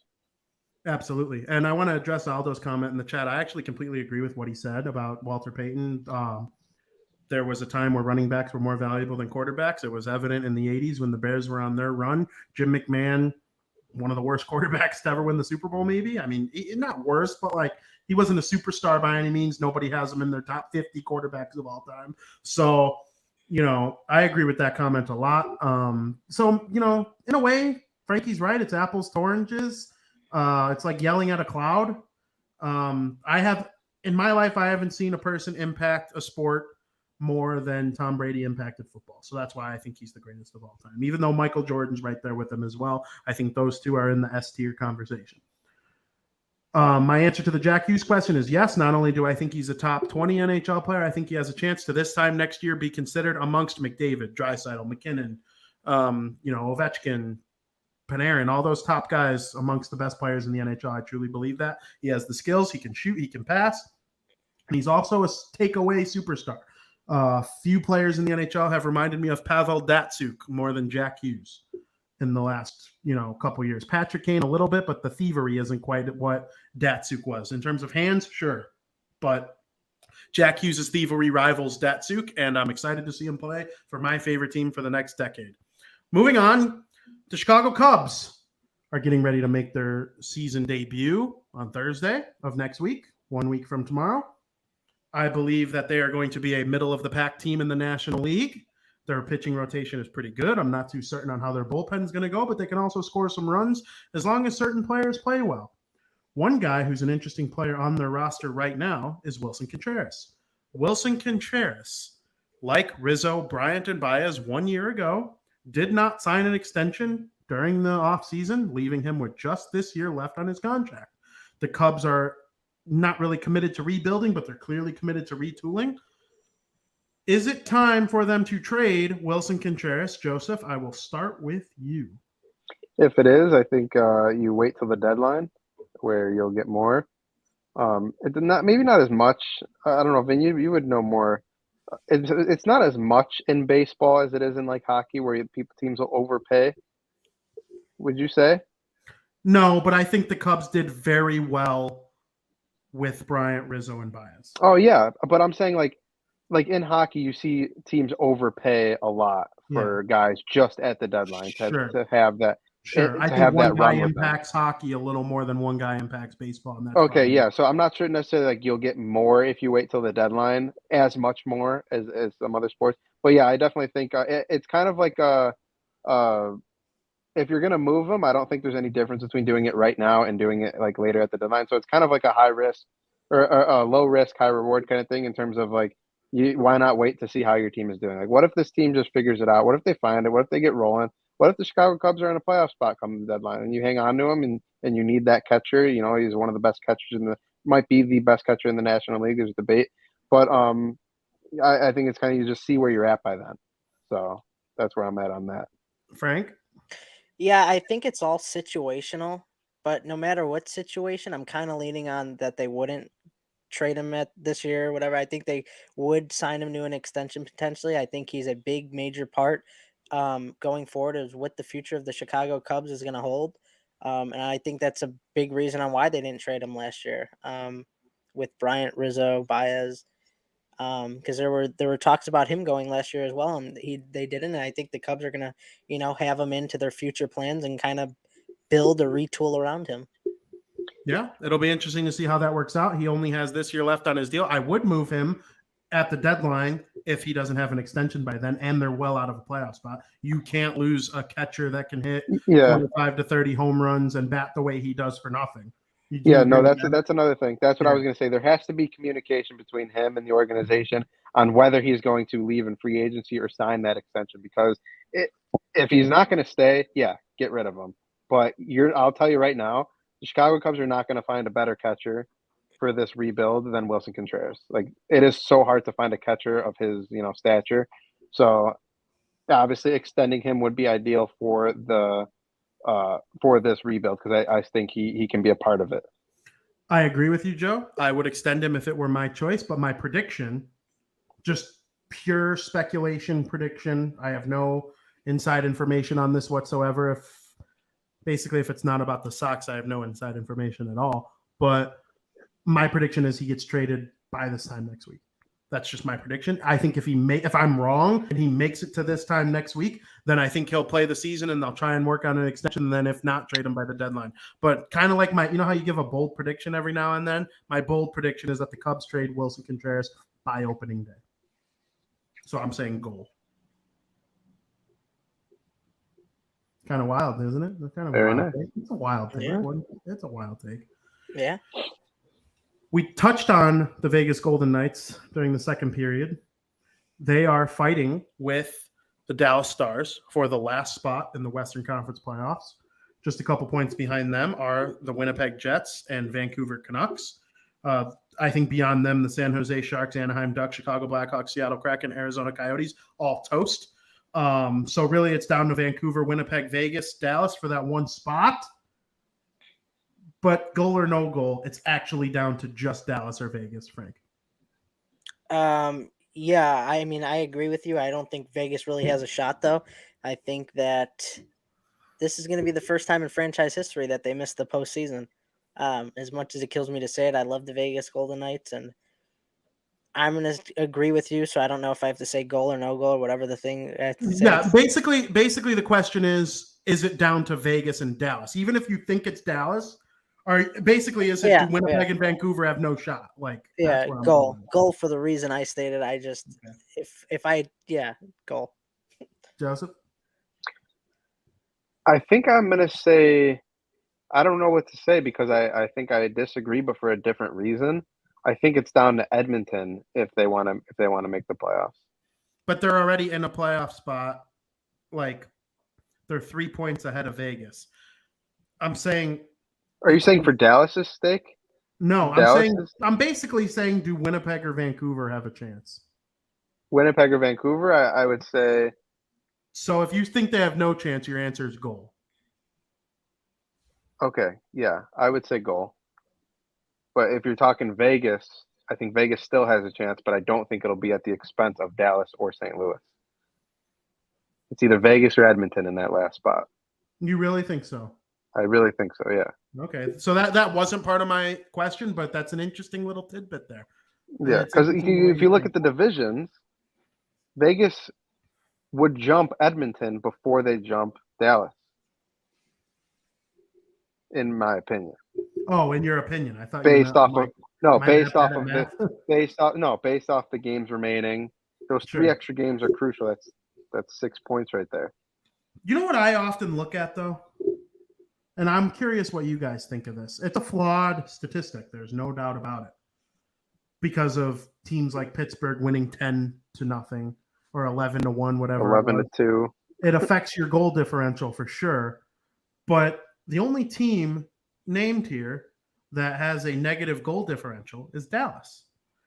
Absolutely. And I want to address Aldo's comment in the chat. I actually completely agree with what he said about Walter Payton. There was a time where running backs were more valuable than quarterbacks. It was evident in the 80s when the Bears were on their run. Jim McMahon, one of the worst quarterbacks to ever win the Super Bowl, maybe. I mean, not worse, but like he wasn't a superstar by any means. Nobody has him in their top 50 quarterbacks of all time. So, I agree with that comment a lot. So, in a way, Frankie's right. It's apples to oranges. It's like yelling at a cloud. In my life, I haven't seen a person impact a sport more than Tom Brady impacted football. So that's why I think he's the greatest of all time. Even though Michael Jordan's right there with him as well, I think those two are in the S tier conversation. My answer to the Jack Hughes question is yes. Not only do I think he's a top 20 NHL player, I think he has a chance to this time next year be considered amongst McDavid, Draisaitl, McKinnon, Ovechkin, Panarin, all those top guys amongst the best players in the NHL. I truly believe that. He has the skills. He can shoot. He can pass. And he's also a takeaway superstar. Few players in the NHL have reminded me of Pavel Datsyuk more than Jack Hughes in the last, couple years. Patrick Kane a little bit, but the thievery isn't quite what Datsyuk was. In terms of hands, sure. But Jack Hughes' thievery rivals Datsyuk, and I'm excited to see him play for my favorite team for the next decade. Moving on, the Chicago Cubs are getting ready to make their season debut on Thursday of next week, 1 week from tomorrow. I believe that they are going to be a middle-of-the-pack team in the National League. Their pitching rotation is pretty good. I'm not too certain on how their bullpen is going to go, but they can also score some runs as long as certain players play well. One guy who's an interesting player on their roster right now is Wilson Contreras. Wilson Contreras, like Rizzo, Bryant, and Baez 1 year ago, did not sign an extension during the offseason, leaving him with just this year left on his contract. The Cubs are not really committed to rebuilding, but they're clearly committed to retooling. Is it time for them to trade Wilson Contreras? Joseph, I will start with you. If it is, I think you wait till the deadline where you'll get more. Maybe not as much. I don't know, Vin, you would know more. It's not as much in baseball as it is in like hockey where teams will overpay. Would you say? No, but I think the Cubs did very well with Bryant, Rizzo, and Baez. Oh yeah, but I'm saying like in hockey, you see teams overpay a lot for guys just at the deadline to have that. Sure, I think one guy impacts hockey a little more than one guy impacts baseball. And that's okay, yeah. So I'm not sure necessarily like you'll get more if you wait till the deadline, as much more as some other sports. But yeah, I definitely think it's kind of like if you're gonna move them, I don't think there's any difference between doing it right now and doing it like later at the deadline. So it's kind of like a high risk or a low risk, high reward kind of thing in terms of like why not wait to see how your team is doing? Like, what if this team just figures it out? What if they find it? What if they get rolling? What if the Chicago Cubs are in a playoff spot come the deadline and you hang on to him and you need that catcher? He's one of the best catchers might be the best catcher in the National League. There's debate, but I think it's kind of you just see where you're at by then. So that's where I'm at on that. Frank? Yeah, I think it's all situational, but no matter what situation, I'm kind of leaning on that they wouldn't trade him at this year or whatever. I think they would sign him to an extension potentially. I think he's a big major part going forward is what the future of the Chicago Cubs is going to hold. And I think that's a big reason on why they didn't trade him last year with Bryant, Rizzo, Baez, because there were talks about him going last year as well, and they didn't. And I think the Cubs are going to have him into their future plans and kind of build or retool around him. Yeah, it'll be interesting to see how that works out. He only has this year left on his deal. I would move him at the deadline if he doesn't have an extension by then, and they're well out of a playoff spot. You can't lose a catcher that can hit 25 to 30 home runs and bat the way he does for nothing. That's another thing. That's what I Yeah. was going to say. There has to be communication between him and the organization on whether he's going to leave in free agency or sign that extension. Because if he's not going to stay, get rid of him. But I'll tell you right now, the Chicago Cubs are not going to find a better catcher for this rebuild than Wilson Contreras. Like, it is so hard to find a catcher of his, stature. So obviously extending him would be ideal for this rebuild, because I think he can be a part of it. I agree with you, Joe. I would extend him if it were my choice, but my prediction, just pure speculation prediction. I have no inside information on this whatsoever. If it's not about the Sox, I have no inside information at all. But my prediction is he gets traded by this time next week. That's just my prediction. I think if I'm wrong and he makes it to this time next week, then I think he'll play the season and they'll try and work on an extension. And then if not, trade him by the deadline. But kind of like how you give a bold prediction every now and then? My bold prediction is that the Cubs trade Wilson Contreras by opening day. So I'm saying goal. Kind of wild, isn't it? It's kind of Very wild. nice. It's a wild take. Yeah. It's a wild take. Yeah. We touched on the Vegas Golden Knights during the second period. They are fighting with the Dallas Stars for the last spot in the Western Conference playoffs. Just a couple points behind them are the Winnipeg Jets and Vancouver Canucks. I think beyond them, the San Jose Sharks, Anaheim Ducks, Chicago Blackhawks, Seattle Kraken, Arizona Coyotes, all toast. So really it's down to Vancouver, Winnipeg, Vegas, Dallas for that one spot. But goal or no goal, it's actually down to just Dallas or Vegas, Frank. Yeah, I mean, I agree with you. I don't think Vegas really has a shot, though. I think that this is going to be the first time in franchise history that they missed the postseason. As much as it kills me to say it, I love the Vegas Golden Knights, and I'm going to agree with you. So I don't know if I have to say goal or no goal or whatever the thing. Yeah, basically the question is it down to Vegas and Dallas? Even if you think it's Dallas, or basically is it do Winnipeg and Vancouver have no shot? Goal for the reason I stated. I just goal. Joseph? I think I'm going to say, I don't know what to say because I think I disagree, but for a different reason. I think it's down to Edmonton if they want to make the playoffs. But they're already in a playoff spot. Like, they're 3 points ahead of Vegas. I'm saying. Are you saying for Dallas's stake? No, I'm basically saying, do Winnipeg or Vancouver have a chance? Winnipeg or Vancouver, I would say. So if you think they have no chance, your answer is goal. Okay, yeah, I would say goal. But if you're talking Vegas, I think Vegas still has a chance, but I don't think it'll be at the expense of Dallas or St. Louis. It's either Vegas or Edmonton in that last spot. You really think so? I really think so, yeah. Okay, so that wasn't part of my question, but that's an interesting little tidbit there. Yeah, because if you look at the divisions, Vegas would jump Edmonton before they jump Dallas, in my opinion. Oh, in your opinion, I thought based off the games remaining. Those three extra games are crucial. That's 6 points right there. You know what I often look at though? And I'm curious what you guys think of this. It's a flawed statistic. There's no doubt about it. Because of teams like Pittsburgh winning 10-0 or 11-1, whatever. 11-2. It affects your goal differential for sure. But the only team named here that has a negative goal differential is Dallas.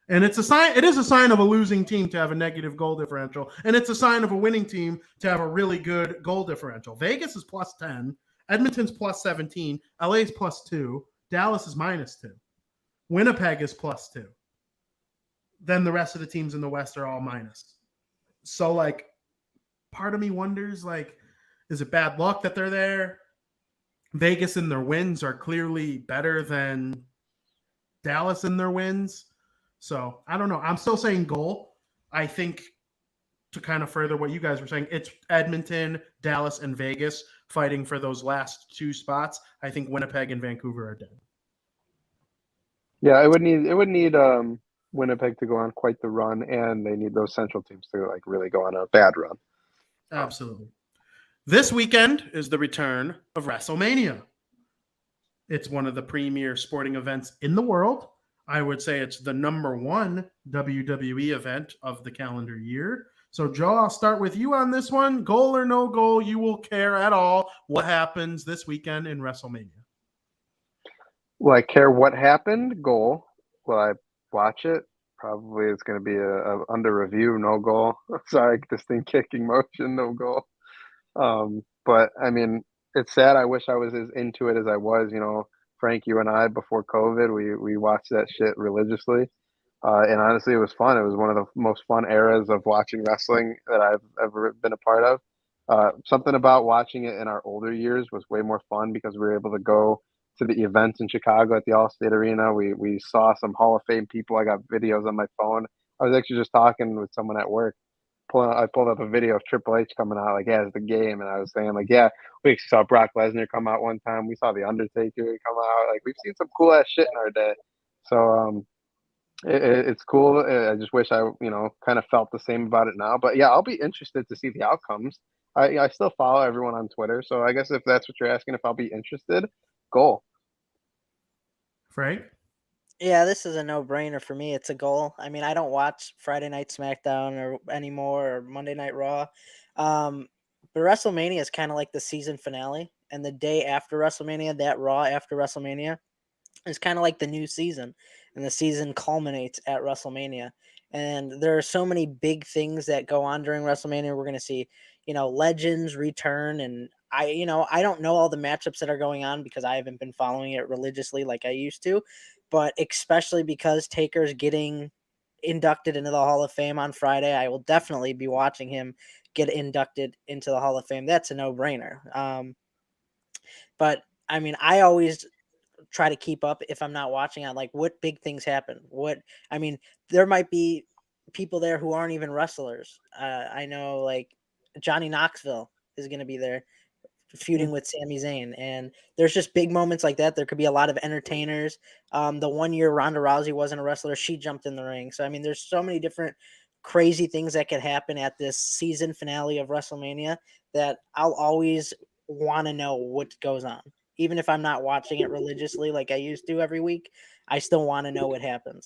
And it is a sign of a losing team to have a negative goal differential. And it's a sign of a winning team to have a really good goal differential. Vegas is +10. Edmonton's +17, LA's +2, Dallas is -2, Winnipeg is +2. Then the rest of the teams in the West are all minus. So, like, part of me wonders, like, is it bad luck that they're there? Vegas in their wins are clearly better than Dallas in their wins. So, I don't know. I'm still saying goal. I think to kind of further what you guys were saying, it's Edmonton, Dallas, and Vegas fighting for those last two spots. I think Winnipeg and Vancouver are dead. Yeah, it would need Winnipeg to go on quite the run, and they need those Central teams to like really go on a bad run. Absolutely. This weekend is the return of WrestleMania. It's one of the premier sporting events in the world. I would say it's the number one WWE event of the calendar year. So, Joe, I'll start with you on this one. Goal or no goal, you will care at all what happens this weekend in WrestleMania. Will I care what happened? Goal. Will I watch it? Probably it's going to be a under review, no goal. Sorry, this thing kicking motion, no goal. But I mean, it's sad. I wish I was as into it as I was. You know, Frank, you and I before COVID, we watched that shit religiously. And honestly, it was fun. It was one of the most fun eras of watching wrestling that I've ever been a part of. Something about watching it in our older years was way more fun because we were able to go to the events in Chicago at the Allstate Arena. We saw some Hall of Fame people. I got videos on my phone. I was actually just talking with someone at work. I pulled up a video of Triple H coming out like, yeah, it's the game, and I was saying like, yeah, we saw Brock Lesnar come out one time. We saw the Undertaker come out. Like, we've seen some cool ass shit in our day. So it's cool. I just wish I kind of felt the same about it now. But yeah, I'll be interested to see the outcomes. I still follow everyone on Twitter, so I guess if that's what you're asking, if I'll be interested, goal. Frank? Yeah, this is a no-brainer for me. It's a goal. I mean, I don't watch Friday Night SmackDown or anymore or Monday Night Raw. But WrestleMania is kind of like the season finale. And the day after WrestleMania, that Raw after WrestleMania, is kind of like the new season. And the season culminates at WrestleMania. And there are so many big things that go on during WrestleMania. We're going to see, legends return. And I don't know all the matchups that are going on because I haven't been following it religiously like I used to. But especially because Taker's getting inducted into the Hall of Fame on Friday, I will definitely be watching him get inducted into the Hall of Fame. That's a no-brainer. But, I mean, I always try to keep up if I'm not watching on like what big things happen. There might be people there who aren't even wrestlers. I know like Johnny Knoxville is going to be there feuding with Sami Zayn, and there's just big moments like that. There could be a lot of entertainers. The 1 year Ronda Rousey wasn't a wrestler, she jumped in the ring. So I mean, there's so many different crazy things that could happen at this season finale of WrestleMania that I'll always want to know what goes on. Even if I'm not watching it religiously like I used to every week, I still want to know what happens.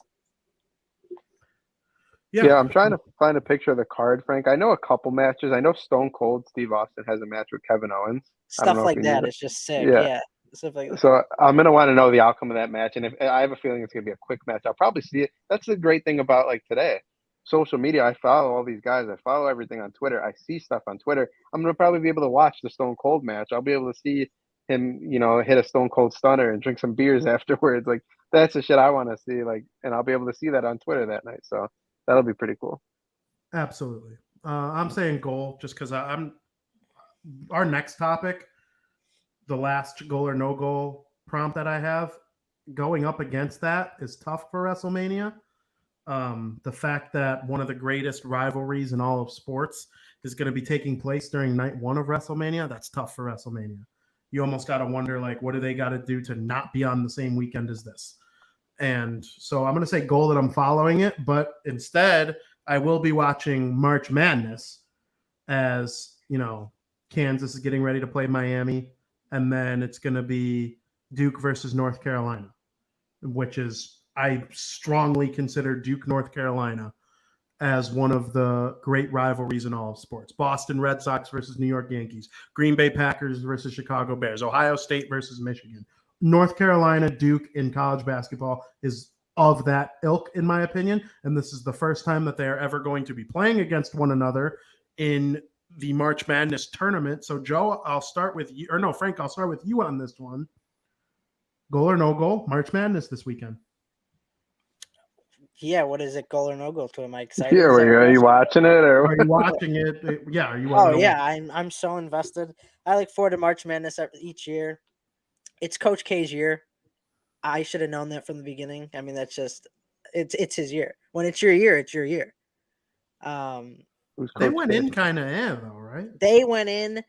Yeah, I'm trying to find a picture of the card, Frank. I know a couple matches. I know Stone Cold Steve Austin has a match with Kevin Owens. Stuff like that. It's just sick. Yeah. Stuff like that. So I'm going to want to know the outcome of that match. And if I have a feeling it's going to be a quick match, I'll probably see it. That's the great thing about like today. Social media, I follow all these guys. I follow everything on Twitter. I see stuff on Twitter. I'm going to probably be able to watch the Stone Cold match. I'll be able to see him, hit a Stone Cold stunner and drink some beers afterwards. Like, that's the shit I want to see. Like, and I'll be able to see that on Twitter that night. So that'll be pretty cool. Absolutely. I'm saying goal just because I'm our next topic, the last goal or no goal prompt that I have going up against that is tough for WrestleMania. The fact that one of the greatest rivalries in all of sports is going to be taking place during night one of WrestleMania, that's tough for WrestleMania. You almost got to wonder, like, what do they got to do to not be on the same weekend as this? And so I'm going to say goal that I'm following it, but instead I will be watching March Madness as, Kansas is getting ready to play Miami, and then it's going to be Duke versus North Carolina, which is, I strongly consider Duke, North Carolina as one of the great rivalries in all of sports. Boston Red Sox versus New York Yankees, Green Bay Packers versus Chicago Bears, Ohio State versus Michigan. North Carolina, Duke in college basketball is of that ilk, in my opinion. And this is the first time that they are ever going to be playing against one another in the March Madness tournament. So, Joe, I'll start with you. Or no, Frank, I'll start with you on this one. Goal or no goal, March Madness this weekend. Yeah, what is it, goal or no goal to? Am I excited? Yeah, are you watching it? Or are you watching it? Yeah, are you? I'm so invested. I look forward to March Madness each year. It's Coach K's year. I should have known that from the beginning. I mean, that's just it's his year. When it's your year, it's your year. They went in kind of though, right? They went in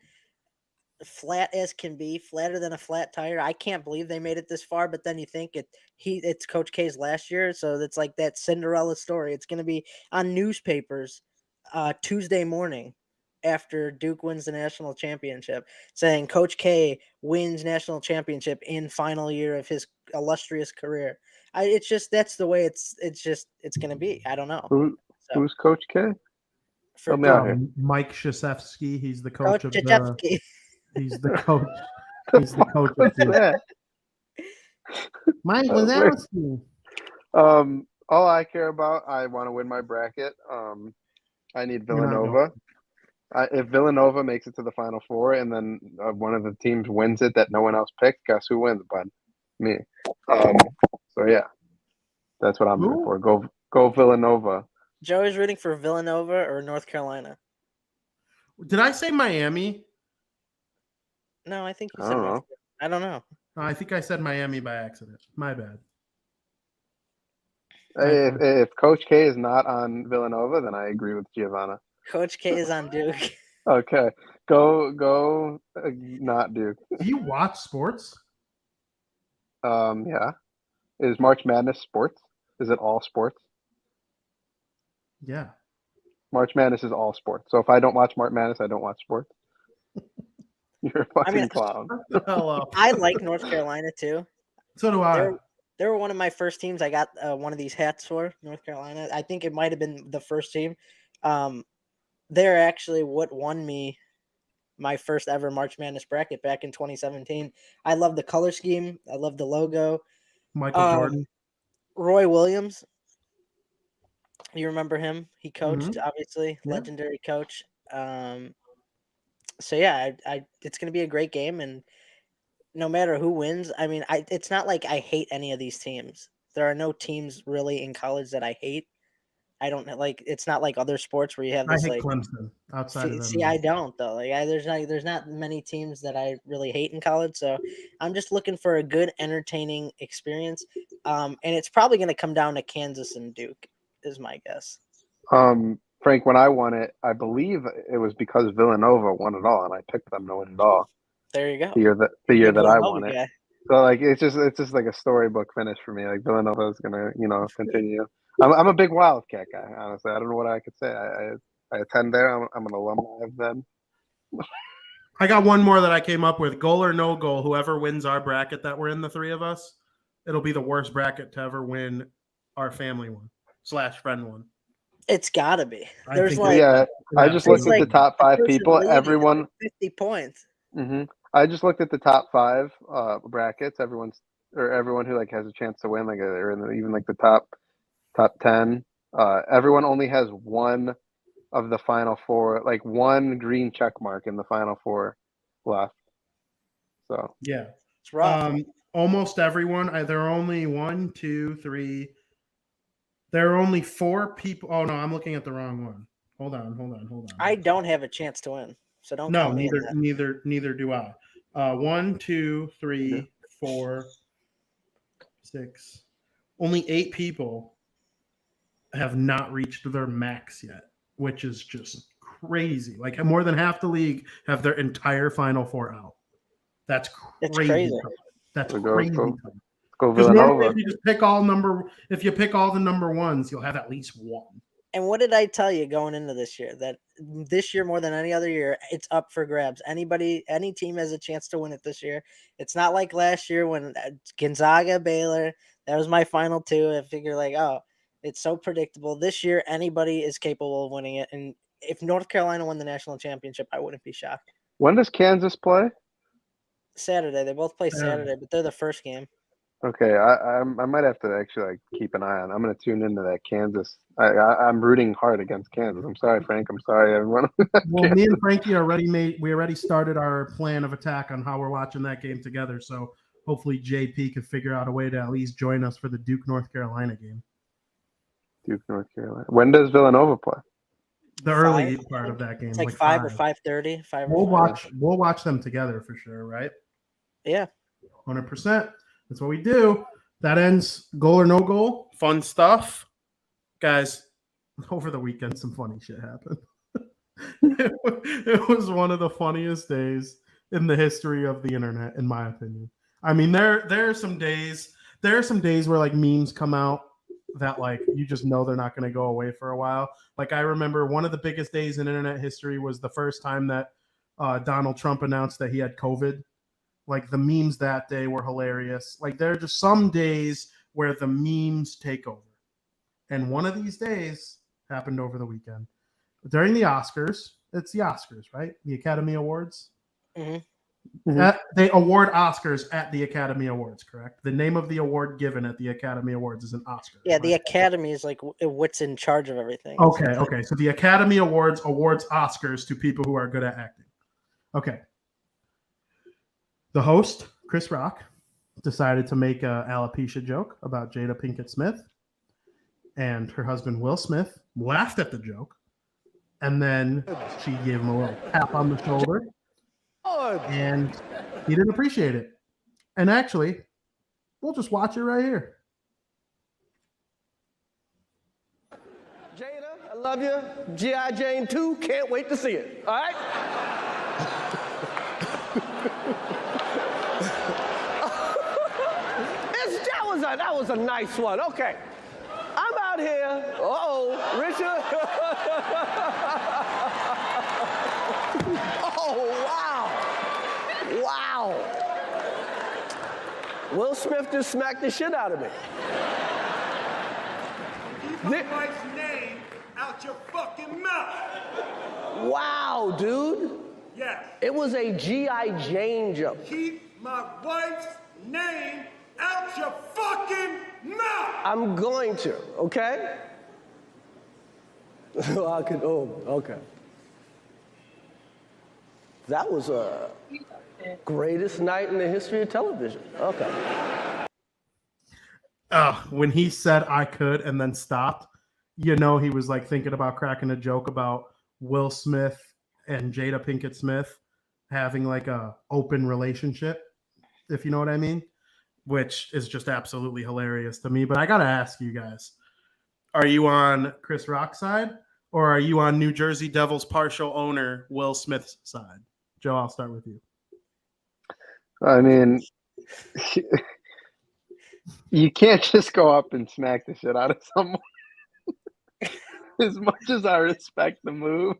flat as can be, flatter than a flat tire. I can't believe they made it this far, but then you think it's Coach K's last year, so it's like that Cinderella story. It's going to be on newspapers Tuesday morning after Duke wins the national championship, saying Coach K wins national championship in final year of his illustrious career. It's just that's the way it's going to be. I don't know. Who's Coach K? For Help me out here. Mike Krzyzewski. He's the coach of Krzyzewski. He's the coach. He's the coach of What's that? Mike Oh, Krzyzewski. All I care about, I want to win my bracket. I need Villanova. If Villanova makes it to the Final Four and then one of the teams wins it that no one else picked, guess who wins, bud? Me. So yeah, that's what I'm rooting for. Go Villanova. Joey's rooting for Villanova or North Carolina. Did I say Miami? No, I think you I said don't North know. Carolina. I don't know. No, I think I said Miami by accident. My bad. Hey, if Coach K is not on Villanova, then I agree with Giovanna. Coach K is on Duke. Okay, go, not Duke. Do you watch sports? Yeah. Is March Madness sports? Is it all sports? Yeah. March Madness is all sports. So if I don't watch March Madness, I don't watch sports. You're a fucking clown. Hello. I like North Carolina too. So do I. They were one of my first teams. I got one of these hats for North Carolina. I think it might have been the first team. They're actually what won me my first ever March Madness bracket back in 2017. I love the color scheme. I love the logo. Michael Jordan. Roy Williams. You remember him? He coached, Mhm. obviously, Yeah. legendary coach. So yeah, it's going to be a great game, and no matter who wins, I mean, it's not like I hate any of these teams. There are no teams really in college that I hate. I don't like. It's not like other sports where you have I this hate like. Clemson outside of them. See, I don't though. Like, there's not many teams that I really hate in college. So I'm just looking for a good, entertaining experience. And it's probably going to come down to Kansas and Duke, is my guess. Frank, when I won it, I believe it was because Villanova won it all, and I picked them to win it all. There you go. The year Big that I Villanova won it. guy. So like it's just like a storybook finish for me. Like Villanova is gonna continue. I'm a big Wildcat guy, honestly. I don't know what I could say. I attend there. I'm an alumni of them. I got one more that I came up with. Goal or no goal, whoever wins our bracket that we're in, the three of us, it'll be the worst bracket to ever win our family one / friend one. It's got to be. I There's think like Yeah, I just looked at the top 5 person people. leading at Everyone. like 50 points. I just looked at the top 5 brackets. Everyone who like has a chance to win, like or even like the top 10. Everyone only has one of the final 4, like one green check mark in the final 4 left. So yeah, It's rough. Almost everyone. There are only 1, 2, 3. There are only 4 people. Oh no, I'm looking at the wrong one. Hold on. I don't have a chance to win, so don't. No, count me in that. neither do I. 1, 2, 3, 4, 6. Only 8 people have not reached their max yet, which is just crazy. Like more than half the league have their entire Final 4 out. That's crazy. That's crazy. Go Because Villanova. normally, if you just pick all the number ones, you'll have at least one. And what did I tell you going into this year? That this year, more than any other year, it's up for grabs. Any team has a chance to win it this year. It's not like last year when Gonzaga, Baylor, that was my final 2. I figure like, oh, it's so predictable. This year, anybody is capable of winning it. And if North Carolina won the national championship, I wouldn't be shocked. When does Kansas play? Saturday. They both play Saturday, but they're the first game. Okay, I might have to actually like keep an eye on. I'm going to tune into that Kansas. I'm rooting hard against Kansas. I'm sorry, Frank. I'm sorry, everyone. Well, me and Frankie already started our plan of attack on how we're watching that game together. So hopefully JP could figure out a way to at least join us for the Duke North Carolina game. Duke North Carolina. When does Villanova play? The early part of that game. It's like 5 or 5:30. We'll watch them together for sure, right? Yeah. 100%. That's what we do. That ends goal or no goal. Fun stuff. Guys, over the weekend, some funny shit happened. It was one of the funniest days in the history of the internet, in my opinion. I mean, there are some days where like memes come out that like you just know they're not going to go away for a while. Like I remember one of the biggest days in internet history was the first time that Donald Trump announced that he had COVID. Like the memes that day were hilarious. Like there are just some days where the memes take over. And one of these days happened over the weekend. During the Oscars, it's the Oscars, right? The Academy Awards. They award Oscars at the Academy Awards, correct? The name of the award given at the Academy Awards is an Oscar. Yeah, the Academy is like what's in charge of everything. Okay. So the Academy Awards awards Oscars to people who are good at acting. Okay. The host, Chris Rock, decided to make a alopecia joke about Jada Pinkett Smith, and her husband, Will Smith, laughed at the joke, and then she gave him a little tap on the shoulder, and he didn't appreciate it. And actually, we'll just watch it right here. Jada, I love you. G.I. Jane 2, can't wait to see it. All right? That was a nice one. Okay. I'm out here. Richard. Oh, wow. Will Smith just smacked the shit out of me. Keep my wife's name out your fucking mouth. Wow, dude. Yes. It was a G.I. Jane joke. Keep my wife's name out your fucking mouth. I'm going to, okay? Okay. That was a greatest night in the history of television. Okay. When he said I could and then stopped, you know he was like thinking about cracking a joke about Will Smith and Jada Pinkett Smith having like a open relationship, if you know what I mean, which is just absolutely hilarious to me. But I got to ask you guys, are you on Chris Rock's side or are you on New Jersey Devils partial owner Will Smith's side? Joe, I'll start with you. I mean, you can't just go up and smack the shit out of someone. As much as I respect the move,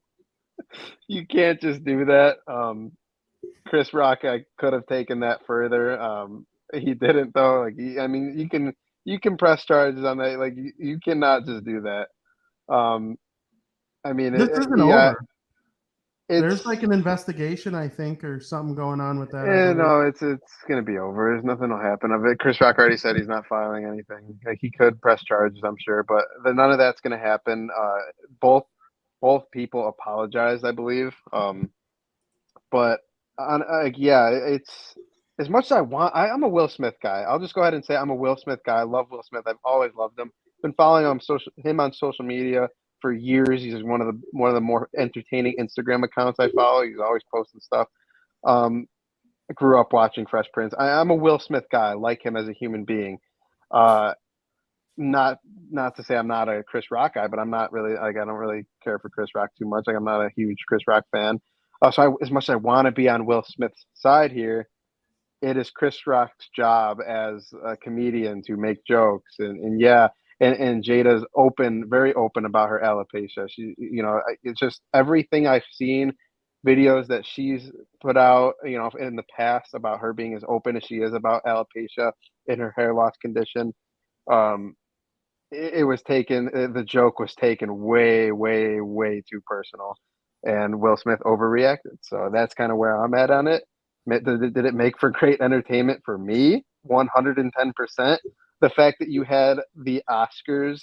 you can't just do that. Chris Rock, I could have taken that further. He didn't though. Like, you can press charges on that. Like, you cannot just do that. This isn't over. There's like an investigation, I think, or something going on with that. No, it's gonna be over. There's nothing will happen of it. Chris Rock already said he's not filing anything. Like, he could press charges, I'm sure, but none of that's gonna happen. Both people apologized, I believe. But it's as much as I want. I'm a Will Smith guy. I'll just go ahead and say I'm a Will Smith guy. I love Will Smith. I've always loved him. Been following him on social media for years. He's one of the more entertaining Instagram accounts I follow. He's always posting stuff. I grew up watching Fresh Prince. I'm a Will Smith guy. I like him as a human being. Not to say I'm not a Chris Rock guy, but I'm not really I don't really care for Chris Rock too much. Like, I'm not a huge Chris Rock fan. So as much as I want to be on Will Smith's side here, it is Chris Rock's job as a comedian to make jokes and Jada's very open about her alopecia. She, it's just everything I've seen, videos that she's put out, in the past about her being as open as she is about alopecia and her hair loss condition. The joke was taken way, way, way too personal, and Will Smith overreacted. So that's kind of where I'm at on it. Did it make for great entertainment for me? 110%. The fact that you had the Oscars,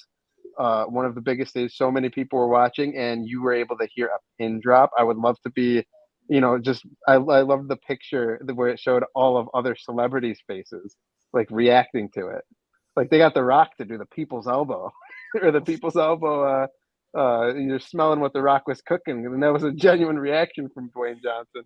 one of the biggest days, so many people were watching, and you were able to hear a pin drop. I would love to be, I love the picture where it showed all of other celebrities' faces, like, reacting to it. Like, they got The Rock to do the people's elbow, or the people's elbow. You're smelling what The Rock was cooking, and that was a genuine reaction from Dwayne Johnson.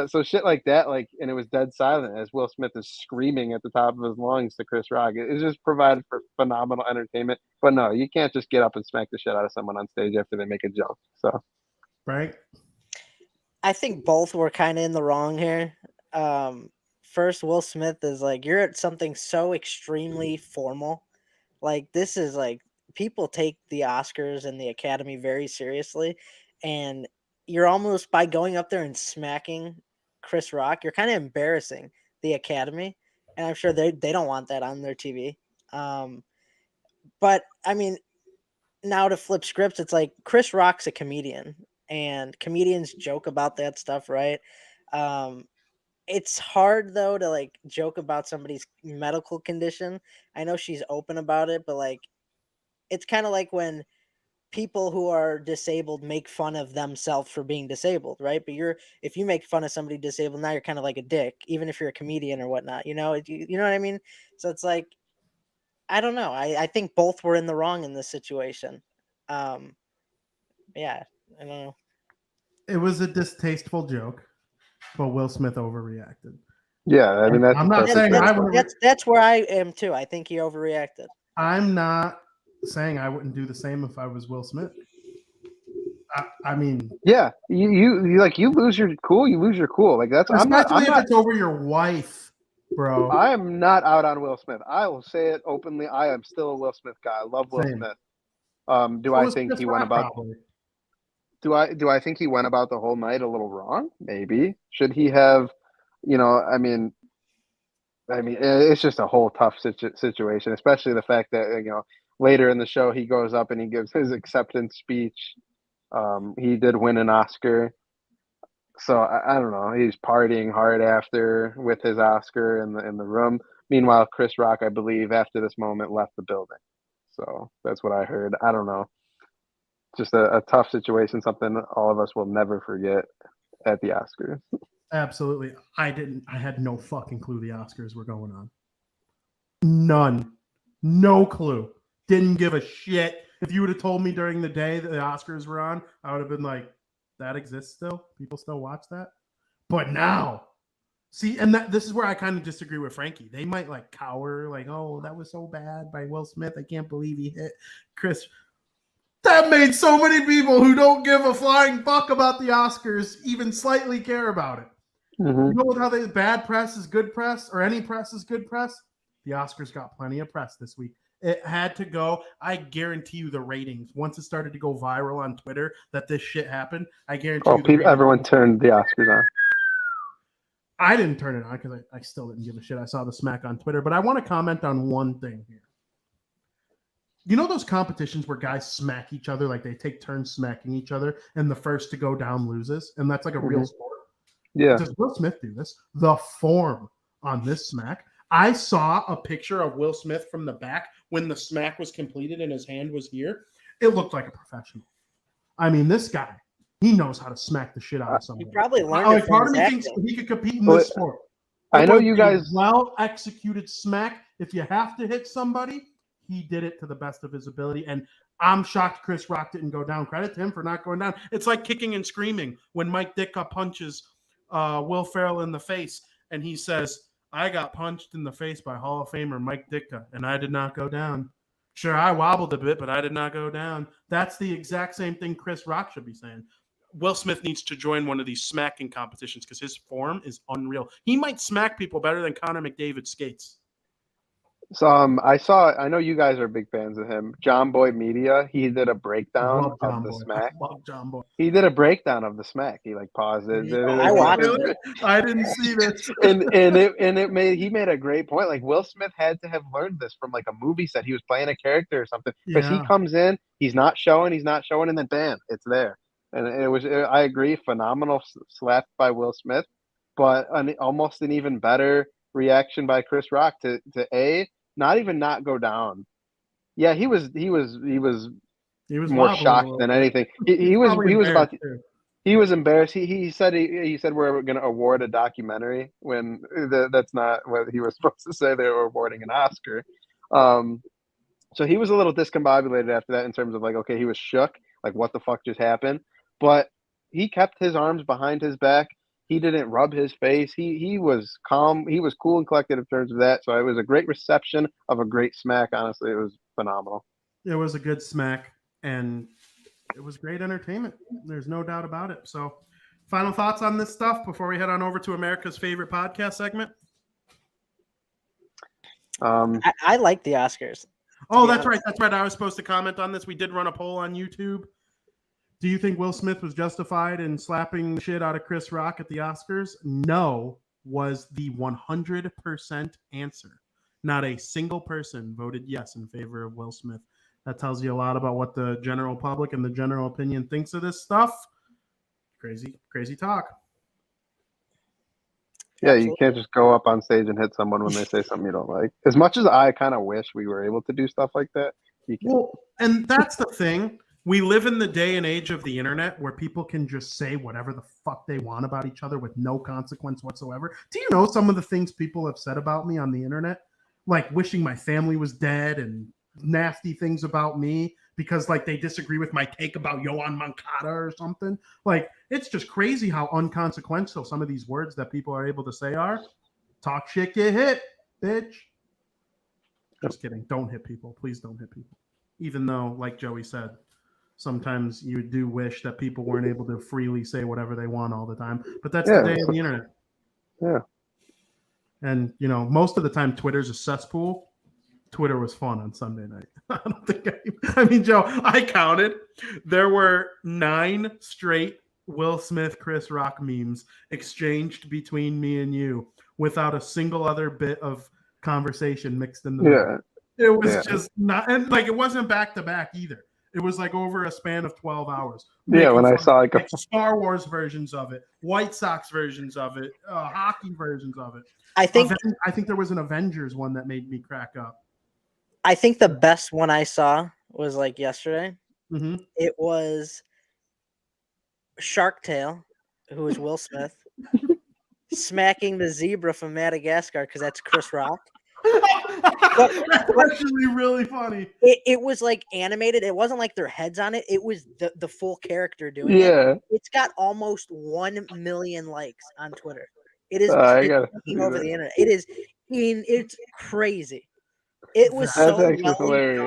So shit like that, and it was dead silent as Will Smith is screaming at the top of his lungs to Chris Rock. It just provided for phenomenal entertainment. But no, you can't just get up and smack the shit out of someone on stage after they make a joke. So, right. I think both were kind of in the wrong here. First, Will Smith is like, you're at something so extremely formal. Like, this is like, people take the Oscars and the Academy very seriously. And you're almost, by going up there and smacking Chris Rock, you're kind of embarrassing the Academy. And I'm sure they don't want that on their TV. But I mean, now to flip scripts, it's like Chris Rock's a comedian and comedians joke about that stuff, right? Um, it's hard though to like joke about somebody's medical condition. I know she's open about it, but like it's kind of like when people who are disabled make fun of themselves for being disabled, right? But if you make fun of somebody disabled, now you're kind of like a dick, even if you're a comedian or whatnot, you know what I mean? So it's like, I don't know. I think both were in the wrong in this situation. Um, yeah, I don't know. It was a distasteful joke, but Will Smith overreacted. Yeah, I mean I'm not saying that's where I am too. I think he overreacted. I'm not saying I wouldn't do the same if I was Will Smith. I mean, yeah, you like you lose your cool, you lose your cool. Like that's especially if it's over your wife, bro. I am not out on Will Smith. I will say it openly. I am still a Will Smith guy. I love Will Smith. Do I think he went about? Do I think he went about the whole night a little wrong? Maybe. Should he have? I mean, it's just a whole tough situation, especially the fact that later in the show he goes up and he gives his acceptance speech. He did win an Oscar, so I don't know. He's partying hard after with his Oscar in the room. Meanwhile, Chris Rock, I believe, after this moment, left the building. So that's what I heard. I don't know. Just a tough situation, something all of us will never forget at the Oscars. Absolutely. I had no fucking clue the Oscars were going on. None. No clue. Didn't give a shit. If you would have told me during the day that the Oscars were on, I would have been like, that exists still? People still watch that? But now, see, and this is where I kind of disagree with Frankie. They might like cower, like, oh, that was so bad by Will Smith. I can't believe he hit Chris. That made so many people who don't give a flying fuck about the Oscars even slightly care about it. Mm-hmm. You know how bad press is good press, or any press is good press? The Oscars got plenty of press this week. It had to go. I guarantee you the ratings, once it started to go viral on Twitter that this shit happened, I guarantee you everyone turned the Oscars on. I didn't turn it on because I still didn't give a shit. I saw the smack on Twitter, but I want to comment on one thing here. You know those competitions where guys smack each other, like they take turns smacking each other, and the first to go down loses, and that's like a real sport? Yeah. Does Will Smith do this? The form on this smack. I saw a picture of Will Smith from the back when the smack was completed and his hand was here. It looked like a professional. I mean, this guy, he knows how to smack the shit out of somebody. He probably learned it part of from me his thinks he could compete in this sport. I know you guys. Well-executed smack. If you have to hit somebody, he did it to the best of his ability. And I'm shocked Chris Rock didn't go down. Credit to him for not going down. It's like kicking and screaming when Mike Ditka punches Will Ferrell in the face, and he says, I got punched in the face by Hall of Famer Mike Ditka, and I did not go down. Sure, I wobbled a bit, but I did not go down. That's the exact same thing Chris Rock should be saying. Will Smith needs to join one of these smacking competitions because his form is unreal. He might smack people better than Connor McDavid skates. So I know you guys are big fans of him. John Boy Media, he did a breakdown of the smack. I love John Boy. He did a breakdown of the smack. He like paused it. I watched it. I didn't see this. He made a great point. Like Will Smith had to have learned this from like a movie set. He was playing a character or something. Because he comes in, he's not showing, and then bam, it's there. And I agree, phenomenal slap by Will Smith, but almost an even better reaction by Chris Rock to not even not go down. Yeah, he was more shocked than anything. He was embarrassed. He said we're going to award a documentary when that's not what he was supposed to say. They were awarding an Oscar. So he was a little discombobulated after that in terms of like, okay, he was shook, like what the fuck just happened? But he kept his arms behind his back. He didn't rub his face. He was calm. He was cool and collected in terms of that. So it was a great reception of a great smack. Honestly, it was phenomenal. It was a good smack, and it was great entertainment. There's no doubt about it. So Final thoughts on this stuff before we head on over to America's favorite podcast segment? I like the Oscars. Oh, that's right. That's right. I was supposed to comment on this. We did run a poll on YouTube. Do you think Will Smith was justified in slapping the shit out of Chris Rock at the Oscars? No was the 100% answer. Not a single person voted yes in favor of Will Smith. That tells you a lot about what the general public and the general opinion thinks of this stuff. Crazy talk. Yeah, you can't just go up on stage and hit someone when they say something you don't like. As much as I kind of wish we were able to do stuff like that, you can't. Well, and that's the thing. We live in the day and age of the internet where people can just say whatever the fuck they want about each other with no consequence whatsoever. Do you know some of the things people have said about me on the internet? Like wishing my family was dead and nasty things about me because like they disagree with my take about Yohan Moncada or something. Like it's just crazy how unconsequential some of these words that people are able to say are. Talk shit, get hit, bitch. Just kidding. Don't hit people. Please don't hit people. Even though, like Joey said, sometimes you do wish that people weren't able to freely say whatever they want all the time. But that's the day of the internet. Yeah. And, you know, most of the time Twitter's a cesspool. Twitter was fun on Sunday night. I don't think I mean, Joe, I counted. There were 9 straight Will Smith, Chris Rock memes exchanged between me and you without a single other bit of conversation mixed in the middle. It was just not, and like it wasn't back to back either. It was like over a span of 12 hours. Yeah, when I saw like Star Wars versions of it, White Sox versions of it, hockey versions of it. I think there was an Avengers one that made me crack up. I think the best one I saw was like yesterday. Mm-hmm. It was Shark Tale, who is Will Smith, smacking the zebra from Madagascar because that's Chris Rock. That's actually really funny. It was like animated. It wasn't like their heads on it. It was the full character doing it. It's got almost 1 million likes on Twitter. It is taking over the internet. It's crazy. It was so well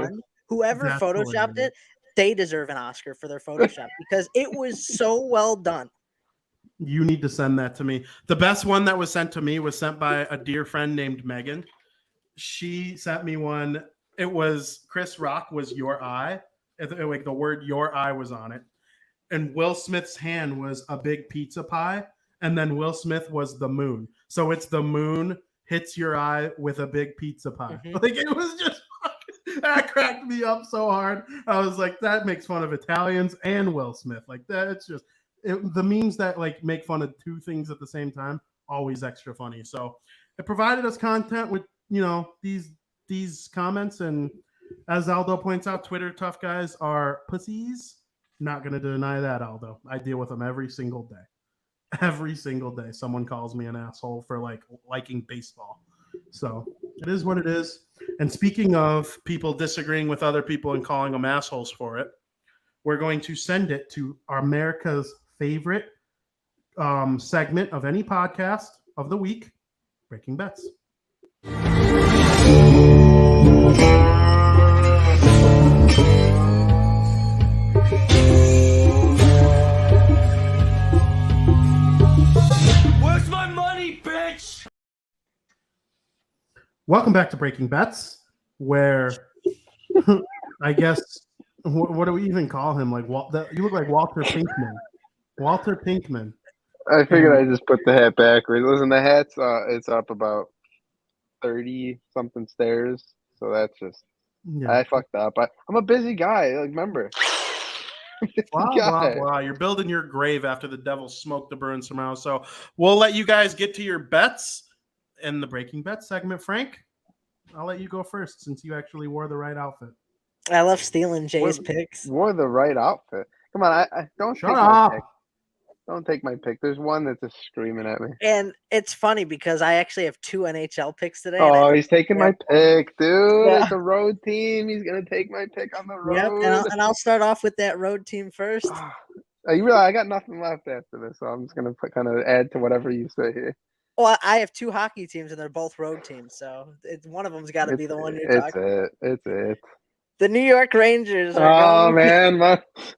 done. Whoever photoshopped it, they deserve an Oscar for their Photoshop because it was so well done. You need to send that to me. The best one that was sent to me was sent by a dear friend named Megan. She sent me one. It was Chris Rock was your eye. Like the word your eye was on it. And Will Smith's hand was a big pizza pie. And then Will Smith was the moon. So it's the moon hits your eye with a big pizza pie. Mm-hmm. Like it was just that cracked me up so hard. I was like, that makes fun of Italians and Will Smith. Like that, it's just the memes that like make fun of two things at the same time, always extra funny. So it provided us content with, you know, these comments. And as Aldo points out, Twitter tough guys are pussies. Not going to deny that, Aldo. I deal with them every single day. Every single day, someone calls me an asshole for like liking baseball. So it is what it is. And speaking of people disagreeing with other people and calling them assholes for it, we're going to send it to America's favorite segment of any podcast of the week, Breaking Bets. Where's my money, bitch? Welcome back to Breaking Bets, where I guess what do we even call him? Like you look like Walter Pinkman. Walter Pinkman. I figured I just put the hat backwards. Listen, the hat's it's up about 30 something stairs, so that's just I fucked up. I'm a busy guy. Like, remember. Wow. You're building your grave after the Devils smoked the Bruins tomorrow. So we'll let you guys get to your bets in the Breaking Bet segment. Frank, I'll let you go first since you actually wore the right outfit. I love stealing Jay's picks. Wore the right outfit. Come on, I don't shut up. Don't take my pick. There's one that's just screaming at me. And it's funny because I actually have 2 NHL picks today. Oh, he's taking my pick, dude. Yeah. It's a road team. He's going to take my pick on the road. Yep, and I'll start off with that road team first. You realize I got nothing left after this, so I'm just going to kind of add to whatever you say here. Well, I have 2 hockey teams, and they're both road teams, so one of them's got to be the one you're talking about. It's it. The New York Rangers Oh man,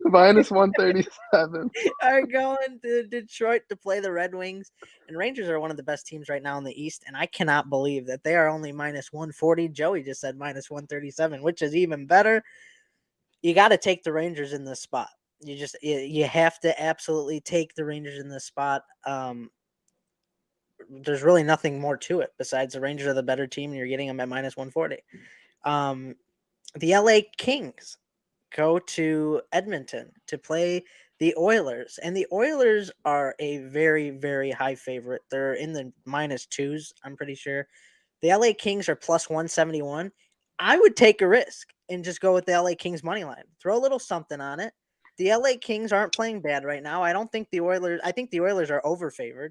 minus 137. are going to Detroit to play the Red Wings. And Rangers are one of the best teams right now in the East. And I cannot believe that they are only minus 140. Joey just said minus 137, which is even better. You got to take the Rangers in this spot. You have to absolutely take the Rangers in this spot. There's really nothing more to it besides the Rangers are the better team and you're getting them at minus 140. The LA Kings go to Edmonton to play the Oilers, and the Oilers are a very, very high favorite. They're in the minus twos, I'm pretty sure. The LA Kings are plus 171. I would take a risk and just go with the LA Kings money line. Throw a little something on it. The LA Kings aren't playing bad right now. I think the Oilers are overfavored.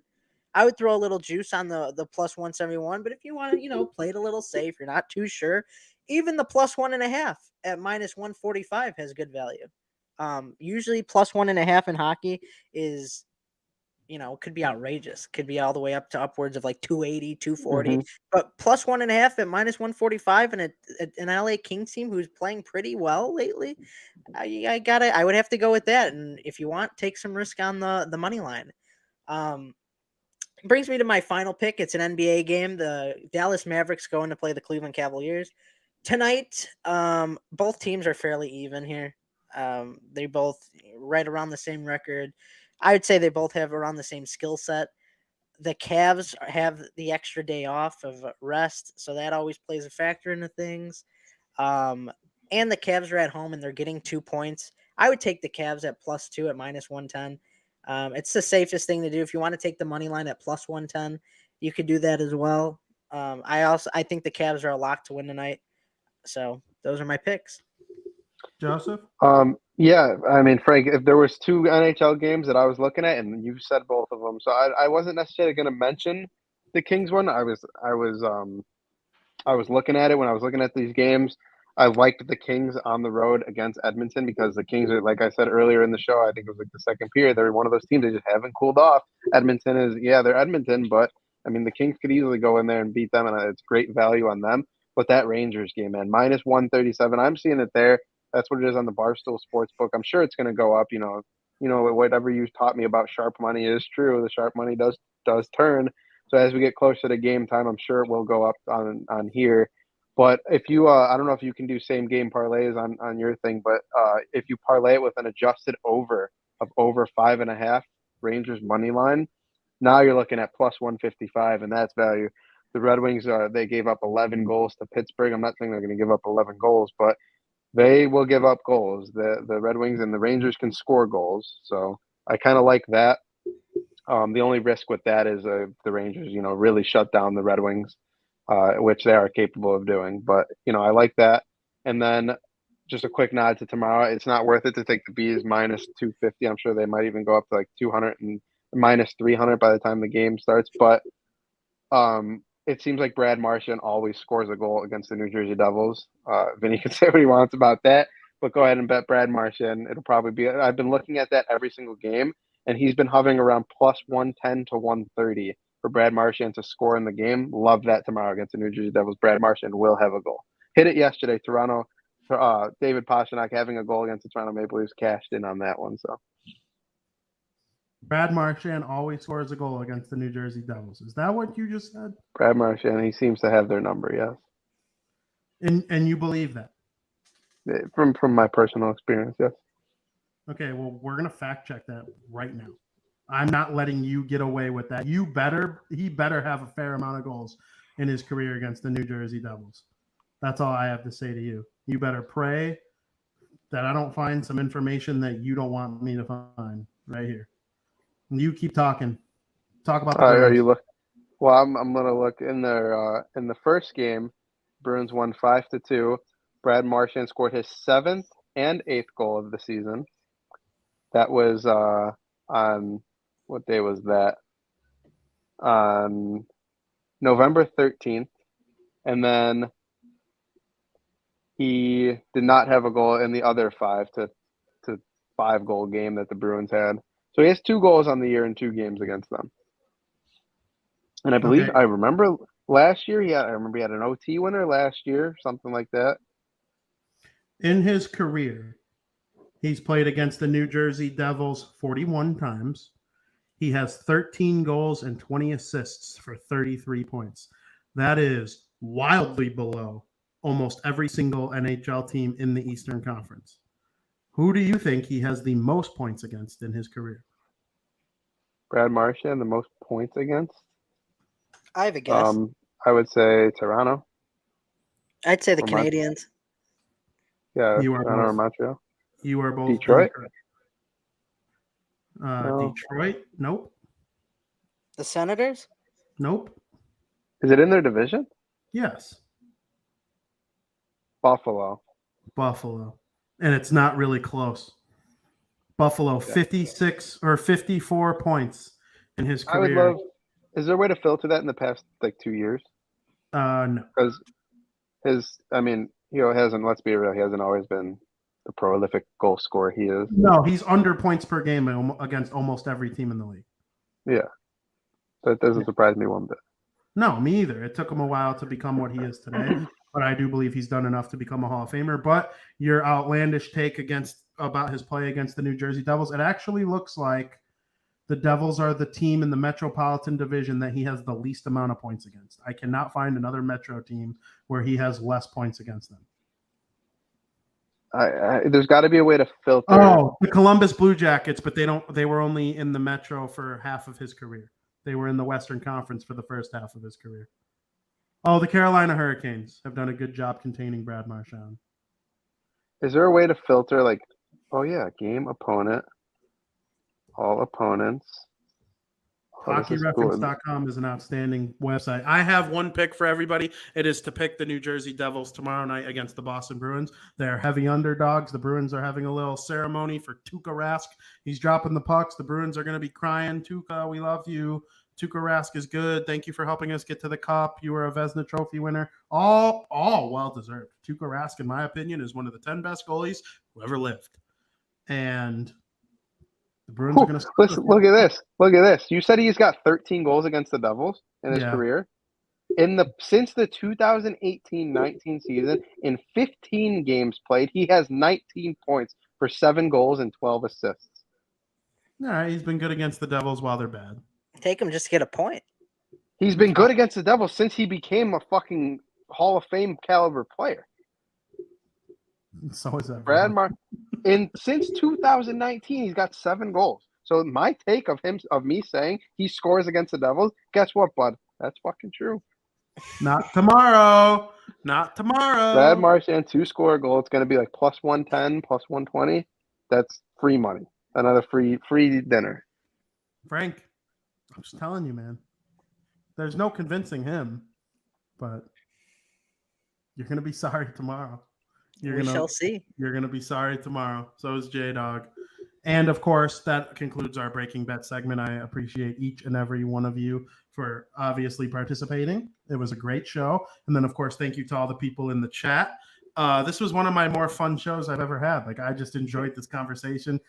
I would throw a little juice on the plus 171, but if you want to, play it a little safe, you're not too sure. Even the plus 1.5 at minus 145 has good value. Usually plus 1.5 in hockey is, could be outrageous. Could be all the way up to upwards of like 280, 240. Mm-hmm. But plus 1.5 at minus 145 and an LA Kings team who's playing pretty well lately, I would have to go with that. And if you want, take some risk on the money line. Brings me to my final pick. It's an NBA game. The Dallas Mavericks going to play the Cleveland Cavaliers tonight. Both teams are fairly even here. They both right around the same record. I would say they both have around the same skill set. The Cavs have the extra day off of rest, so that always plays a factor into things. And the Cavs are at home and they're getting 2 points. I would take the Cavs at +2 at minus 110. It's the safest thing to do. If you want to take the money line at plus 110, you could do that as well. I think the Cavs are a lock to win tonight. So those are my picks. Joseph? Yeah, I mean, Frank, if there was 2 NHL games that I was looking at, and you said both of them, so I wasn't necessarily going to mention the Kings one. I was looking at it when I was looking at these games. I liked the Kings on the road against Edmonton because the Kings are, like I said earlier in the show, I think it was like the second period, they're one of those teams that just haven't cooled off. Edmonton is, they're Edmonton, but I mean, the Kings could easily go in there and beat them, and it's great value on them. But that Rangers game, man, minus 137, I'm seeing it there. That's what it is on the Barstool Sportsbook. I'm sure it's going to go up. Whatever you taught me about sharp money is true. The sharp money does turn. So as we get closer to game time, I'm sure it will go up on here. But if you, I don't know if you can do same game parlays on your thing, but if you parlay it with an adjusted over of over 5.5 Rangers money line, now you're looking at plus 155, and that's value. The Red Wings, they gave up 11 goals to Pittsburgh. I'm not saying they're going to give up 11 goals, but they will give up goals. The Red Wings and the Rangers can score goals, so I kind of like that. The only risk with that is the Rangers, really shut down the Red Wings, which they are capable of doing. But, I like that. And then just a quick nod to tomorrow. It's not worth it to take the Bees minus 250. I'm sure they might even go up to like 200 and minus 300 by the time the game starts. But it seems like Brad Marchand always scores a goal against the New Jersey Devils. Vinny can say what he wants about that, but go ahead and bet Brad Marchand. It'll probably be – I've been looking at that every single game, and he's been hovering around plus 110 to 130 for Brad Marchand to score in the game. Love that tomorrow against the New Jersey Devils. Brad Marchand will have a goal. Hit it yesterday. Toronto, David Pastrnak having a goal against the Toronto Maple Leafs cashed in on that one. So Brad Marchand always scores a goal against the New Jersey Devils. Is that what you just said? Brad Marchand, he seems to have their number, yes. And you believe that? From my personal experience, yes. Okay, well, we're going to fact check that right now. I'm not letting you get away with that. He better have a fair amount of goals in his career against the New Jersey Devils. That's all I have to say to you. You better pray that I don't find some information that you don't want me to find right here. And you keep talking. Talk about the Bruins. Are you look? Well, I'm gonna look in there. In the first game, Bruins won 5-2. Brad Marchand scored his 7th and 8th goal of the season. That was on what day was that? On November 13th, and then he did not have a goal in the other 5 to 5 goal game that the Bruins had. So he has 2 goals on the year in 2 games against them. And I believe I remember last year he had an OT winner last year, something like that. In his career, he's played against the New Jersey Devils 41 times. He has 13 goals and 20 assists for 33 points. That is wildly below almost every single NHL team in the Eastern Conference. Who do you think he has the most points against in his career? Brad Marchand, the most points against? I have a guess. I would say Toronto. I'd say the or Canadians. You are Toronto or both. Montreal. You are both Detroit? incorrect. No. Detroit? Nope. The Senators? Nope. Is it in their division? Yes. Buffalo. Buffalo. And it's not really close. Buffalo, 56 or 54 points in his I would career. love. Is there a way to filter that in the past 2 years? No. Because he hasn't. Let's be real. He hasn't always been the prolific goal scorer he is. No, he's under points per game against almost every team in the league. Yeah, that doesn't surprise me one bit. No, me either. It took him a while to become what he is today, but I do believe he's done enough to become a Hall of Famer. But your outlandish take about his play against the New Jersey Devils, it actually looks like the Devils are the team in the Metropolitan Division that he has the least amount of points against. I cannot find another Metro team where he has less points against them. There's got to be a way to filter. Oh, the Columbus Blue Jackets, but they were only in the Metro for half of his career. They were in the Western Conference for the first half of his career. Oh, the Carolina Hurricanes have done a good job containing Brad Marchand. Is there a way to filter game opponent, all opponents? HockeyReference.com is an outstanding website. I have one pick for everybody. It is to pick the New Jersey Devils tomorrow night against the Boston Bruins. They're heavy underdogs. The Bruins are having a little ceremony for Tuukka Rask. He's dropping the pucks. The Bruins are going to be crying, Tuukka, we love you. Tuukka Rask is good. Thank you for helping us get to the cup. You were a Vezina Trophy winner. All well-deserved. Tuukka Rask, in my opinion, is one of the 10 best goalies who ever lived. And the Bruins are going to listen. Look at this. Look at this. You said he's got 13 goals against the Devils in his career. Since the 2018-19 season, in 15 games played, he has 19 points for 7 goals and 12 assists. Yeah, he's been good against the Devils while they're bad. Take him just to get a point. He's been good against the Devils since he became a fucking Hall of Fame caliber player. So is that Brad since 2019, he's got 7 goals. So my take of me saying he scores against the Devils, guess what, bud? That's fucking true. Not tomorrow. Not tomorrow. Brad Marchand, 2-score goal. It's going to be like plus 110, plus 120. That's free money. Another free dinner. Frank, I'm just telling you, man. There's no convincing him, but you're going to be sorry tomorrow. We shall see. You're going to be sorry tomorrow. So is J-Dog. And, of course, that concludes our Breaking Bet segment. I appreciate each and every one of you for obviously participating. It was a great show. And then, of course, thank you to all the people in the chat. This was one of my more fun shows I've ever had. Like, I just enjoyed this conversation,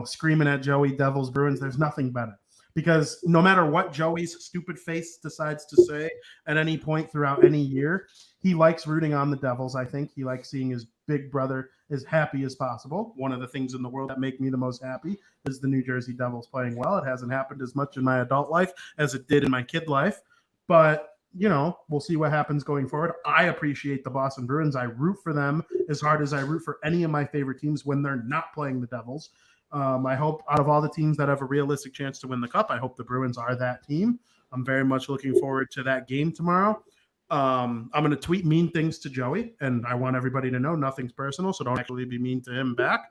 screaming at Joey Devils Bruins. There's nothing better. Because no matter what Joey's stupid face decides to say at any point throughout any year, he likes rooting on the Devils, I think. He likes seeing his big brother as happy as possible. One of the things in the world that make me the most happy is the New Jersey Devils playing well. It hasn't happened as much in my adult life as it did in my kid life. But, we'll see what happens going forward. I appreciate the Boston Bruins. I root for them as hard as I root for any of my favorite teams when they're not playing the Devils. I hope out of all the teams that have a realistic chance to win the cup, I hope the Bruins are that team. I'm very much looking forward to that game tomorrow. I'm going to tweet mean things to Joey, and I want everybody to know nothing's personal, so don't actually be mean to him back.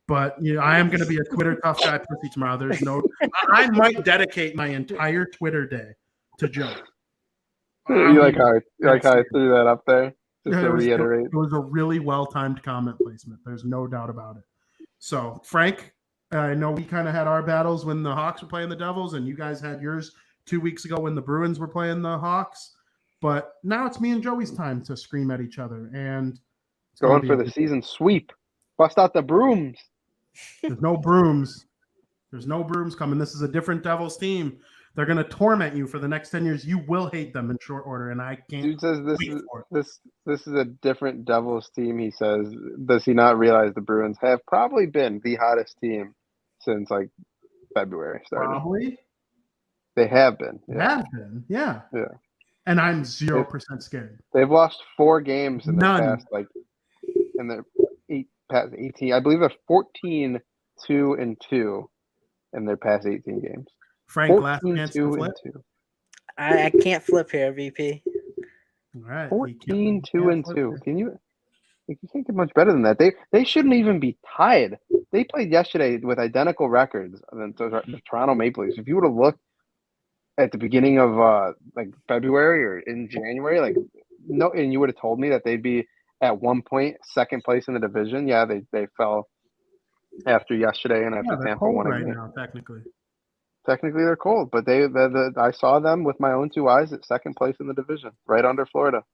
But I am going to be a Twitter tough guy pussy tomorrow. I might dedicate my entire Twitter day to Joey. You like how I threw that up there? Just to reiterate. It was a really well-timed comment placement. There's no doubt about it. So, Frank, I know we kind of had our battles when the Hawks were playing the Devils, and you guys had yours 2 weeks ago when the Bruins were playing the Hawks. But now it's me and Joey's time to scream at each other. And it's going for the season sweep. Bust out the brooms. There's no brooms. There's no brooms coming. This is a different Devils team. They're going to torment you for the next 10 years. You will hate them in short order, and I can't. Dude says wait for it. this is a different Devils team. He says, does he not realize the Bruins have probably been the hottest team since like February started? Probably. They have been. Yeah. Yeah. And I'm 0% scared. They've lost 4 games in their None. past, like in their past 18. I believe they're 14-2-2 in their past 18 games. Frank, last chance to flip. 14-2-2. I can't flip here, VP. All right. 14-2-2. Can you? You can't get much better than that. They shouldn't even be tied. They played yesterday with identical records than the Toronto Maple Leafs. If you would have looked at the beginning of like February or in January, like no, and you would have told me that they'd be at one point second place in the division. Yeah, they fell after yesterday and after Tampa won right again. now, technically. Technically, they're cold, but I saw them with my own 2 eyes at second place in the division, right under Florida.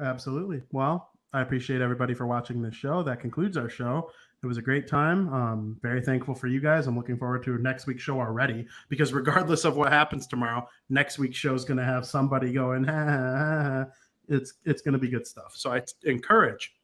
Absolutely. Well, I appreciate everybody for watching this show. That concludes our show. It was a great time. Very thankful for you guys. I'm looking forward to next week's show already because regardless of what happens tomorrow, next week's show is going to have somebody going, It's going to be good stuff. So I encourage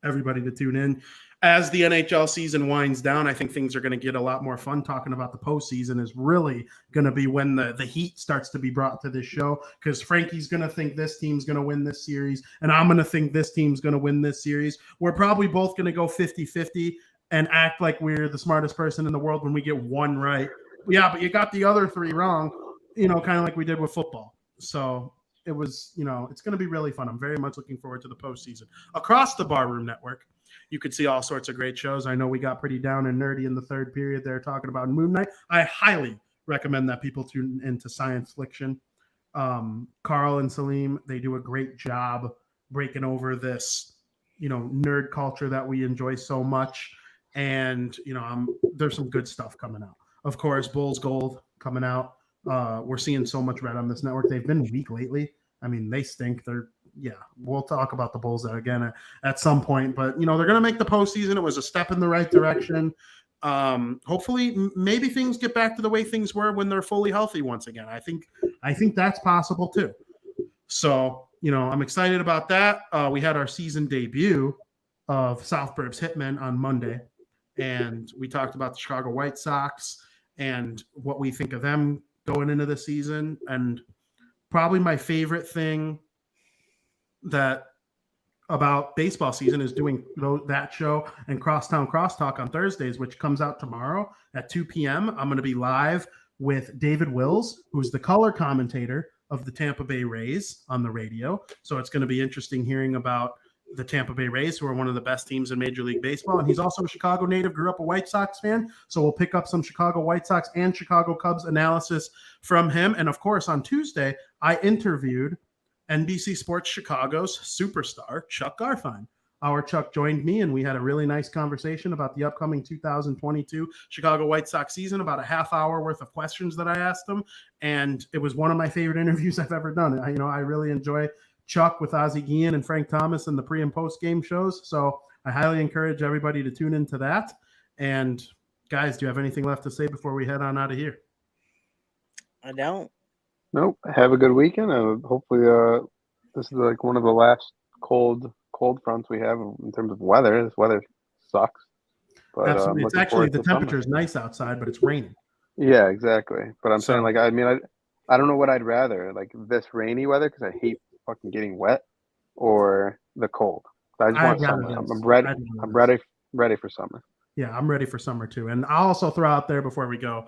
everybody to tune in. As the NHL season winds down, I think things are going to get a lot more fun. Talking about the postseason is really going to be when the heat starts to be brought to this show because Frankie's going to think this team's going to win this series, and I'm going to think this team's going to win this series. We're probably both going to go 50-50 and act like we're the smartest person in the world when we get one right. Yeah, but you got the other 3 wrong, kind of like we did with football. So it was, it's going to be really fun. I'm very much looking forward to the postseason. Across the Barroom Network, you could see all sorts of great shows. I know we got pretty down and nerdy in the third period there talking about Moon Knight. I highly recommend that people tune into Science Fiction. Carl and Salim, they do a great job breaking over this, nerd culture that we enjoy so much. And, there's some good stuff coming out. Of course, Bulls Gold coming out. We're seeing so much red on this network. They've been weak lately. I mean, they stink. We'll talk about the Bulls again at some point, but they're going to make the postseason. It was a step in the right direction. Hopefully, maybe things get back to the way things were when they're fully healthy once again. I think that's possible too. So, I'm excited about that. We had our season debut of South Burbs Hitmen on Monday, and we talked about the Chicago White Sox and what we think of them going into the season. And probably my favorite thing that about baseball season is doing that show and Crosstown Crosstalk on Thursdays, which comes out tomorrow at 2 p.m. I'm going to be live with David Wills, who's the color commentator of the Tampa Bay Rays on the radio. So it's going to be interesting hearing about the Tampa Bay Rays, who are one of the best teams in Major League Baseball. And he's also a Chicago native, grew up a White Sox fan. So we'll pick up some Chicago White Sox and Chicago Cubs analysis from him. And of course, on Tuesday, I interviewed NBC Sports Chicago's superstar, Chuck Garfien. Our Chuck joined me, and we had a really nice conversation about the upcoming 2022 Chicago White Sox season, about a half hour worth of questions that I asked him. And it was one of my favorite interviews I've ever done. I really enjoy Chuck with Ozzie Guillen and Frank Thomas in the pre- and post-game shows. So I highly encourage everybody to tune into that. And guys, do you have anything left to say before we head on out of here? I don't. Nope. Have a good weekend. Hopefully, this is like one of the last cold fronts we have in terms of weather. This weather sucks. But, absolutely. It's actually the temperature is nice outside, but it's raining. Yeah, exactly. But I'm saying, like, I don't know what I'd rather, like this rainy weather because I hate fucking getting wet, or the cold. I just want summer. I'm ready for summer. Yeah, I'm ready for summer too. And I'll also throw out there before we go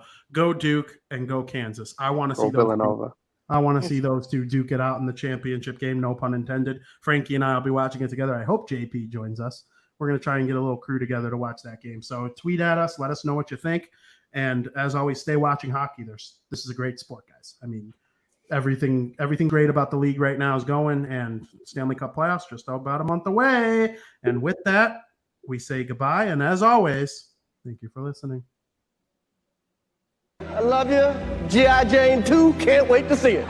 Duke and go Kansas. I want to see Villanova. I want to see those two duke it out in the championship game. No pun intended. Frankie and I will be watching it together. I hope JP joins us. We're going to try and get a little crew together to watch that game. So tweet at us. Let us know what you think. And as always, stay watching hockey. This is a great sport, guys. I mean, everything great about the league right now is going, and Stanley Cup playoffs just about a month away. And with that, we say goodbye. And as always, thank you for listening. I love you. G.I. Jane 2, can't wait to see it.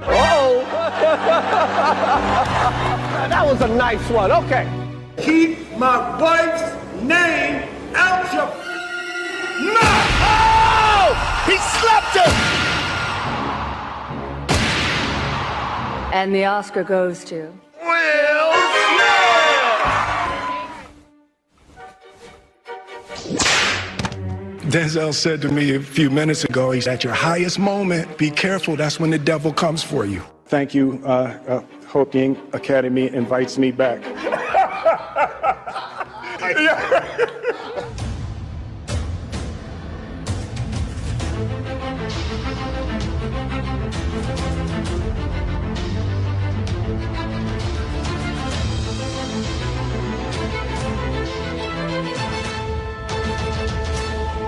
Uh-oh. That was a nice one. Okay. Keep my wife's name out your mouth! Oh! He slapped him! And the Oscar goes to... Will Denzel said to me a few minutes ago, he's at your highest moment. Be careful, that's when the devil comes for you. Thank you. Hope the Academy invites me back.